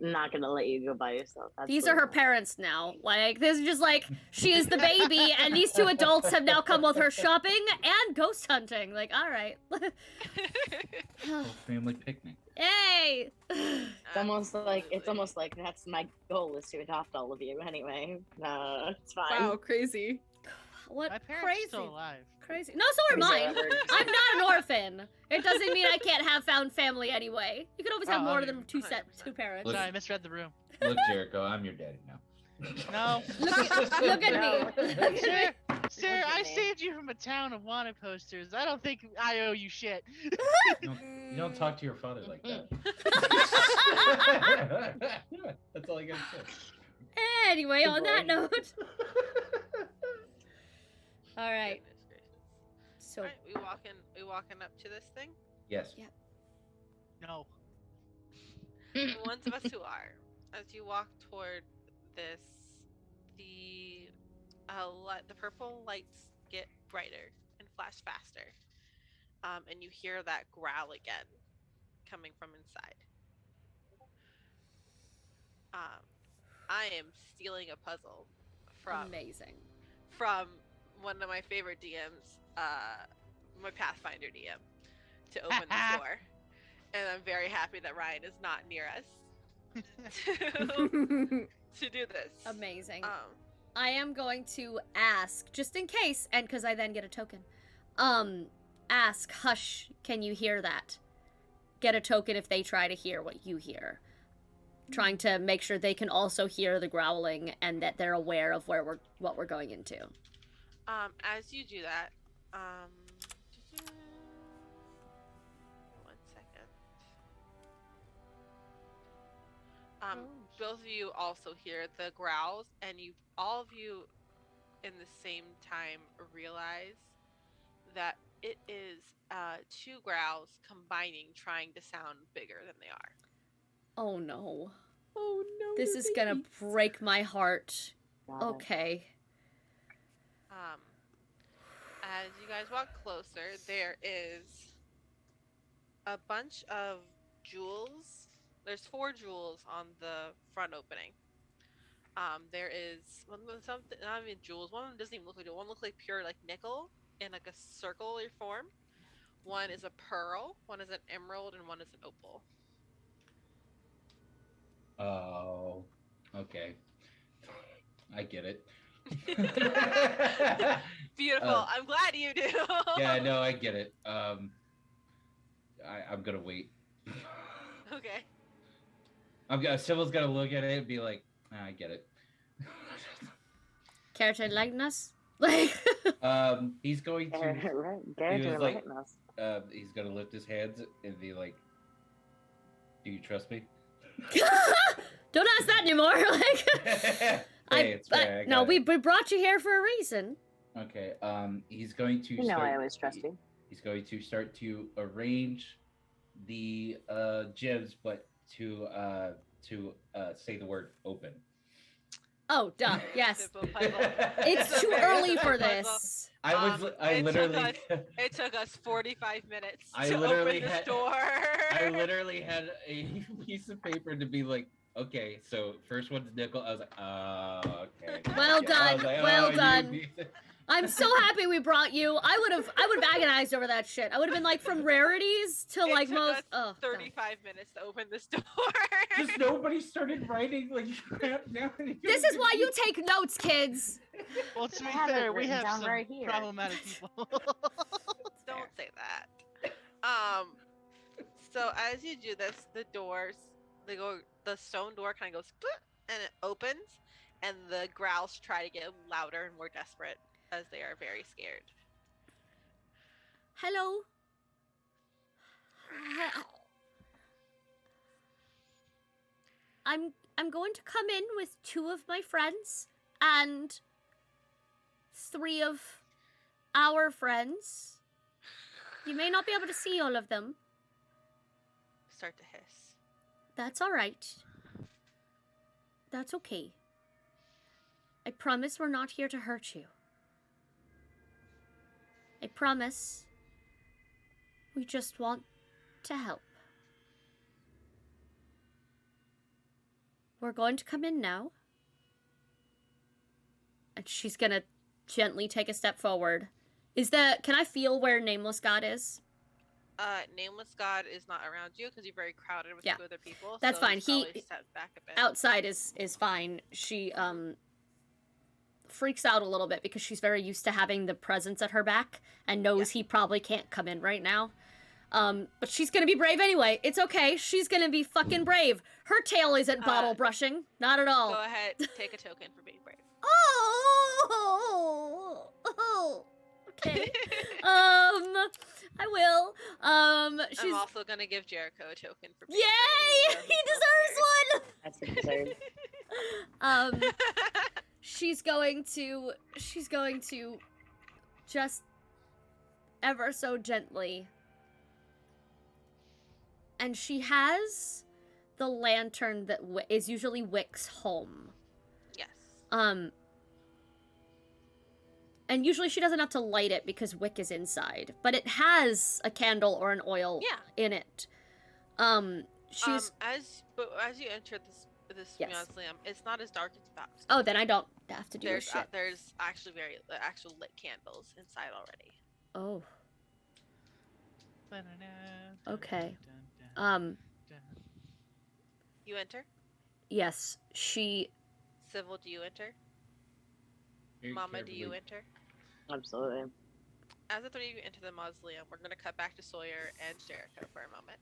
not gonna let you go by yourself. These are her Absolutely not. parents now. Like, this is just like, she is the baby, and these two adults have now come with her shopping and ghost hunting. Like, alright. Whole family picnic. Yay! It's almost like that's my goal is to adopt all of you anyway. No, it's fine. Wow, crazy. What My parents crazy? are still alive. Crazy. No, so are mine. Whatever. I'm not an orphan. It doesn't mean I can't have found family anyway. You can always have Oh, more okay. than two parents. Look- Sorry, I misread the room. Look, Jericho, I'm your daddy now. No. Look at me. Sir, sir, Look at I me. saved you from a town of wanted posters. I don't think I owe you shit. You don't talk to your father like that. That's all I gotta say. Anyway, Good on that boy. note. All right. Goodness gracious. So Alright, we walking up to this thing? Yes. Yeah. No. The ones of us who are. As you walk toward this, the purple lights get brighter and flash faster. And you hear that growl again coming from inside. I am stealing a puzzle amazing. from one of my favorite DMs, my Pathfinder DM, to open this door. And I'm very happy that Ryan is not near us to do this. Amazing. I am going to ask, just in case, and because I then get a token. Ask, hush, can you hear that? Get a token if they try to hear what you hear. Trying to make sure they can also hear the growling and that they're aware of what we're going into. As you do that, one second. Both of you also hear the growls, and all of you, in the same time, realize that it is two growls combining, trying to sound bigger than they are. Oh no. Oh no. This they're is gonna babies. break my heart. Got it. Okay. As you guys walk closer, there is a bunch of jewels. There's 4 jewels on the front opening. There is something, not even jewels. One of them doesn't even look like jewel. One looks like pure like nickel in like a circular form. One is a pearl. One is an emerald, and one is an opal. Oh, okay. I get it. Beautiful. I'm glad you do. Yeah, no, I get it. I'm gonna wait. Okay. Sybil's gonna look at it and be like, I get it. Character likeness? Like He's going to. Right, He character was like, likeness. he's gonna lift his hands and be like, "Do you trust me?" don't ask that anymore. Like Hey, it's fair, I no, got we it. brought you here for a reason. Okay. He's going to. You know start, I always trust you. He's going to start to arrange the gems, but to say the word open. Oh, duh. Yes. Simple puzzle. It's It's a too very early simple for puzzle. this. I literally. It took us 45 minutes I to literally open this had- door. I literally had a piece of paper to be like, okay, so first one's nickel. I was like, okay. Well Yeah, I was done, like, well you done. need- I'm so happy we brought you. I would have agonized over that shit. I would have been like from rarities to It like took most. us Oh, God. 35 minutes to open this door. Just nobody started writing like crap down. This is why you take notes, kids. Well, to be I have it fair, we written have down some right here. problematic people. Don't say that. So as you do this, the stone door kind of goes "Bloop," and it opens, and the growls try to get louder and more desperate as they are very scared. Hello. I'm going to come in with 2 of my friends and 3 of our friends. You may not be able to see all of them. Start to hiss. That's all right. That's okay. I promise we're not here to hurt you. I promise. We just want to help. We're going to come in now. And she's gonna gently take a step forward. Can I feel where Nameless God is? Nameless God is not around you because you're very crowded with Yeah. 2 other people. That's so fine. He's probably stepped back a bit. Outside is fine. She freaks out a little bit because she's very used to having the presence at her back and knows he probably can't come in right now. But she's gonna be brave anyway. It's okay. She's gonna be fucking brave. Her tail isn't bottle brushing. Not at all. Go ahead, take a token for being brave. Oh, okay. I will. She's. I'm also gonna give Jericho a token for being Yay! brave. He deserves one. That's what deserved. She's going to just ever so gently. And she has the lantern that is usually Wick's home. Yes. And usually she doesn't have to light it because Wick is inside, but it has a candle or an oil in it. She's as you enter this mausoleum, it's not as dark as about. Oh, then I don't have to do this shit. There's actually actual lit candles inside already. Oh. Okay. You enter? Yes, she. Civil, do you enter? Very Mama, do carefully. you enter? Absolutely. As the 3 of you enter the mausoleum, we're gonna cut back to Sawyer and Jericho for a moment.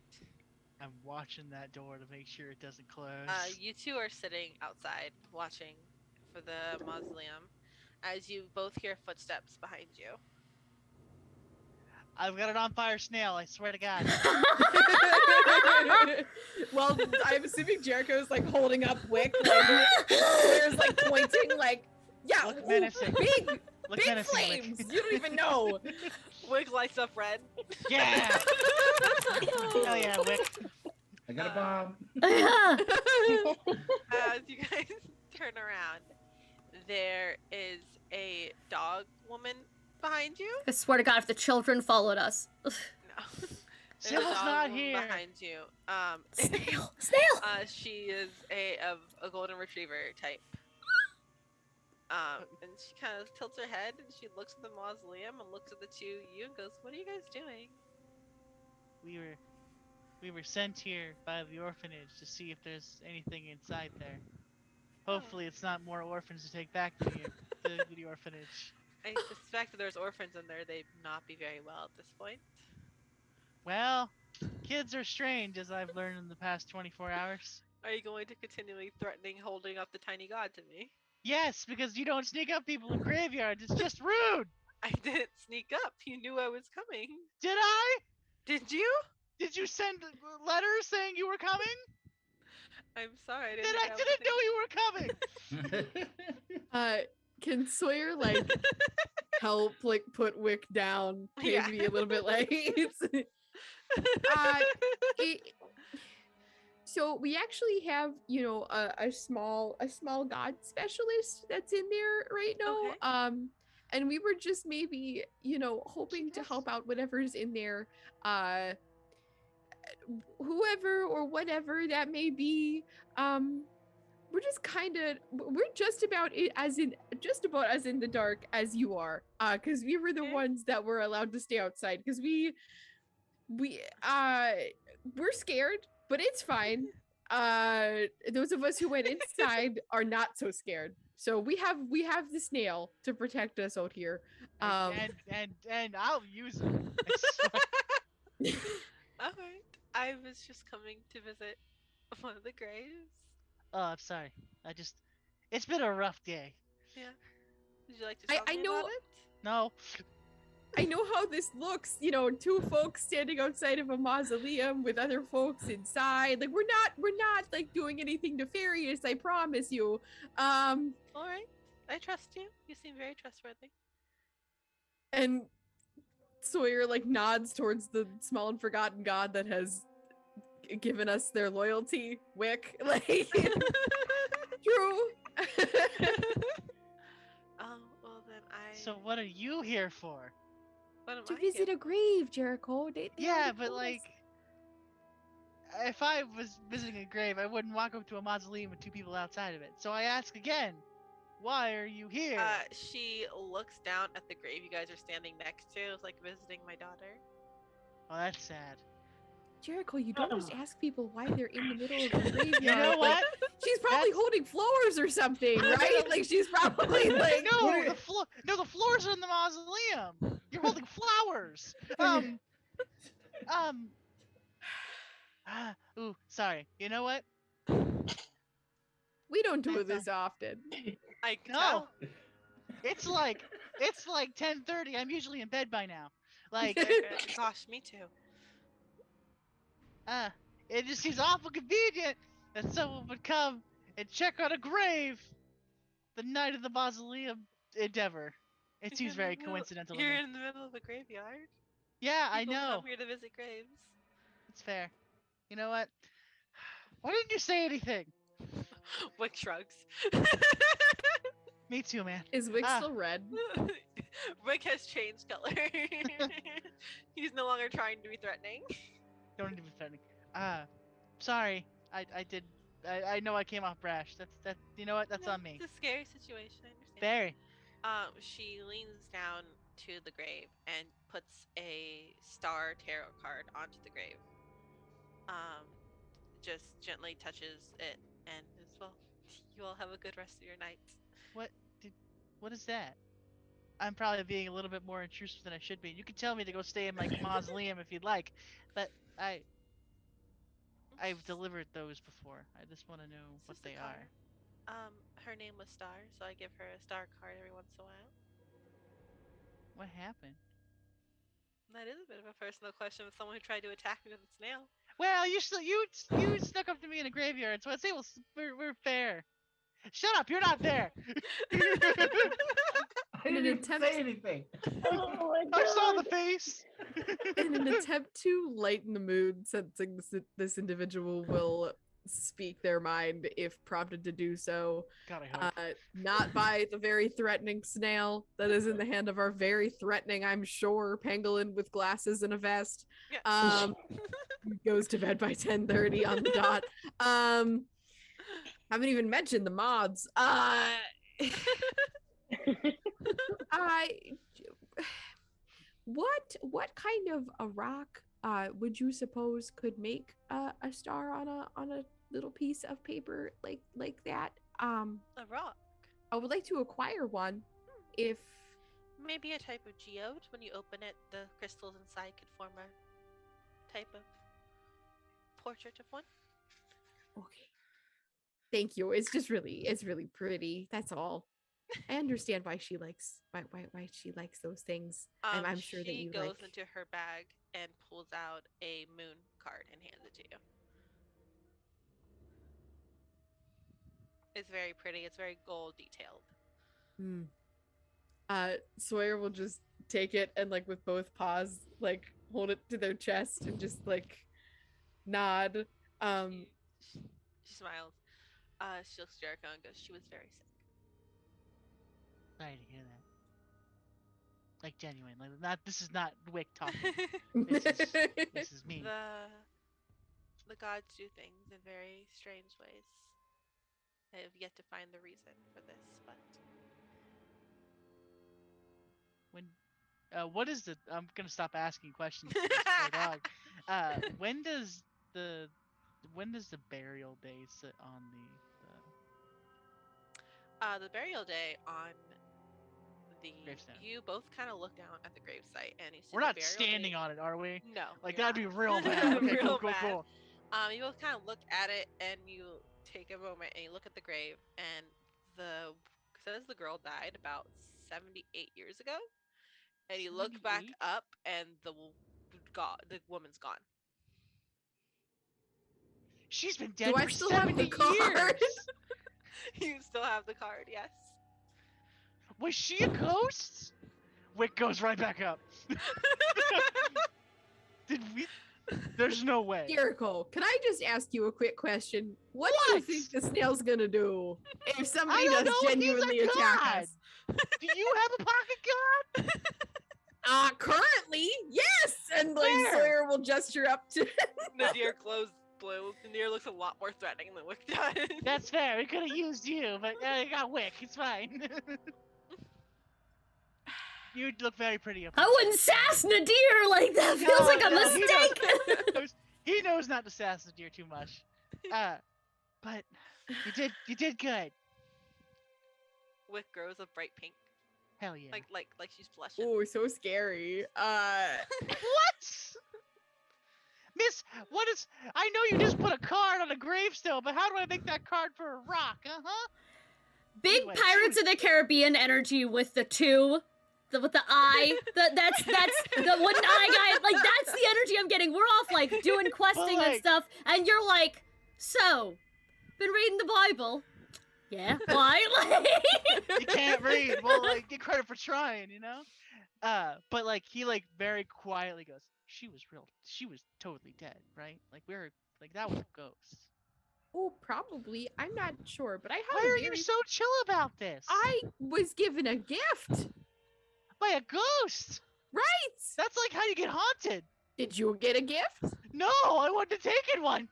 I'm watching that door to make sure it doesn't close. You 2 are sitting outside watching for the mausoleum as you both hear footsteps behind you. I've got an on fire snail, I swear to God. Well, I'm assuming Jericho's like holding up Wick, like there's like pointing, like, yeah, Look menacing. big, Look big menacing, Wick. flames. You don't even know. Wig lights up red. Yeah! Hell yeah, Wick. I got a bomb. As you guys turn around, there is a dog woman behind you. I swear to God, if the children followed us. No. There's a Sybil's dog not woman here. behind you. Snail! She is a golden retriever type. And she kind of tilts her head and she looks at the mausoleum and looks at the 2 of you and goes, "What are you guys doing?" We were sent here by the orphanage to see if there's anything inside there. Hopefully it's not more orphans to take back to the orphanage. I suspect that there's orphans in there. They'd not be very well at this point. Well, kids are strange, as I've learned in the past 24 hours. Are you going to continually threatening holding up the tiny god to me? Yes, because you don't sneak up people in graveyards. It's just rude. I didn't sneak up. You knew I was coming. Did I? Did you? Did you send letters saying you were coming? I'm sorry. I Then didn't. I didn't know you were coming. Can Sawyer like help like put Wick down maybe Yeah. a little bit late? So we actually have, you know, a small god specialist that's in there right now. Okay. And we were just maybe, you know, hoping to help out whatever's in there. Whoever or whatever that may be. We're just about as in the dark as you are. Because we were the Okay. ones that were allowed to stay outside. Because we're scared, but it's fine. Those of us who went inside are not so scared. So we have the snail to protect us out here. And I'll use it. I swear. Alright. I was just coming to visit one of the graves. Oh, I'm sorry. It's been a rough day. Yeah. Would you like to tell I me know- about it? No. I know how this looks, you know, 2 folks standing outside of a mausoleum with other folks inside. Like we're not like doing anything nefarious, I promise you. Alright. I trust you. You seem very trustworthy. And Sawyer like nods towards the small and forgotten god that has given us their loyalty, Wick. Like true. Oh, well then I So what are you here for? What am To I visit here a grave, Jericho. They Yeah, already but told us. like, if I was visiting a grave, I wouldn't walk up to a mausoleum with two people outside of it. So I ask again, why are you here? She looks down at the grave you guys are standing next to. It's like visiting my daughter. Oh, that's sad. Jericho, you don't just Oh. ask people why they're in the middle of a graveyard. You know like, what? she's probably That's- holding flowers or something, right? Like she's probably like No, the floors are in the mausoleum. You're holding flowers. Um. Ooh, sorry. You know what? we don't do That's this often. I can No. tell. It's like 10:30. I'm usually in bed by now. Like, Gosh, me too. it just seems awful convenient that someone would come and check on a grave the night of the mausoleum endeavor. It seems very coincidental to You're me. in the middle of a graveyard. Yeah, I People know. come here to visit graves. It's fair. You know what? Why didn't you say anything? Wick shrugs. Me too, man. Is Wick Ah. still red? Wick has changed color. He's no longer trying to be threatening. Don't need to be threatening. Sorry. I did. I know I came off brash. That. You know what? That's No, on me. It's a scary situation. I understand. Very. She leans down to the grave and puts a star tarot card onto the grave. Just gently touches it and as well. You all have a good rest of your night. What is that? I'm probably being a little bit more intrusive than I should be. You can tell me to go stay in my mausoleum if you'd like, but I've delivered those before. I just want to know It's what just a they card. are. Her name was Star, so I give her a star card every once in a while. What happened? That is a bit of a personal question with someone who tried to attack me with a snail. Well, you snuck up to me in a graveyard, so I'd say we're fair. Shut up! You're not there. I In an didn't even attempt- say anything. Oh my I saw the God. face. In an attempt to lighten the mood, sensing this individual will speak their mind if prompted to do so. God, I hope. Not by the very threatening snail that is in the hand of our very threatening, I'm sure, pangolin with glasses and a vest. Yeah. Goes to bed by 10:30 on the dot. Haven't even mentioned the mods. What kind of a rock would you suppose could make a star on a little piece of paper like that? A rock. I would like to acquire one if Maybe a type of geode. When you open it, the crystals inside could form a type of portrait of one. okay. Thank you. It's really pretty. That's all. I understand why she likes why she likes those things. I'm sure that She you goes like. into her bag and pulls out a moon card and hands it to you. It's very pretty. It's very gold detailed. Hmm. Sawyer will just take it and like with both paws like hold it to their chest and just like nod. She smiles. She looks at Jericho and goes, "She was very sick." Sorry to hear that. Like genuine. Like not. This is not Wick talking. This is me. The gods do things in very strange ways. I have yet to find the reason for this, but When what is the I'm gonna stop asking questions to this poor dog. When does the burial day sit on the burial day on the Gravestone? you both kind of look down at the gravesite and you see We're the not burial standing date. on it, are we? No, Like you're that'd be not. real bad. That'd be Okay, real cool, bad. cool. You both kind of look at it and you take a moment and you look at the grave and says the girl died about 78 years ago, and you look back 78? up and the woman's gone. She's been dead Do I for still have 70 the card? years. You still have the card, yes. Was she a ghost? Wick goes right back up. Did we? There's no way. Jericho, can I just ask you a quick question? What do you What? think the snail's gonna do if somebody don't does know, he's a genuinely attack god. us? Do you have a pocket god? Currently, yes. And like Where? Sawyer will gesture up to. Nadir glows blue. Nadir looks a lot more threatening than Wick does. That's fair. We could have used you, but I got Wick. It's fine. You look very pretty up. I wouldn't sass Nadir like that. Feels No, like a no, he knows- mistake. He knows not to sass the deer too much. But you did good. Wick grows a bright pink, Hell yeah. like she's blushing. Oh, so scary. What? Miss, what is? I know you just put a card on a gravestone, but how do I make that card for a rock? Big Anyway, Pirates of the Caribbean energy with the two. With the eye, that's the wooden eye guy. Like that's the energy I'm getting. We're off like doing questing and like- stuff, and you're like, so, been reading the Bible? Yeah. Why? Like, You can't read. Well, like, get credit for trying, you know. But like he like very quietly goes, she was totally dead, right? Like that was a ghost. Oh, probably. I'm not sure, but I have. Why are you so chill about this? I was given a gift. By a ghost. Right. That's like how you get haunted. Did you get a gift? No, I wouldn't have taken one.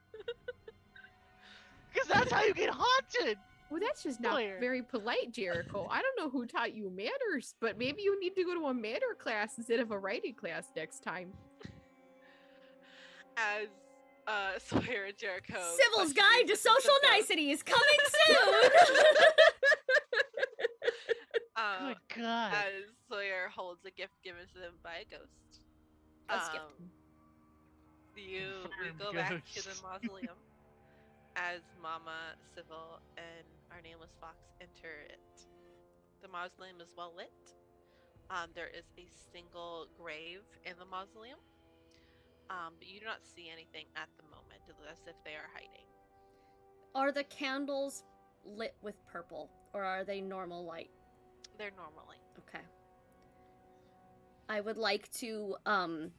Because that's how you get haunted. Well, that's just not Sawyer. very polite, Jericho. I don't know who taught you manners, but maybe you need to go to a manner class instead of a writing class next time. As Sawyer and Jericho. Civil's question Guide the to Social existence of- Niceties coming soon. Good God. As Sawyer holds a gift given to them by a ghost. Ghost gift. We Confirmed go back to the ghost. mausoleum as Mama, Civil, and our nameless fox enter it. The mausoleum is well lit. There is a single grave in the mausoleum. But you do not see anything at the moment, as if they are hiding. Are the candles lit with purple, or are they normal light? They're normally. Okay. I would like to, I'm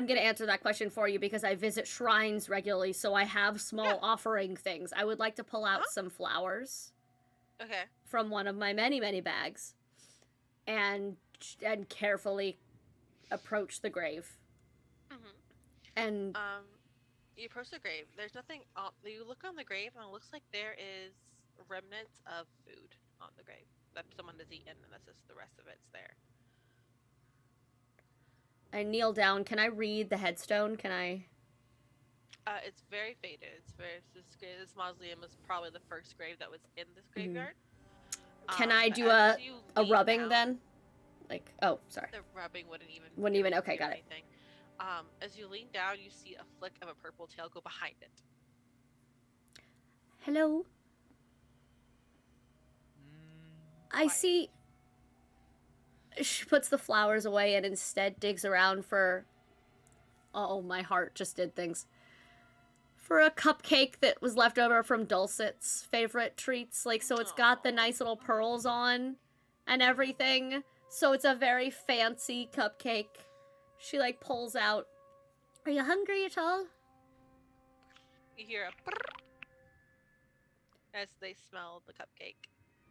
gonna answer that question for you because I visit shrines regularly, so I have small offering things. I would like to pull out some flowers Okay. from one of my many, many bags and carefully approach the grave. Mm-hmm. And You approach the grave. There's nothing. You look on the grave, and it looks like there is remnants of food on the grave that someone has eaten, and that's just the rest of it's there. I kneel down. Can I read the headstone? Can I? It's very faded. This mausoleum was probably the first grave that was in this graveyard. Can I but do as a you a lean rubbing down- then? Like, oh, sorry. The rubbing wouldn't even. Okay, do got it. anything. As you lean down, you see a flick of a purple tail go behind it. Hello. I Quiet. see. She puts the flowers away and instead digs around for. Oh, my heart just did things. For a cupcake that was left over from Dulcet's favorite treats. Like, so it's got the nice little pearls on and everything. So it's a very fancy cupcake. She, like, pulls out. Are you hungry at all? You hear a brrr as they smell the cupcake.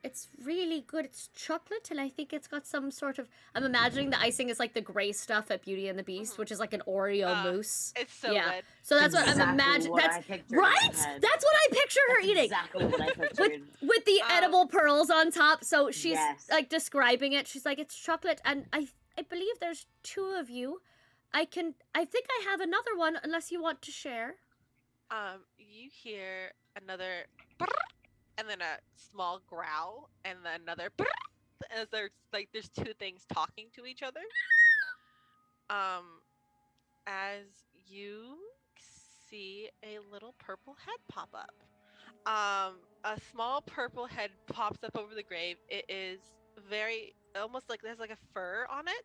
It's really good. It's chocolate, and I think it's got some sort of. I'm imagining the icing is like the gray stuff at Beauty and the Beast, which is like an Oreo mousse. It's so Yeah. good. So that's what I'm Exactly imagining. what That's I pictured in my right. head. That's what I picture her That's eating exactly what I pictured. with the edible pearls on top. So she's Yes. like describing it. She's like, it's chocolate, and I believe there's two of you. I think I have another one, unless you want to share. You hear another brrr, and then a small growl, and then another brrr, as there's two things talking to each other. As you see a little purple head pop up. A small purple head pops up over the grave. It is very almost like there's like a fur on it,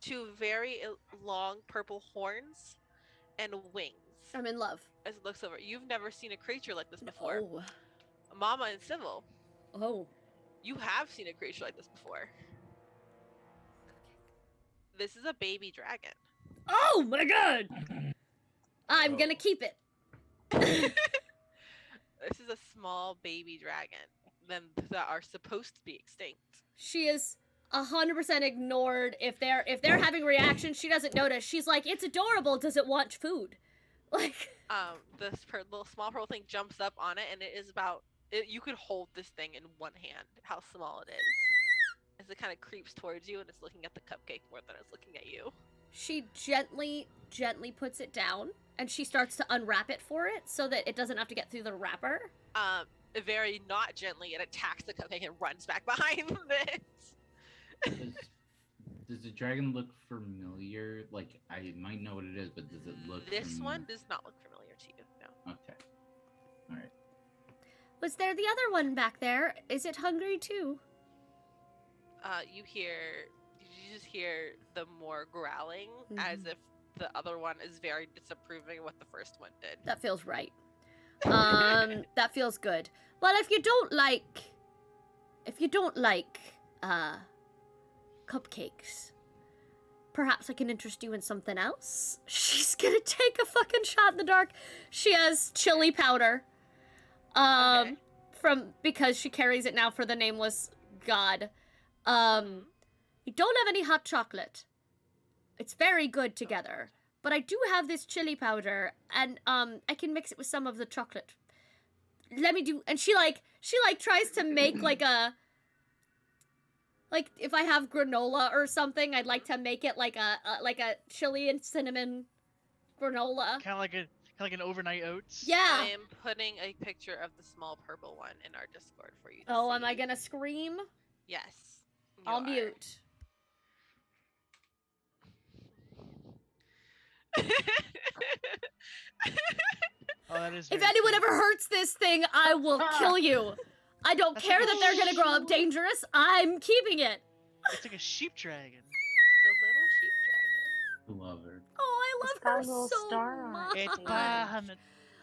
two very long purple horns, and wings. I'm in love. As it looks over, you've never seen a creature like this before. Oh. Mama and Civil, Oh. you have seen a creature like this before. This is a baby dragon. Oh my god! I'm Oh. gonna keep it. This is a small baby dragon. that are supposed to be extinct. She is 100% ignored. If they're having reactions, she doesn't notice. She's like, "It's adorable. Does it want food?" Like, This little small pearl thing jumps up on it, and it is about. You could hold this thing in one hand. How small it is. As it kind of creeps towards you, and it's looking at the cupcake more than it's looking at you. she gently puts it down, and she starts to unwrap it for it so that it doesn't have to get through the wrapper. Very not gently, it attacks the cupcake and runs back behind it. Does the dragon look familiar? Like, I might know what it is, but does it look This familiar? one does not look familiar to you, no. Okay. Alright. Was there the other one back there? Is it hungry too? You just hear the more growling, as if the other one is very disapproving of what the first one did. That feels right. That feels good. Well, if you don't like cupcakes, perhaps I can interest you in something else. She's gonna take a fucking shot in the dark. She has chili powder. Okay. Because she carries it now for the nameless god. We don't have any hot chocolate. It's very good together. But I do have this chili powder, and I can mix it with some of the chocolate. Let me do. And she tries to make like if I have granola or something, I'd like to make it like a chili and cinnamon granola. Kind of like an overnight oats. Yeah. I am putting a picture of the small purple one in our Discord for you to Oh, see. am I gonna scream? Yes. you I'll are. mute. Oh, that is. If very anyone cute. ever hurts this thing, I will kill you. I don't That's care like a that they're gonna grow up dangerous. I'm keeping it. It's like a sheep dragon. The little sheep dragon. Love her. Oh, I It's love got her a little so star on much. it. It's too. Bahamut.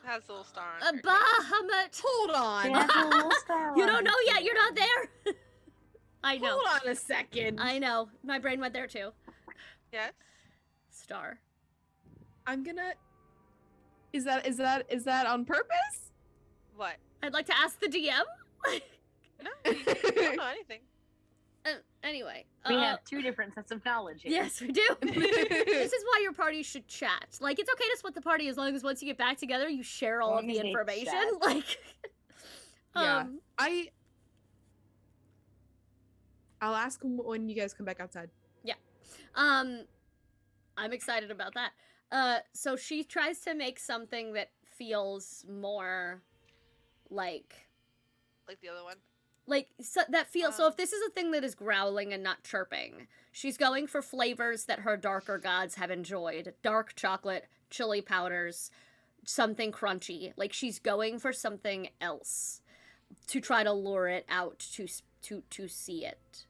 Has a little star on A her tail. Bahamut. Hold She on. has a little star You on don't know it, yet. too. You're not there. I know. Hold on a second. I know. My brain went there too. Yes? Star. I'm gonna. Is that on purpose? What? I'd like to ask the DM. No, you don't know anything. Anyway. We have two different sets of knowledge here. Yes, we do. This is why your party should chat. Like, it's okay to split the party as long as once you get back together, you share all Long of the as they information. chat. Like, Yeah. I'll ask when you guys come back outside. I'm excited about that. So she tries to make something that feels more like the other one. so if this is a thing that is growling and not chirping, she's going for flavors that her darker gods have enjoyed. Dark chocolate, chili powders, something crunchy. Like, she's going for something else to try to lure it out to see it.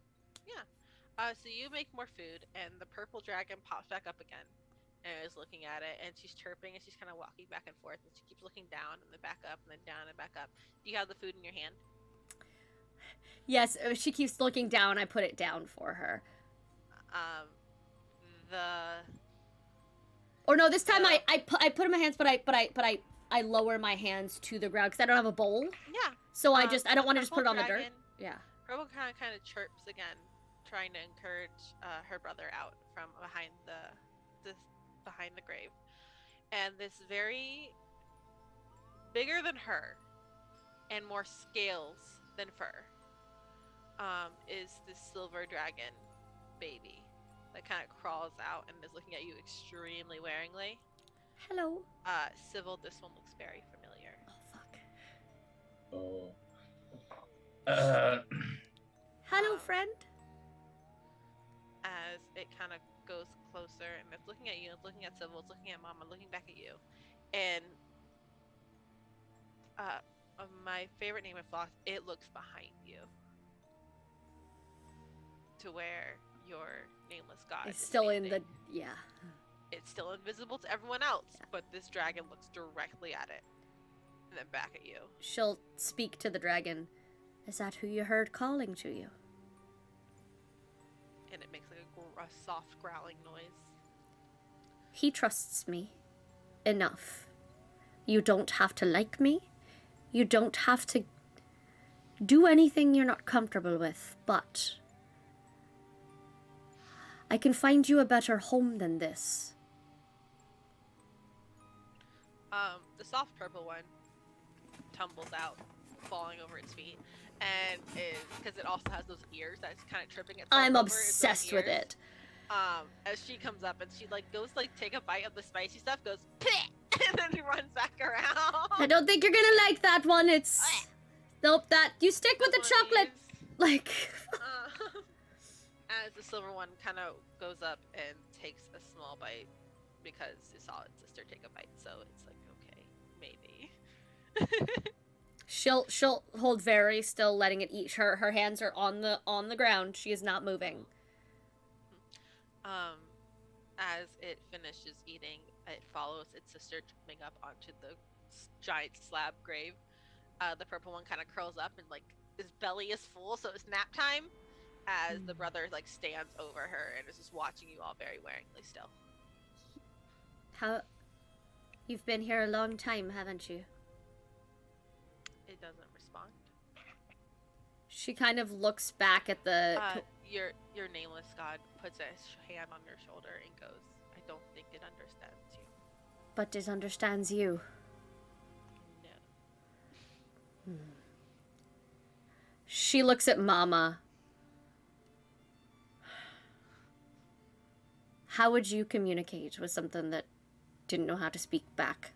So you make more food, and the purple dragon pops back up again, and is looking at it, and she's chirping, and she's kind of walking back and forth, and she keeps looking down, and then back up, and then down, and back up. Do you have the food in your hand? Yes, she keeps looking down. I put it down for her. Or no, this time I put in my hands, but I lower my hands to the ground because I don't have a bowl. Yeah. So I don't want to just put it purple on the dirt. dragon- Yeah. Purple kind of chirps again, trying to encourage her brother out from behind the grave, and this very bigger than her and more scales than fur is this silver dragon baby that kind of crawls out and is looking at you extremely waringly. Hello. Sybil, this one looks very familiar. Oh fuck. Oh. Hello, friend. As it kind of goes closer and it's looking at you, it's looking at Sybil, it's looking at Mama, looking back at you, and my favorite name of Floss, it looks behind you to where your nameless god It's is still in standing. the yeah. It's still invisible to everyone else, but this dragon looks directly at it and then back at you. She'll speak to the dragon. Is that who you heard calling to you? And it makes like a soft growling noise. He trusts me enough. You don't have to like me. You don't have to Do anything you're not comfortable with, but I can find you a better home than this. The soft purple one tumbles out, falling over its feet, and is because it also has those ears that's kind of tripping itself I'm over its own obsessed with ears. it. As she comes up and she like goes like take a bite of the spicy stuff, goes and then runs back around. I don't think you're gonna like that one. It's nope. That you stick with the That's one of chocolate. these. Like As the silver one kind of goes up and takes a small bite because it saw its sister take a bite, so it's like okay, maybe. she'll hold very still, letting it eat. Her hands are on the ground. She is not moving. As it finishes eating, it follows its sister jumping up onto the giant slab grave. The purple one kind of curls up and like his belly is full, so it's nap time. As the brother like stands over her and is just watching you all very waringly still. How? You've been here a long time, haven't you? It doesn't respond. She kind of looks back at the. Your nameless god puts a hand on your shoulder and goes, "I don't think it understands you." But it understands you. No. She looks at Mama. How would you communicate with something that didn't know how to speak back?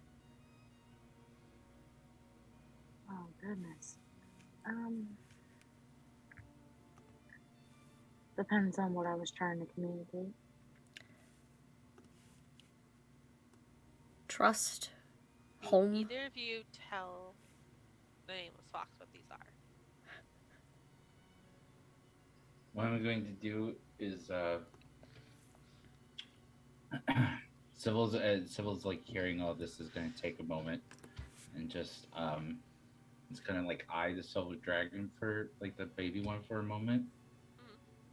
Oh goodness. Depends on what I was trying to communicate. Trust. Home. Either of you tell the nameless fox what these are. What I'm going to do is Sybil's like hearing all this is going to take a moment and just it's going to like eye the silver dragon for like the baby one for a moment,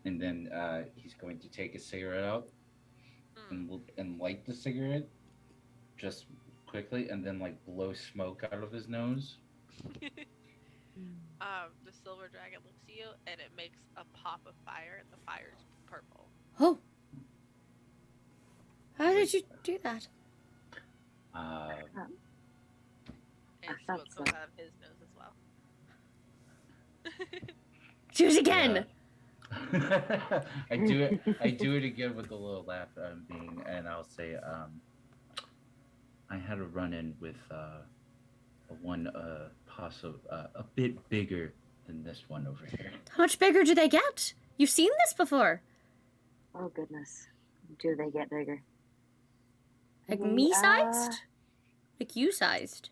and then he's going to take a cigarette out and light the cigarette just quickly, and then like blow smoke out of his nose. The silver dragon looks at you and it makes a pop of fire, and the fire's purple. Oh. How did you do that? And smoke comes out of his nose as well. Do it again. Yeah. I do it again with a little laugh being, and I'll say, I had a run-in with one possible a bit bigger than this one over here. How much bigger do they get? You've seen this before. Oh goodness. Do they get bigger? Like me sized? Like you sized?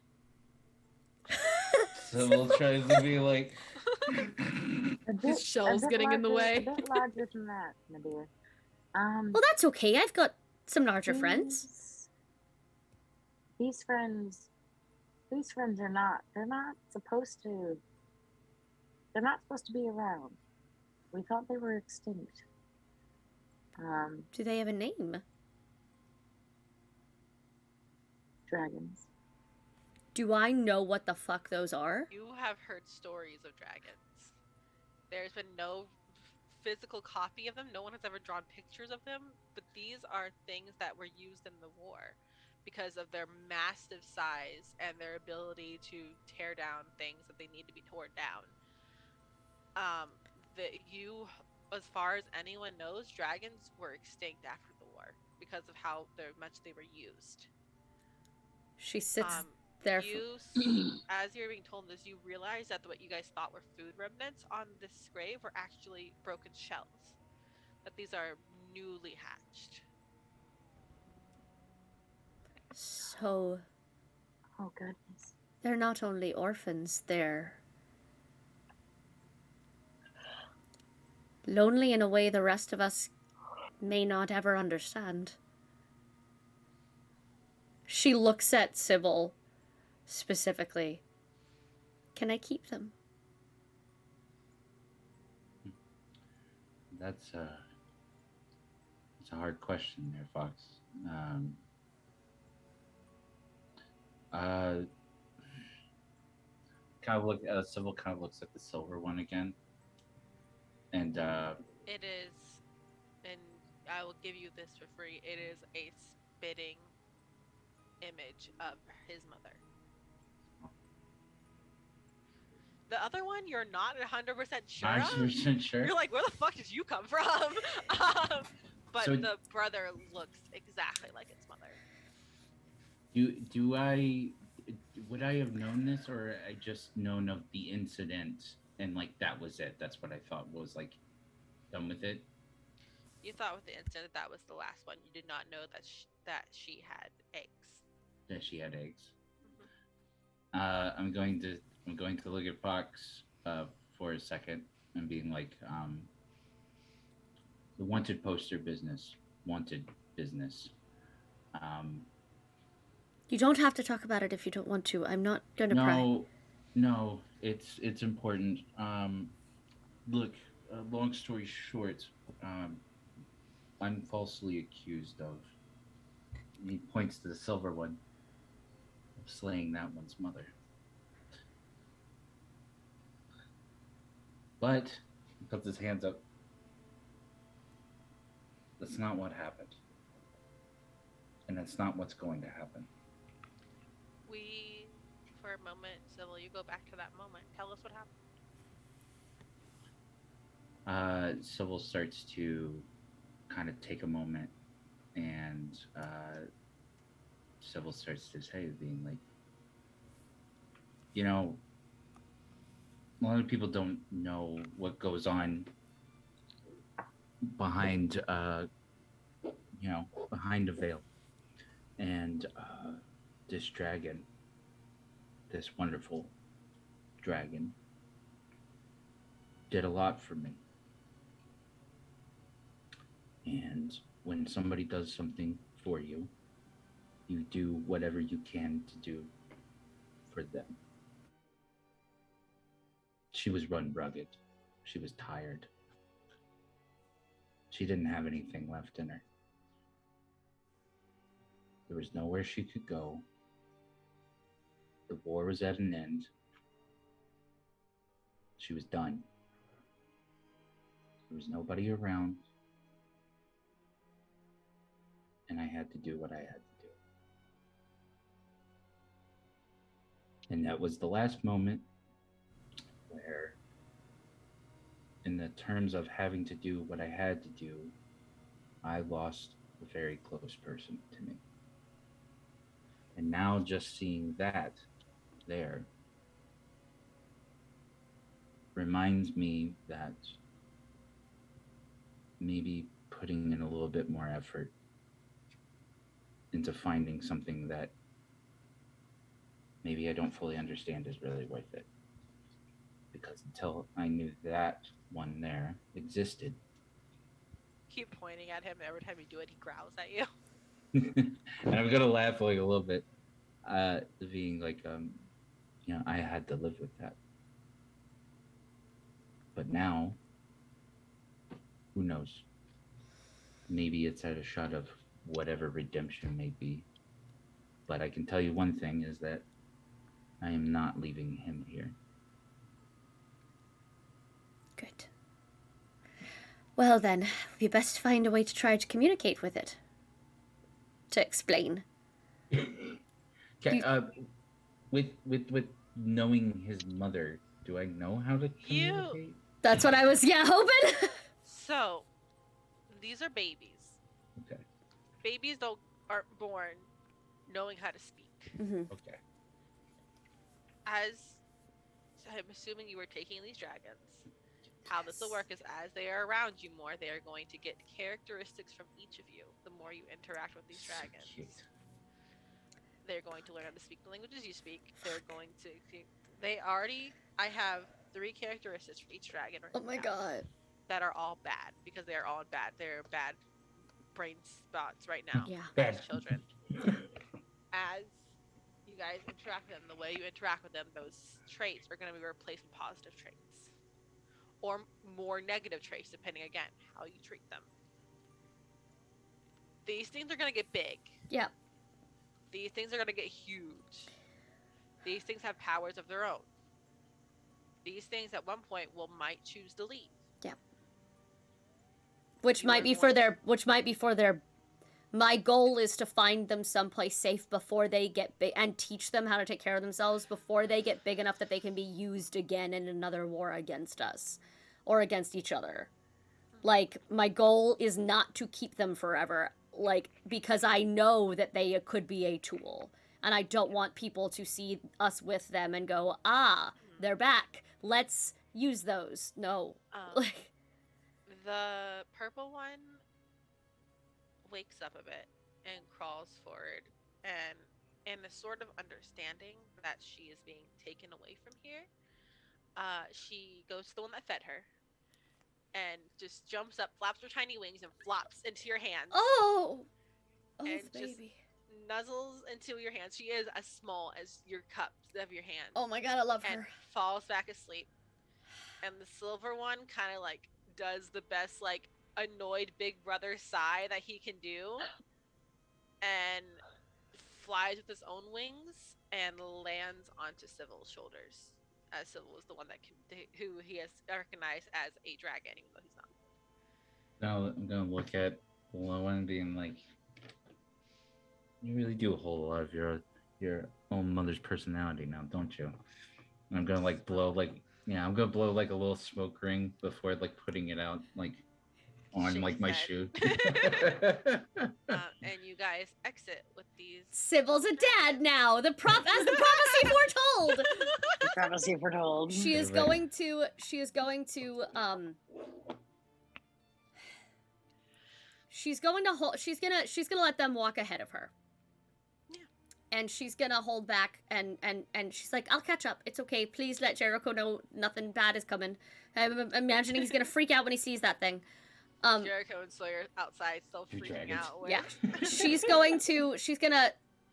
So we'll try to be like His shell's getting in the way. A bit larger than that, my dear. Well, that's okay. I've got some larger friends. These friends are not. They're not supposed to. They're not supposed to be around. We thought they were extinct. Do they have a name? Dragons. Do I know what the fuck those are? You have heard stories of dragons. There's been no physical copy of them. No one has ever drawn pictures of them. But these are things that were used in the war because of their massive size and their ability to tear down things that they need to be torn down. As far as anyone knows, dragons were extinct after the war because of how much they were used. She sits there. As you're being told this, you realize that what you guys thought were food remnants on this grave were actually broken shells. That these are newly hatched. So. Oh goodness. They're not only orphans, they're lonely in a way the rest of us may not ever understand. She looks at Sybil specifically. Can I keep them? That's a hard question there, Fox. kind of look. Sybil kind of looks at the silver one again, and It is, and I will give you this for free. It is a spitting image of his mother. The other one, you're not 100% sure of. 100% sure. You're like, where the fuck did you come from? But So- the brother looks exactly like its mother. Do I would I have known this, or I just known of the incident and like that was it? That's what I thought was like done with it. You thought with the incident that was the last one. You did not know that she had eggs. That she had eggs. Mhm. I'm going to look at Fox for a second and being like, the wanted poster business, wanted business. You don't have to talk about it if you don't want to. I'm not going to pry. No, it's important. Look, long story short, I'm falsely accused of. He points to the silver one of slaying that one's mother. But he puts his hands up. That's not what happened, and that's not what's going to happen. We, for a moment, Sybil, you go back to that moment. Tell us what happened. Sybil starts to kind of take a moment, and Sybil starts to say, being like, a lot of people don't know what goes on behind, behind a veil, and this dragon, this wonderful dragon, did a lot for me. And when somebody does something for you, you do whatever you can to do for them. She was run rugged. She was tired. She didn't have anything left in her. There was nowhere she could go. The war was at an end. She was done. There was nobody around. And I had to do what I had to do. And that was the last moment where, in the terms of having to do what I had to do, I lost a very close person to me. And now just seeing that there reminds me that maybe putting in a little bit more effort into finding something that maybe I don't fully understand is really worth it. Because until I knew that one there existed. Keep pointing at him. Every time you do it, he growls at you. And I'm gonna laugh like a little bit, being like, I had to live with that. But now, who knows? Maybe it's at a shot of whatever redemption may be. But I can tell you one thing is that I am not leaving him here. Good. Well then, we best find a way to try to communicate with it. To explain. Okay, with knowing his mother, do I know how to communicate? That's what I was, hoping. So, these are babies. Okay. Babies aren't born knowing how to speak. Mm-hmm. Okay. As I'm assuming you were taking these dragons, how this will work is as they are around you more, they are going to get characteristics from each of you. The more you interact with these dragons, they're going to learn how to speak the languages you speak. They're going to. I have 3 characteristics for each dragon right Oh my now god. that are all bad because they are all bad. They're bad brain spots right now. Yeah. As children. As you guys interact with them, the way you interact with them, those traits are going to be replaced with positive traits. Or more negative traits, depending, again, how you treat them. These things are going to get big. Yep. These things are going to get huge. These things have powers of their own. these things at one point might choose to leave. Which You might are be going for to- their. Which might be for their. My goal is to find them someplace safe before they get big and teach them how to take care of themselves before they get big enough that they can be used again in another war against us or against each other. Like, my goal is not to keep them forever, like, because I know that they could be a tool. And I don't want people to see us with them and go, they're back. Let's use those. No. Like, The purple one wakes up a bit and crawls forward, and in a sort of understanding that she is being taken away from here, she goes to the one that fed her and just jumps up, flaps her tiny wings, and flops into your hands. oh, and the just baby. nuzzles into your hands. She is as small as your cups of your hands. Oh my god, I love and her. falls back asleep. And the silver one kind of like does the best like annoyed big brother sigh that he can do, and flies with his own wings and lands onto Sybil's shoulders. As Sybil is the one that who he has recognized as a dragon, even though he's not. Now I'm gonna look at the low one being like, you really do hold a lot of your own mother's personality now, don't you? And I'm gonna like blow like I'm gonna blow like a little smoke ring before like putting it out like on Shake like his my head. shoe. And you guys exit with these. Sybil's a dad now. As the prophecy foretold. The prophecy foretold. She is Right. going to. She's going to hold. She's gonna let them walk ahead of her. Yeah. And she's gonna hold back, and she's like, "I'll catch up. It's okay. Please let Jericho know nothing bad is coming." I'm imagining he's gonna freak out when he sees that thing. Jericho and Sawyer outside, still Two freaking dragons. out. With... Yeah. She's gonna,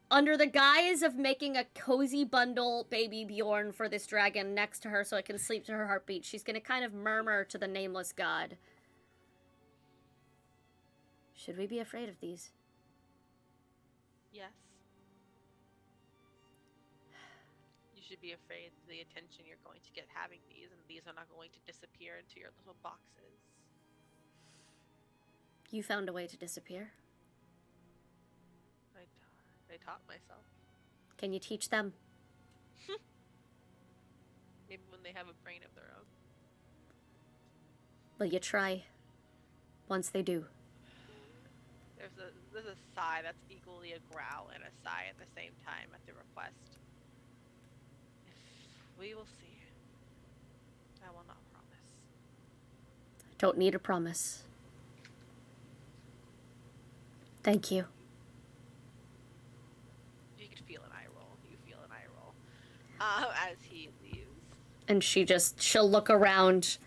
under the guise of making a cozy bundle baby Bjorn for this dragon next to her so it can sleep to her heartbeat, she's gonna kind of murmur to the nameless god. Should we be afraid of these? Yes. You should be afraid of the attention you're going to get having these, and these are not going to disappear into your little boxes. You found a way to disappear. I taught myself. Can you teach them? Maybe when they have a brain of their own. Will you try? Once they do. There's a sigh that's equally a growl and a sigh at the same time at the request. We will see. I will not promise. Don't need a promise. Thank you. You could feel an eye roll. You feel an eye roll. As he leaves. And she'll look around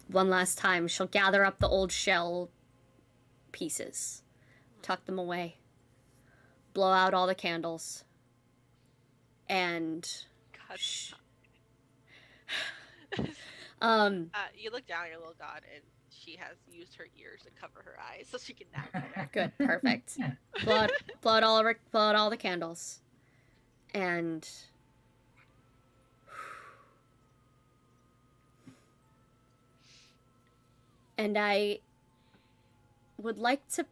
one last time. She'll gather up the old shell pieces, tuck them away, blow out all the candles, and God. You look down at your little god, and she has used her ears to cover her eyes so she can nap better. good, perfect. Blow out all the candles, and I would like to.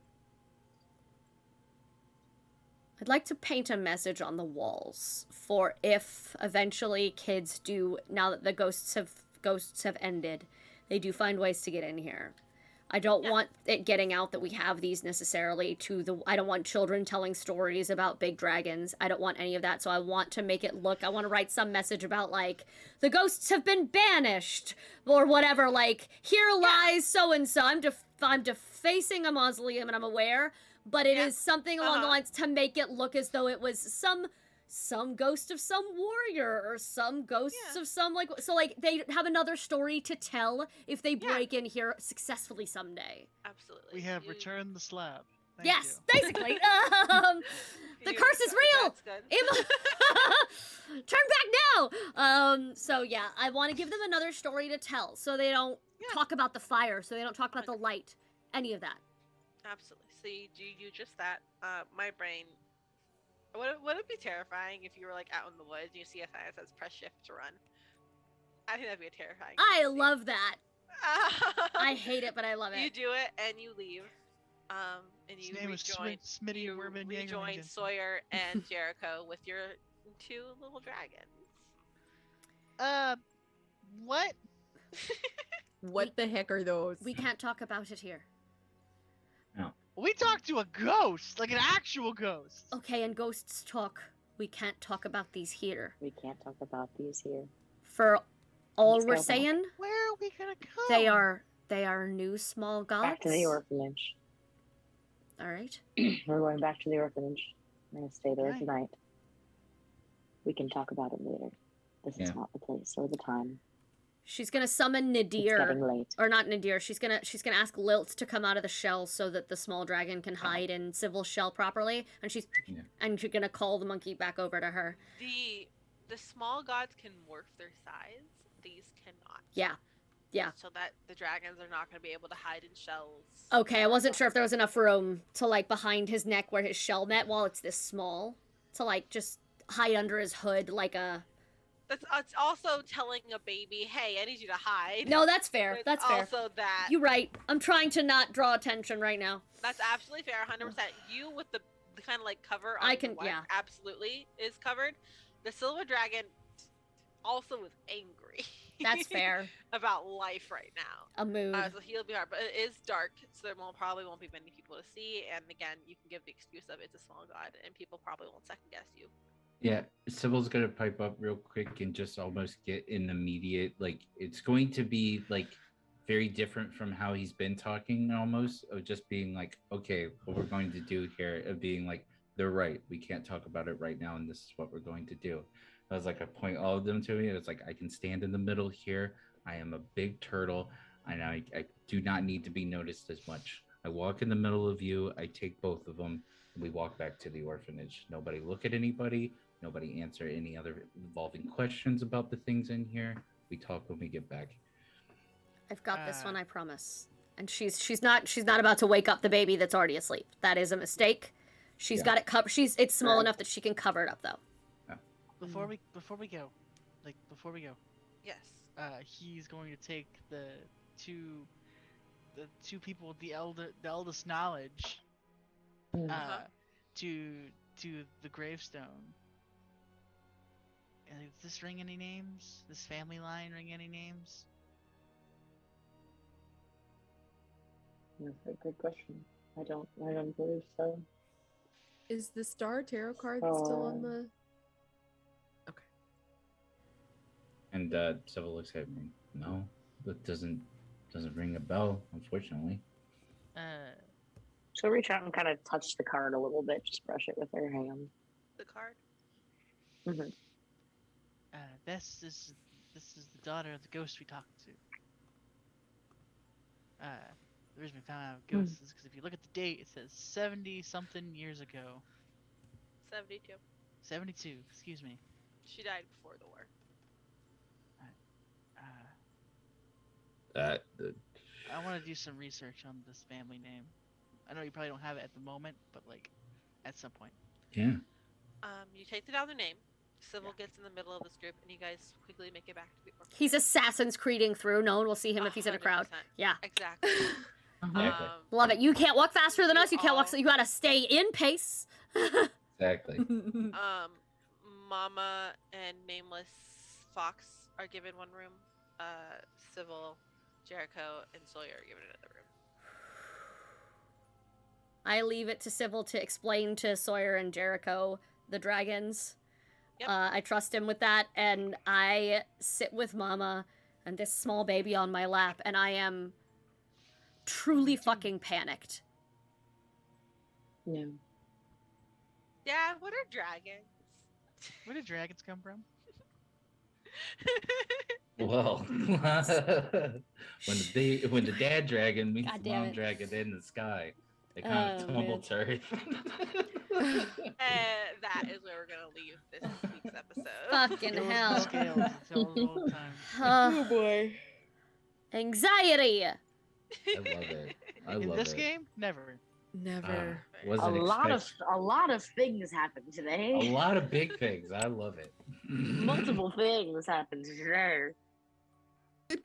I'd like to paint a message on the walls for if eventually kids do, now that the ghosts have ended, they do find ways to get in here. I don't want it getting out that we have these necessarily I don't want children telling stories about big dragons. I don't want any of that. So I want to make it look, I want to write some message about like, the ghosts have been banished or whatever. Like, here lies so-and-so. I'm defacing a mausoleum and I'm aware, but it is something along the lines to make it look as though it was some ghost of some warrior or some ghosts of some like, so like they have another story to tell if they break in here successfully someday. Absolutely. We have returned the slab. Thank Yes, you. basically. The curse is real. That's good. Turn back now. So yeah, I want to give them another story to tell, so they don't talk about the fire, so they don't talk about the light, any of that. Absolutely. So you do just that. My brain. Would it be terrifying if you were like out in the woods and you see a sign that says press shift to run? I think that'd be a terrifying. I fantasy. love that. I hate it, but I love You it. do it and you leave. And His you name was rejoin. Smitty You Merman rejoin Yangerman. Sawyer and Jericho with your 2 little dragons. What? What the heck are those? We can't talk about it here. We talked to a ghost, like an actual ghost. Okay, and ghosts talk. We can't talk about these here. We can't talk about these here. For all Let's we're go back. saying, Where are we gonna go? they are new small gods. Back to the orphanage. All right. We're going back to the orphanage. We're gonna stay there Right. tonight. We can talk about it later. This is not the place or the time. She's gonna summon It's Nadir, getting late. or not Nadir. She's gonna ask Lilt to come out of the shell so that the small dragon can hide in Sybil's shell properly, and she's gonna call the monkey back over to her. The small gods can morph their size. These cannot. Yeah. So that the dragons are not going to be able to hide in shells. Okay, I wasn't sure if there was enough room to like behind his neck where his shell met while it's this small to like just hide under his hood like a. It's also telling a baby, "Hey, I need you to hide." No, that's fair. It's That's fair. Also, that You're right. I'm trying to not draw attention right now. that's absolutely fair. 100%. You with the kind of like cover. I On can- your wife yeah. absolutely is covered. The silver dragon also is angry. That's fair. About life right now. A mood. So he'll be hard, but it is dark, so there probably won't be many people to see. And again, you can give the excuse of it's a small god, and people probably won't second guess you. Yeah, Sybil's gonna pipe up real quick and just almost get an immediate, like, it's going to be like very different from how he's been talking, almost of just being like, okay, what we're going to do here, of being like, they're right, we can't talk about it right now, and this is what we're going to do. I was like, I point all of them to me, and it's like, I can stand in the middle here. I am a big turtle, and I do not need to be noticed as much. I walk in the middle of you, I take both of them, and we walk back to the orphanage. Nobody look at anybody. Nobody answer any other involving questions about the things in here. We talk when we get back. I've got this one, I promise. And she's not about to wake up the baby that's already asleep. That is a mistake. She's got it covered. It's small enough that she can cover it up though. Before we go, Yes. he's going to take the two people with the eldest knowledge, to the gravestone. And does this ring any names? This family line ring any names? That's a good question. I don't believe so. Is the Star Tarot card still on the? Okay. And Sybil looks at me. No, that doesn't ring a bell, unfortunately. She'll reach out and kind of touch the card a little bit, just brush it with her hand. The card. Mm-hmm. This is the daughter of the ghost we talked to. The reason we found out ghosts is because if you look at the date, it says 70-something years ago. 72. 72, excuse me. She died before the war. I want to do some research on this family name. I know you probably don't have it at the moment, but like, at some point. Yeah. You take down their name. Sybil gets in the middle of this group, and you guys quickly make it back to the orphanage. He's Assassin's Creeding through. No one will see him if he's in a crowd. 100%. Yeah. Exactly. Exactly. Love it. You can't walk faster than us. You can't walk. all- So you gotta stay in pace. Exactly. Mama and Nameless Fox are given one room. Sybil, Jericho, and Sawyer are given another room. I leave it to Sybil to explain to Sawyer and Jericho the dragons. Yep. I trust him with that, and I sit with Mama and this small baby on my lap, and I am truly fucking panicked. Yeah. Yeah, what are dragons? Where did dragons come from? Well, when the dad dragon meets God the damn mom it. dragon in the sky, they kind of Oh, tumble to earth. That is where we're gonna leave this week's episode. Fucking It was the hell. scales that tell us all the time. Oh, boy. anxiety. I love it. I In love this it. game, never. Never. Wasn't A lot of things happened today. a lot of big things. I love it. Multiple things happened today.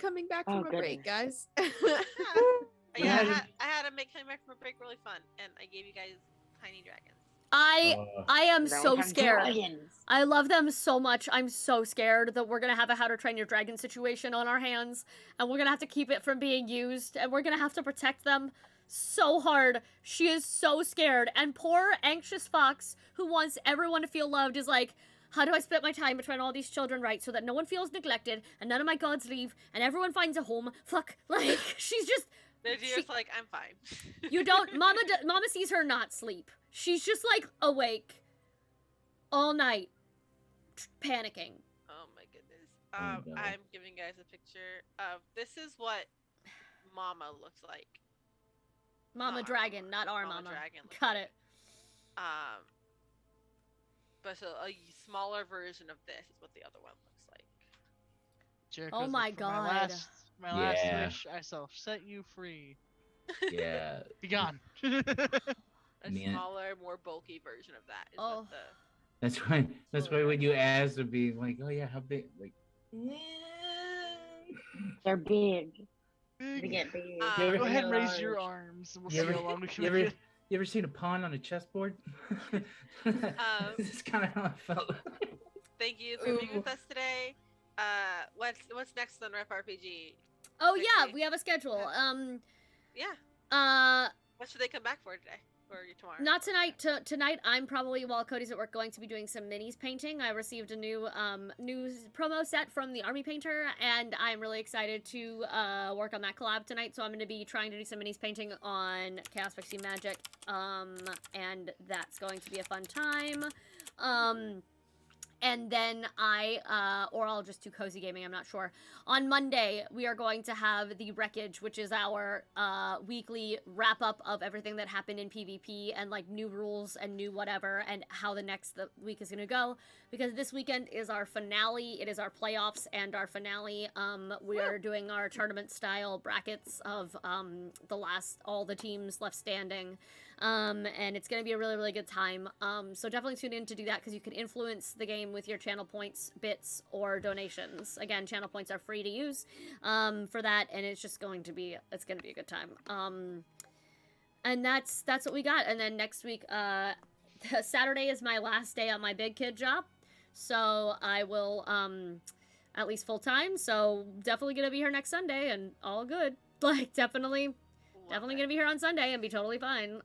coming back Oh, from a break, guys. Yeah, Imagine- I had to make coming back from a break really fun, and I gave you guys tiny dragons. I Oh, am Now we so have scared. dragons. I love them so much. I'm so scared that we're gonna have a How to Train Your Dragon situation on our hands, and we're gonna have to keep it from being used, and we're gonna have to protect them so hard. She is so scared, and poor anxious Fox, who wants everyone to feel loved, is like, how do I split my time between all these children right so that no one feels neglected and none of my gods leave and everyone finds a home? Fuck, like she's just. Nadira's like, I'm fine. You don't. Mama sees her not sleep. She's just like awake all night, panicking. Oh my goodness. Oh, no. I'm giving you guys a picture of this is what Mama looks like. Mama Not our dragon, not our Mama mama. dragon looks Got like. it. But so a smaller version of this is what the other one looks like. Jericho's Oh like, my "For God. My last Yeah. wish, I shall set you free. yeah. Be gone." A Man. smaller, more bulky version of that is Oh. what the That's why. That's Totally why when right. you asked to be like, oh yeah, how big? Like, They're big. They Big. get big. You ever- Go ahead and They're raise your large. arms. And we'll You see ever- how long we can you make ever, it. you ever seen a pawn on a chessboard? This is kind of how I felt. Thank you for being Ooh. with us today. What's next on Rep RPG? Oh yeah, Okay. we have a schedule. Yeah. What should they come back for today? Or tomorrow? Not tonight. Tonight, I'm probably, while Cody's at work, going to be doing some minis painting. I received a new promo set from the Army Painter, and I'm really excited to work on that collab tonight. So I'm going to be trying to do some minis painting on Chaos Pixie Magic, and that's going to be a fun time. And then or I'll just do cozy gaming, I'm not sure. On Monday, we are going to have the Wreckage, which is our weekly wrap up of everything that happened in PvP and like new rules and new whatever and how the week is gonna go. Because this weekend is our finale, it is our playoffs and our finale. We are doing our tournament style brackets of all the teams left standing. And it's gonna be a really, really good time. So definitely tune in to do that because you can influence the game with your channel points, bits, or donations. Again, channel points are free to use for that, and it's gonna be a good time. And that's what we got. And then next week, Saturday is my last day on my big kid job, so I will at least full time. So definitely gonna be here next Sunday, and all good. Like definitely gonna be here on Sunday and be totally fine.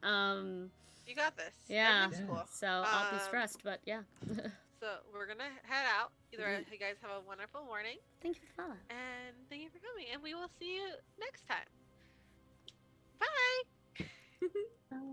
You got this. Yeah. Everything's cool. So I'll be Um, stressed, but yeah. So we're gonna head out. You guys have a wonderful morning, Thank you for following. and thank you for coming. And we will see you next time. Bye.